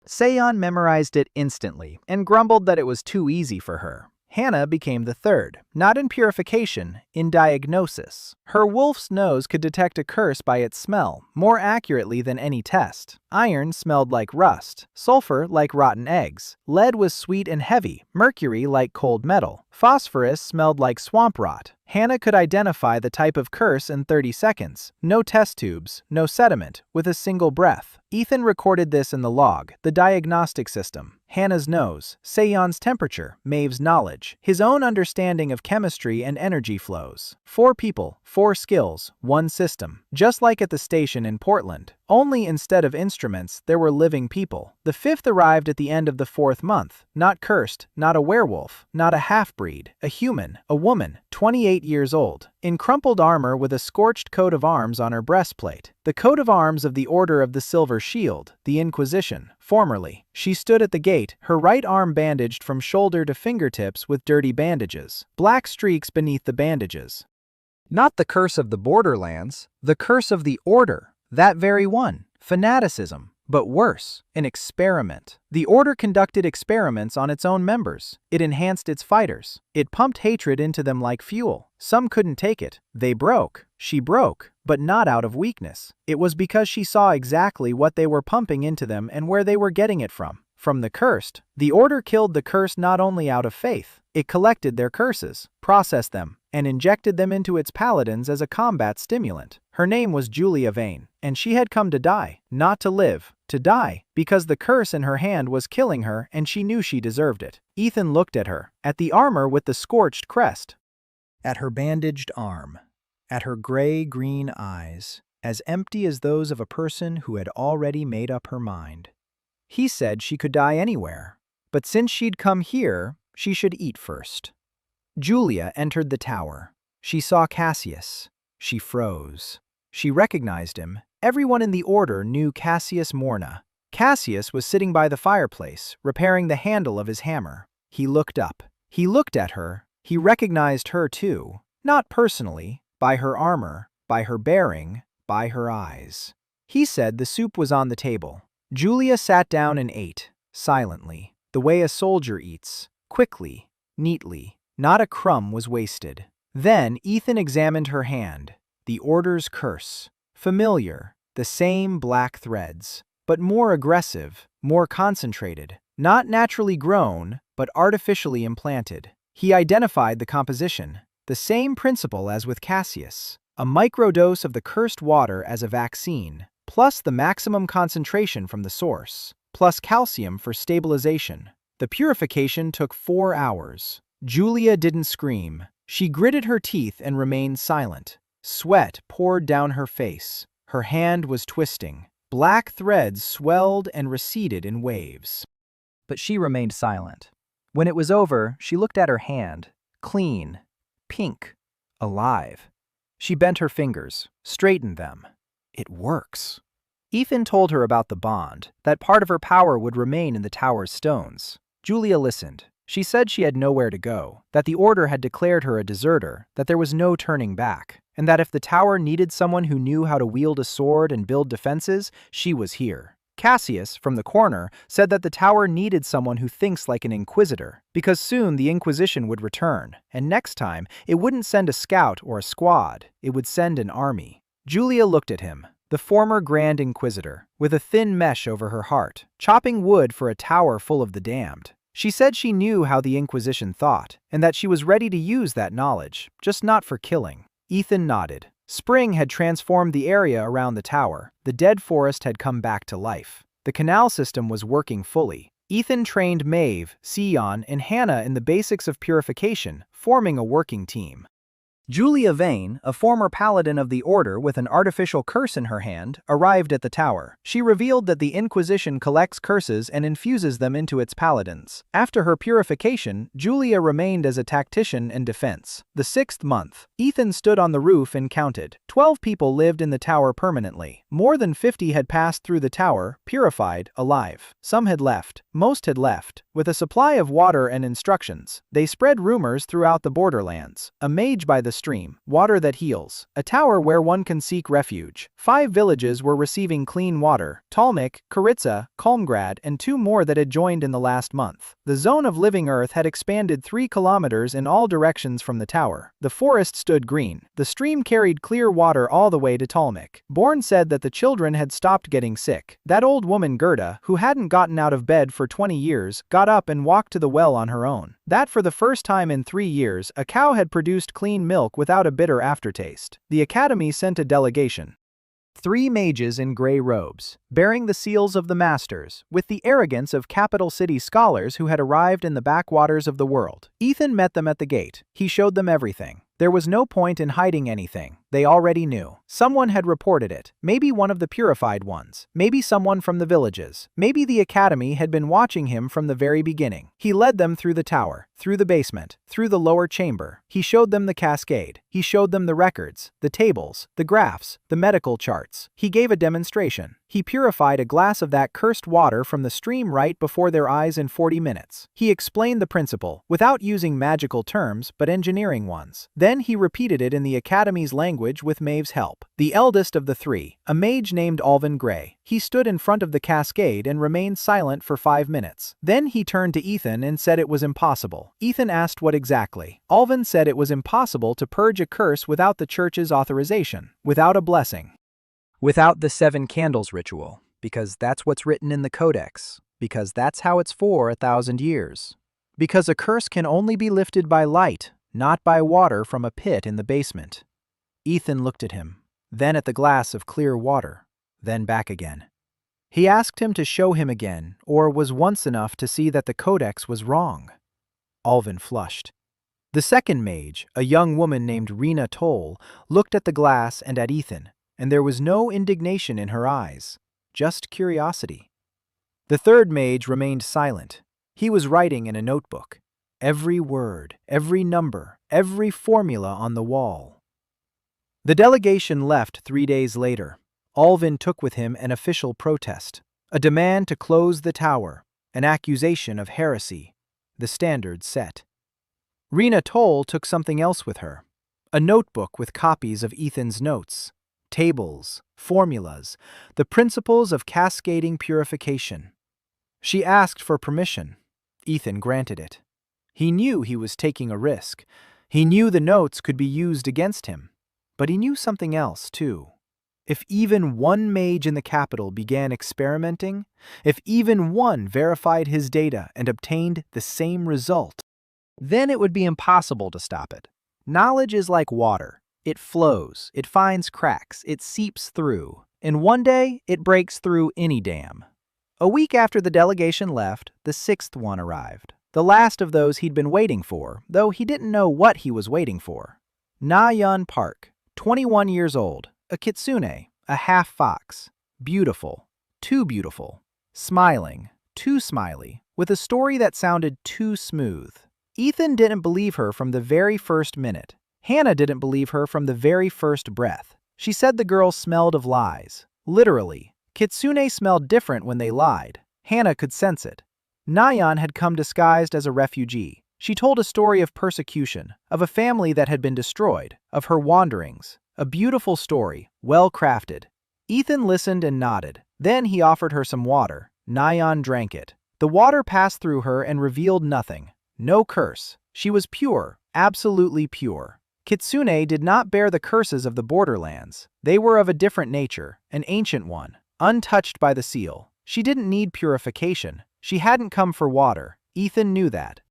Speaker 1: Seon memorized it instantly and grumbled that it was too easy for her. Hannah became the third, not in purification, in diagnosis. Her wolf's nose could detect a curse by its smell, more accurately than any test. Iron smelled like rust, sulfur like rotten eggs, lead was sweet and heavy, mercury like cold metal, phosphorus smelled like swamp rot. Hannah could identify the type of curse in 30 seconds. No test tubes, no sediment, with a single breath. Ethan recorded this in the log, the diagnostic system. Hannah's nose, Seon's temperature, Maeve's knowledge, his own understanding of chemistry and energy flows. 4 people, 4 skills, 1 system. Just like at the station in Portland. Only instead of instruments, there were living people. The 5th arrived at the end of the 4th month. Not cursed, not a werewolf, not a half-breed, a human, a woman, 28 years old, in crumpled armor with a scorched coat of arms on her breastplate. The coat of arms of the Order of the Silver Shield, the Inquisition, formerly. She stood at the gate, her right arm bandaged from shoulder to fingertips with dirty bandages. Black streaks beneath the bandages. Not the curse of the borderlands, the curse of the Order. That very one. Fanaticism. But worse, an experiment. The Order conducted experiments on its own members. It enhanced its fighters. It pumped hatred into them like fuel. Some couldn't take it. They broke. She broke, but not out of weakness. It was because she saw exactly what they were pumping into them and where they were getting it from. From the cursed. The Order killed the cursed not only out of faith. It collected their curses, processed them, and injected them into its paladins as a combat stimulant. Her name was Julia Vane, and she had come to die, not to live, to die, because the curse in her hand was killing her and she knew she deserved it. Ethan looked at her, at the armor with the scorched crest, at her bandaged arm, at her gray-green eyes, as empty as those of a person who had already made up her mind. He said she could die anywhere, but since she'd come here, she should eat first. Julia entered the tower. She saw Cassius. She froze. She recognized him. Everyone in the Order knew Cassius Morna. Cassius was sitting by the fireplace, repairing the handle of his hammer. He looked up. He looked at her. He recognized her too. Not personally, by her armor, by her bearing, by her eyes. He said the soup was on the table. Julia sat down and ate, silently, the way a soldier eats, quickly, neatly. Not a crumb was wasted. Then Ethan examined her hand. The Order's curse. Familiar, the same black threads, but more aggressive, more concentrated. Not naturally grown, but artificially implanted. He identified the composition. The same principle as with Cassius. A microdose of the cursed water as a vaccine, plus the maximum concentration from the source, plus calcium for stabilization. The purification took 4 hours. Julia didn't scream. She gritted her teeth and remained silent. Sweat poured down her face. Her hand was twisting. Black threads swelled and receded in waves. But she remained silent. When it was over, she looked at her hand. Clean. Pink. Alive. She bent her fingers, straightened them. It works. Ethan told her about the bond, that part of her power would remain in the tower's stones. Julia listened. She said she had nowhere to go, that the Order had declared her a deserter, that there was no turning back, and that if the tower needed someone who knew how to wield a sword and build defenses, she was here. Cassius, from the corner, said that the tower needed someone who thinks like an inquisitor, because soon the Inquisition would return, and next time it wouldn't send a scout or a squad, it would send an army. Julia looked at him. the former Grand Inquisitor, with a thin mesh over her heart, chopping wood for a tower full of the damned. She said she knew how the Inquisition thought, and that she was ready to use that knowledge, just not for killing. Ethan nodded. Spring had transformed the area around the tower. The dead forest had come back to life. The canal system was working fully. Ethan trained Maeve, Sion, and Hannah in the basics of purification, forming a working team. Julia Vane, a former paladin of the Order with an artificial curse in her hand, arrived at the tower. She revealed that the Inquisition collects curses and infuses them into its paladins. After her purification, Julia remained as a tactician and defense. The 6th month, Ethan stood on the roof and counted. 12 people lived in the tower permanently. More than 50 had passed through the tower, purified, alive. Some had left. Most had left. With a supply of water and instructions, they spread rumors throughout the borderlands. A mage by the stream, water that heals, a tower where one can seek refuge. 5 villages were receiving clean water: Talmik, Karitsa, Kalmgrad, and 2 more that had joined in the last month. The zone of living earth had expanded 3 kilometers in all directions from the tower. The forest stood green. The stream carried clear water all the way to Talmik. Born said that the children had stopped getting sick. That old woman Gerda, who hadn't gotten out of bed for 20 years, got up and walked to the well on her own. That for the first time in 3 years, a cow had produced clean milk without a bitter aftertaste. The academy sent a delegation. 3 mages in gray robes, bearing the seals of the masters, with the arrogance of capital city scholars who had arrived in the backwaters of the world. Ethan met them at the gate. He showed them everything. There was no point in hiding anything. They already knew. Someone had reported it. Maybe one of the purified ones. Maybe someone from the villages. Maybe the academy had been watching him from the very beginning. He led them through the tower, through the basement, through the lower chamber. He showed them the cascade. He showed them the records, the tables, the graphs, the medical charts. He gave a demonstration. He purified a glass of that cursed water from the stream right before their eyes in 40 minutes. He explained the principle, without using magical terms, but engineering ones. Then he repeated it in the academy's language with Maeve's help. The eldest of the 3, a mage named Alvin Gray. He stood in front of the cascade and remained silent for 5 minutes. Then he turned to Ethan and said it was impossible. Ethan asked what exactly. Alvin said it was impossible to purge a curse without the church's authorization, without a blessing. Without the 7 candles ritual, because that's what's written in the codex, because that's how it's for 1,000 years. Because a curse can only be lifted by light, not by water from a pit in the basement. Ethan looked at him, then at the glass of clear water, then back again. He asked him to show him again, or was once enough to see that the codex was wrong. Alvin flushed. The second mage, a young woman named Rena Toll, looked at the glass and at Ethan, and there was no indignation in her eyes, just curiosity. The third mage remained silent. He was writing in a notebook. Every word, every number, every formula on the wall. The delegation left 3 days later. Alvin took with him an official protest, a demand to close the tower, an accusation of heresy, the standard set. Rena Toll took something else with her, a notebook with copies of Ethan's notes, tables, formulas, the principles of cascading purification. She asked for permission. Ethan granted it. He knew he was taking a risk. He knew the notes could be used against him. But he knew something else, too. If even one mage in the capital began experimenting, if even one verified his data and obtained the same result, then it would be impossible to stop it. Knowledge is like water. It flows, it finds cracks, it seeps through, and one day it breaks through any dam. A week after the delegation left, the 6th one arrived. The last of those he'd been waiting for, though he didn't know what he was waiting for. Na-Yun Park, 21 years old, a kitsune, a half-fox, beautiful, too beautiful, smiling, too smiley, with a story that sounded too smooth. Ethan didn't believe her from the very first minute. Hannah didn't believe her from the very first breath. She said the girl smelled of lies. Literally, kitsune smelled different when they lied. Hannah could sense it. Na-Yun had come disguised as a refugee. She told a story of persecution, of a family that had been destroyed, of her wanderings. A beautiful story, well crafted. Ethan listened and nodded. Then he offered her some water. Na-Yun drank it. The water passed through her and revealed nothing. No curse. She was pure, absolutely pure. Kitsune did not bear the curses of the borderlands. They were of a different nature, an ancient one, untouched by the seal. She didn't need purification. She hadn't come for water. Ethan knew that.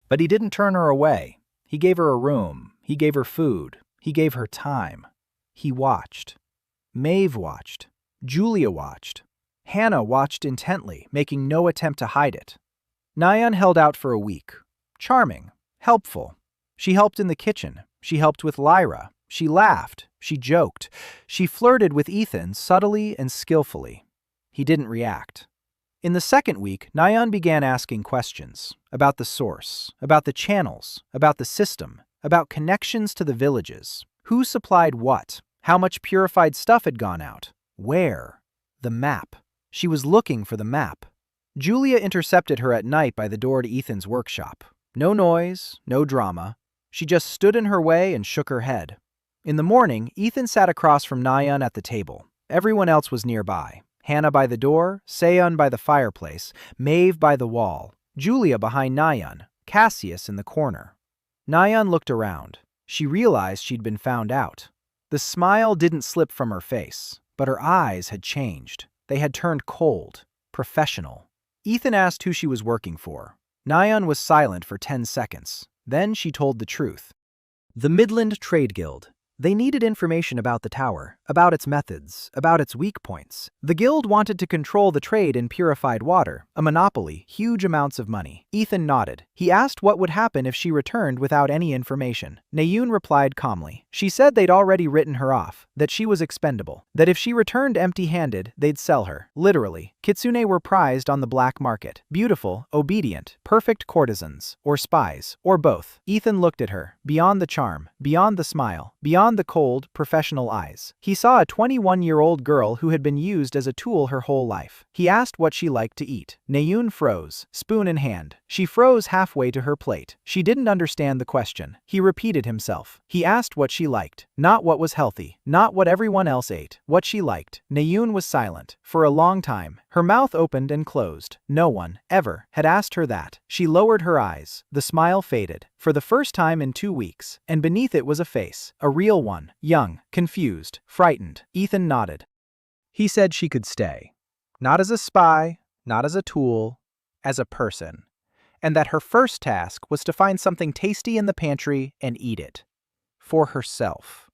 Speaker 1: But he didn't turn her away. He gave her a room. He gave her food. He gave her time. He watched. Maeve watched. Julia watched. Hannah watched intently, making no attempt to hide it. Nyan held out for a week. Charming. Helpful. She helped in the kitchen. She helped with Lyra. She laughed. She joked. She flirted with Ethan subtly and skillfully. He didn't react. In the second week, Nyan began asking questions about the source, about the channels, about the system, about connections to the villages. Who supplied what? How much purified stuff had gone out? Where? The map. She was looking for the map. Julia intercepted her at night by the door to Ethan's workshop. No noise, no drama. She just stood in her way and shook her head. In the morning, Ethan sat across from Nyan at the table. Everyone else was nearby. Hannah by the door, Seon by the fireplace, Maeve by the wall, Julia behind Nyan, Cassius in the corner. Nyan looked around. She realized she'd been found out. The smile didn't slip from her face, but her eyes had changed. They had turned cold, professional. Ethan asked who she was working for. Nyan was silent for 10 seconds. Then she told the truth. The Midland Trade Guild. They needed information about the tower, about its methods, about its weak points. The guild wanted to control the trade in purified water, a monopoly, huge amounts of money. Ethan nodded. He asked what would happen if she returned without any information. Nayoon replied calmly. She said they'd already written her off, that she was expendable, that if she returned empty-handed, they'd sell her. Literally, kitsune were prized on the black market. Beautiful, obedient, perfect courtesans, or spies, or both. Ethan looked at her, beyond the charm, beyond the smile, beyond the cold, professional eyes. He saw a 21-year-old girl who had been used as a tool her whole life. He asked what she liked to eat. Nayoon froze, spoon in hand. She froze halfway to her plate. She didn't understand the question. He repeated himself. He asked what she liked, not what was healthy, not what everyone else ate, what she liked. Nayoon was silent. For a long time, her mouth opened and closed. No one, ever, had asked her that. She lowered her eyes. The smile faded. For the first time in 2 weeks, and beneath it was a face, a real one, young, confused, frightened. Ethan nodded. He said she could stay. Not as a spy, not as a tool, as a person. And that her first task was to find something tasty in the pantry and eat it. For herself.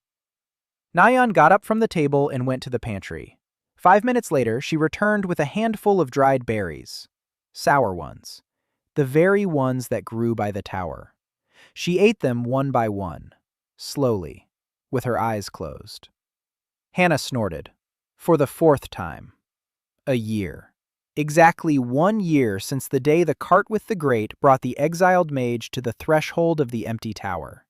Speaker 1: Nyan got up from the table and went to the pantry. 5 minutes later, she returned with a handful of dried berries. Sour ones. The very ones that grew by the tower. She ate them one by one, slowly, with her eyes closed. Hannah snorted. For the 4th time. A year. Exactly 1 year since the day the cart with the grate brought the exiled mage to the threshold of the empty tower.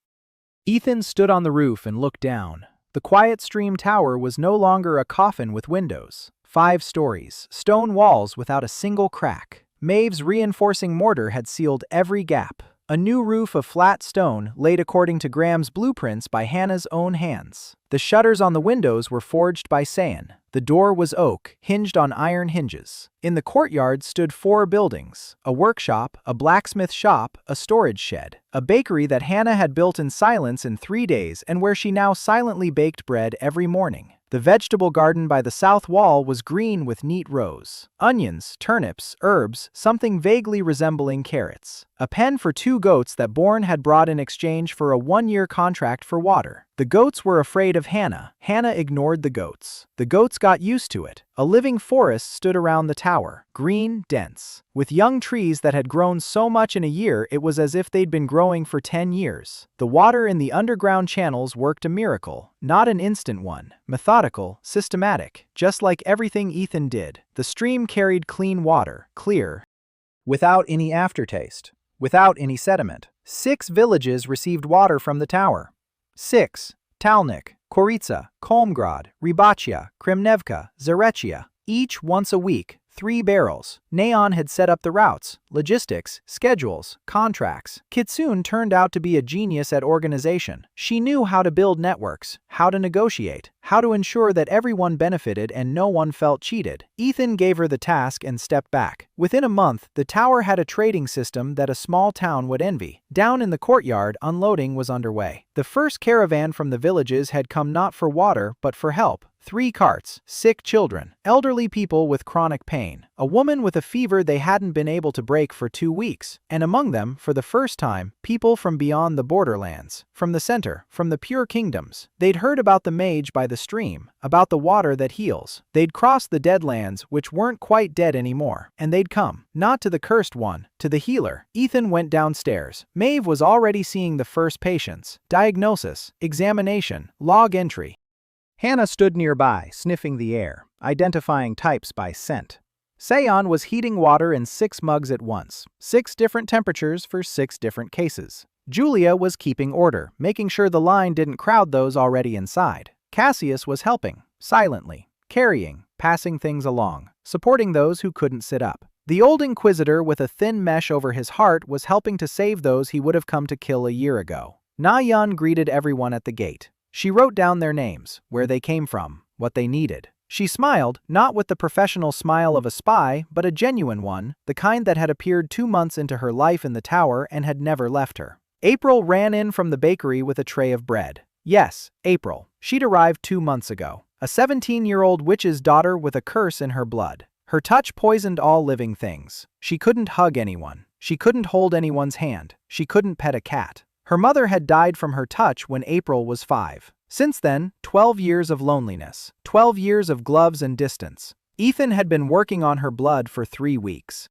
Speaker 1: Ethan stood on the roof and looked down. The quiet stream tower was no longer a coffin with windows. 5 stories, stone walls without a single crack. Maeve's reinforcing mortar had sealed every gap. A new roof of flat stone laid according to Graham's blueprints by Hannah's own hands. The shutters on the windows were forged by Seon. The door was oak, hinged on iron hinges. In the courtyard stood 4 buildings, a workshop, a blacksmith shop, a storage shed, a bakery that Hannah had built in silence in 3 days and where she now silently baked bread every morning. The vegetable garden by the south wall was green with neat rows. Onions, turnips, herbs, something vaguely resembling carrots. A pen for 2 goats that Bourne had brought in exchange for a 1-year contract for water. The goats were afraid of Hannah. Hannah ignored the goats. The goats got used to it. A living forest stood around the tower, green, dense, with young trees that had grown so much in a year it was as if they'd been growing for 10 years. The water in the underground channels worked a miracle, not an instant one, methodical, systematic, just like everything Ethan did. The stream carried clean water, clear, without any aftertaste, without any sediment. 6 villages received water from the tower. 6. Talnik, Koritsa, Kolmgrad, Rybachia, Krimnevka, Zarechia, each once a week, 3 barrels. Neon had set up the routes, logistics, schedules, contracts. Kitsune turned out to be a genius at organization. She knew how to build networks, how to negotiate, how to ensure that everyone benefited and no one felt cheated. Ethan gave her the task and stepped back. Within a month, the tower had a trading system that a small town would envy. Down in the courtyard, unloading was underway. The first caravan from the villages had come not for water but for help. 3 carts, sick children, elderly people with chronic pain, a woman with a fever they hadn't been able to break for 2 weeks, and among them, for the first time, people from beyond the borderlands, from the center, from the pure kingdoms. They'd heard about the mage by the stream, about the water that heals. They'd crossed the deadlands, which weren't quite dead anymore, and they'd come, not to the cursed one, to the healer. Ethan went downstairs. Maeve was already seeing the first patients. Diagnosis, examination, log entry. Hannah stood nearby, sniffing the air, identifying types by scent. Seon was heating water in 6 mugs at once, 6 different temperatures for 6 different cases. Julia was keeping order, making sure the line didn't crowd those already inside. Cassius was helping, silently, carrying, passing things along, supporting those who couldn't sit up. The old Inquisitor with a thin mesh over his heart was helping to save those he would have come to kill a year ago. Na-Yeon greeted everyone at the gate. She wrote down their names, where they came from, what they needed. She smiled, not with the professional smile of a spy, but a genuine one, the kind that had appeared 2 months into her life in the tower and had never left her. April ran in from the bakery with a tray of bread. Yes, April. She'd arrived 2 months ago. A 17-year-old witch's daughter with a curse in her blood. Her touch poisoned all living things. She couldn't hug anyone. She couldn't hold anyone's hand. She couldn't pet a cat. Her mother had died from her touch when April was 5. Since then, 12 years of loneliness, 12 years of gloves and distance. Ethan had been working on her blood for 3 weeks.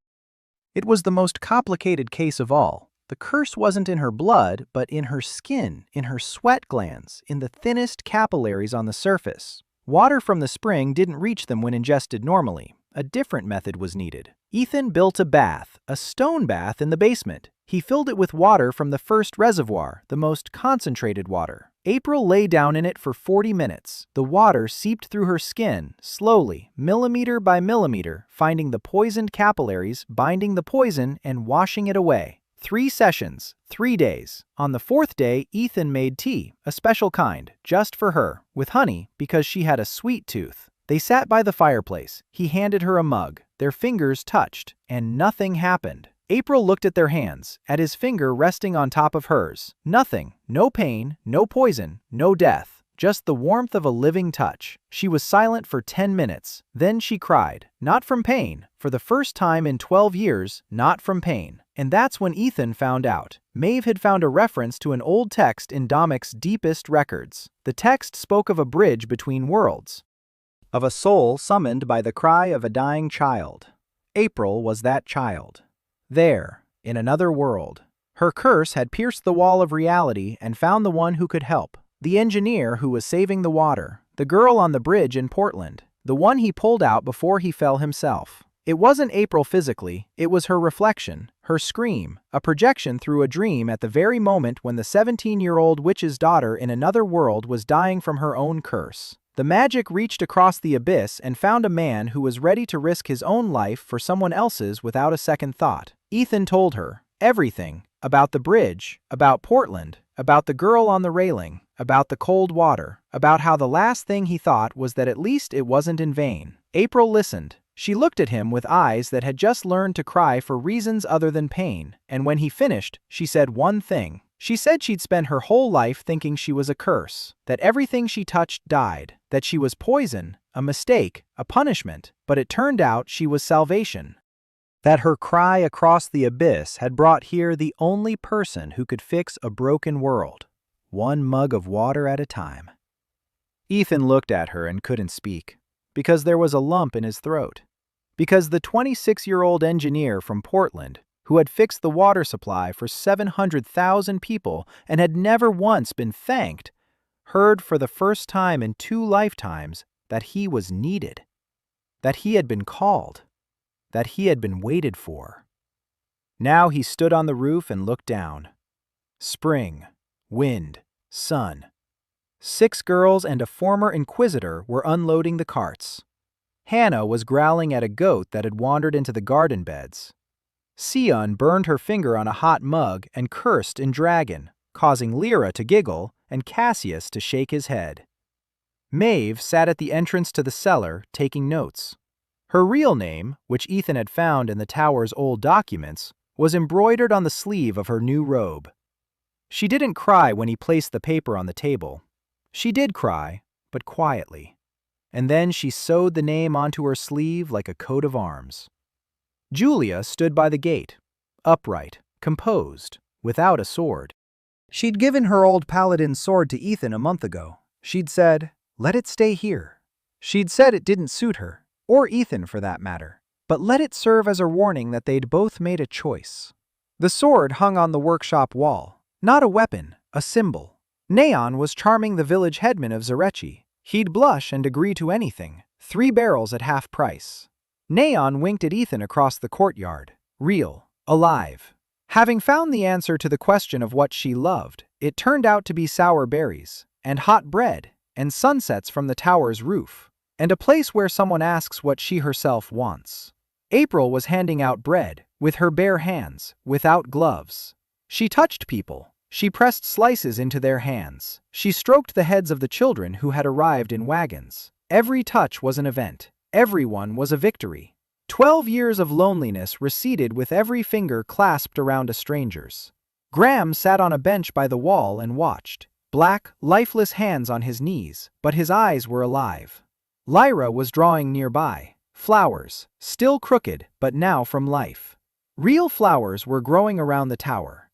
Speaker 1: It was the most complicated case of all. The curse wasn't in her blood, but in her skin, in her sweat glands, in the thinnest capillaries on the surface. Water from the spring didn't reach them when ingested normally. A different method was needed. Ethan built a bath, a stone bath in the basement. He filled it with water from the first reservoir, the most concentrated water. April lay down in it for 40 minutes. The water seeped through her skin, slowly, millimeter by millimeter, finding the poisoned capillaries, binding the poison, and washing it away. 3 sessions, 3 days. On the 4th day, Ethan made tea, a special kind, just for her, with honey, because she had a sweet tooth. They sat by the fireplace. He handed her a mug. Their fingers touched, and nothing happened. April looked at their hands, at his finger resting on top of hers. Nothing. No pain, no poison, no death. Just the warmth of a living touch. She was silent for 10 minutes. Then she cried. Not from pain. For the first time in 12 years, not from pain. And that's when Ethan found out. Maeve had found a reference to an old text in Domic's deepest records. The text spoke of a bridge between worlds, of a soul summoned by the cry of a dying child. April was that child. There, in another world. Her curse had pierced the wall of reality and found the one who could help. The engineer who was saving the water. The girl on the bridge in Portland. The one he pulled out before he fell himself. It wasn't April physically, it was her reflection, her scream, a projection through a dream at the very moment when the 17-year-old witch's daughter in another world was dying from her own curse. The magic reached across the abyss and found a man who was ready to risk his own life for someone else's without a second thought. Ethan told her everything about the bridge, about Portland, about the girl on the railing, about the cold water, about how the last thing he thought was that at least it wasn't in vain. April listened. She looked at him with eyes that had just learned to cry for reasons other than pain, and when he finished, she said one thing. She said she'd spent her whole life thinking she was a curse, that everything she touched died, that she was poison, a mistake, a punishment, but it turned out she was salvation. That her cry across the abyss had brought here the only person who could fix a broken world, one mug of water at a time. Ethan looked at her and couldn't speak, because there was a lump in his throat. Because the 26-year-old engineer from Portland, who had fixed the water supply for 700,000 people and had never once been thanked, heard for the first time in 2 lifetimes that he was needed, that he had been called, that he had been waited for. Now he stood on the roof and looked down. Spring, wind, sun. 6 girls and a former inquisitor were unloading the carts. Hannah was growling at a goat that had wandered into the garden beds. Seon burned her finger on a hot mug and cursed in dragon, causing Lyra to giggle and Cassius to shake his head. Maeve sat at the entrance to the cellar, taking notes. Her real name, which Ethan had found in the tower's old documents, was embroidered on the sleeve of her new robe. She didn't cry when he placed the paper on the table. She did cry, but quietly. And then she sewed the name onto her sleeve like a coat of arms. Julia stood by the gate, upright, composed, without a sword. She'd given her old paladin's sword to Ethan a month ago. She'd said, "Let it stay here." She'd said it didn't suit her, or Ethan for that matter, but let it serve as a warning that they'd both made a choice. The sword hung on the workshop wall, not a weapon, a symbol. Neon was charming the village headman of Zarechi. He'd blush and agree to anything, 3 barrels at half price. Neon winked at Ethan across the courtyard, real, alive. Having found the answer to the question of what she loved, it turned out to be sour berries, and hot bread, and sunsets from the tower's roof, and a place where someone asks what she herself wants. April was handing out bread, with her bare hands, without gloves. She touched people. She pressed slices into their hands. She stroked the heads of the children who had arrived in wagons. Every touch was an event. Everyone was a victory. 12 years of loneliness receded with every finger clasped around a stranger's. Graham sat on a bench by the wall and watched. Black, lifeless hands on his knees, but his eyes were alive. Lyra was drawing nearby. Flowers, still crooked, but now from life. Real flowers were growing around the tower.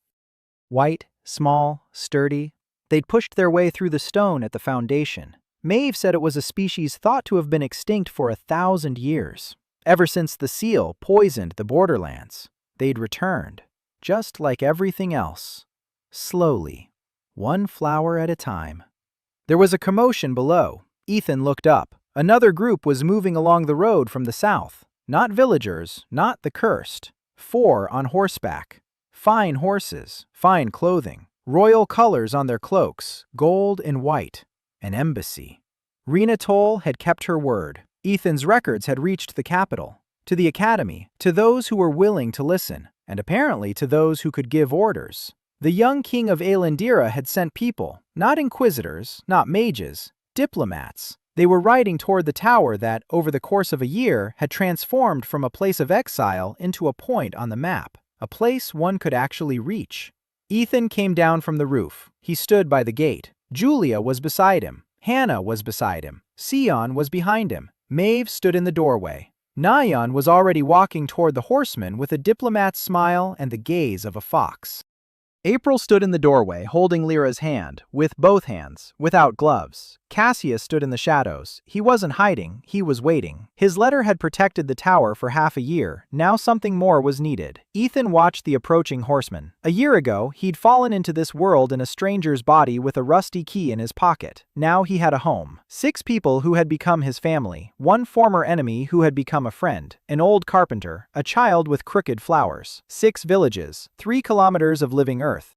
Speaker 1: White, small, sturdy. They'd pushed their way through the stone at the foundation. Maeve said it was a species thought to have been extinct for 1,000 years. Ever since the seal poisoned the borderlands, they'd returned, just like everything else. Slowly, one flower at a time. There was a commotion below. Ethan looked up. Another group was moving along the road from the south. Not villagers, not the cursed. 4 on horseback. Fine horses, fine clothing, royal colors on their cloaks, gold and white. An embassy. Rena Toll had kept her word. Ethan's records had reached the capital, to the academy, to those who were willing to listen, and apparently to those who could give orders. The young king of Aelandira had sent people, not inquisitors, not mages, diplomats. They were riding toward the tower that, over the course of a year, had transformed from a place of exile into a point on the map, a place one could actually reach. Ethan came down from the roof. He stood by the gate. Julia was beside him. Hannah was beside him. Sion was behind him. Maeve stood in the doorway. Nayan was already walking toward the horseman with a diplomat's smile and the gaze of a fox. April stood in the doorway, holding Lyra's hand, with both hands, without gloves. Cassius stood in the shadows. He wasn't hiding, he was waiting. His letter had protected the tower for half a year. Now something more was needed. Ethan watched the approaching horseman. A year ago, he'd fallen into this world in a stranger's body with a rusty key in his pocket. Now he had a home. 6 people who had become his family. 1 former enemy who had become a friend. An old carpenter. A child with crooked flowers. 6 villages. 3 kilometers of living earth.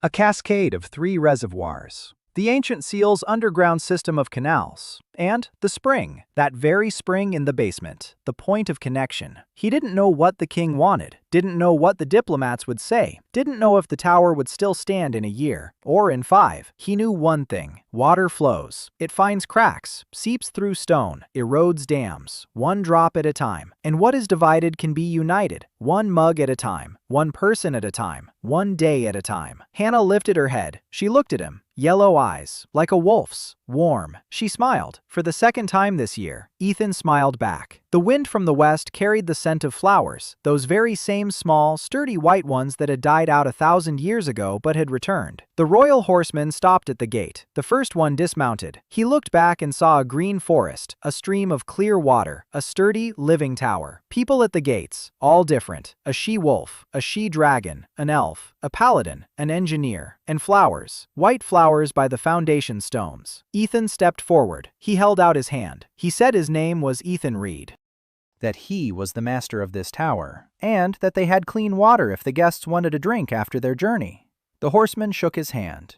Speaker 1: A cascade of 3 reservoirs. The ancient seal's underground system of canals. And the spring, that very spring in the basement, the point of connection. He didn't know what the king wanted, didn't know what the diplomats would say, didn't know if the tower would still stand in a year, or in 5. He knew one thing: water flows. It finds cracks, seeps through stone, erodes dams, 1 drop at a time. And what is divided can be united, 1 mug at a time, 1 person at a time, 1 day at a time. Hannah lifted her head. She looked at him. Yellow eyes, like a wolf's, warm. She smiled. For the second time this year, Ethan smiled back. The wind from the west carried the scent of flowers, those very same small, sturdy white ones that had died out 1,000 years ago but had returned. The royal horseman stopped at the gate. The first one dismounted. He looked back and saw a green forest, a stream of clear water, a sturdy, living tower. People at the gates, all different. A she-wolf, a she-dragon, an elf, a paladin, an engineer, and flowers. White flowers by the foundation stones. Ethan stepped forward. He held out his hand. He said his name was Ethan Reed. That he was the master of this tower, and that they had clean water if the guests wanted a drink after their journey. The horseman shook his hand.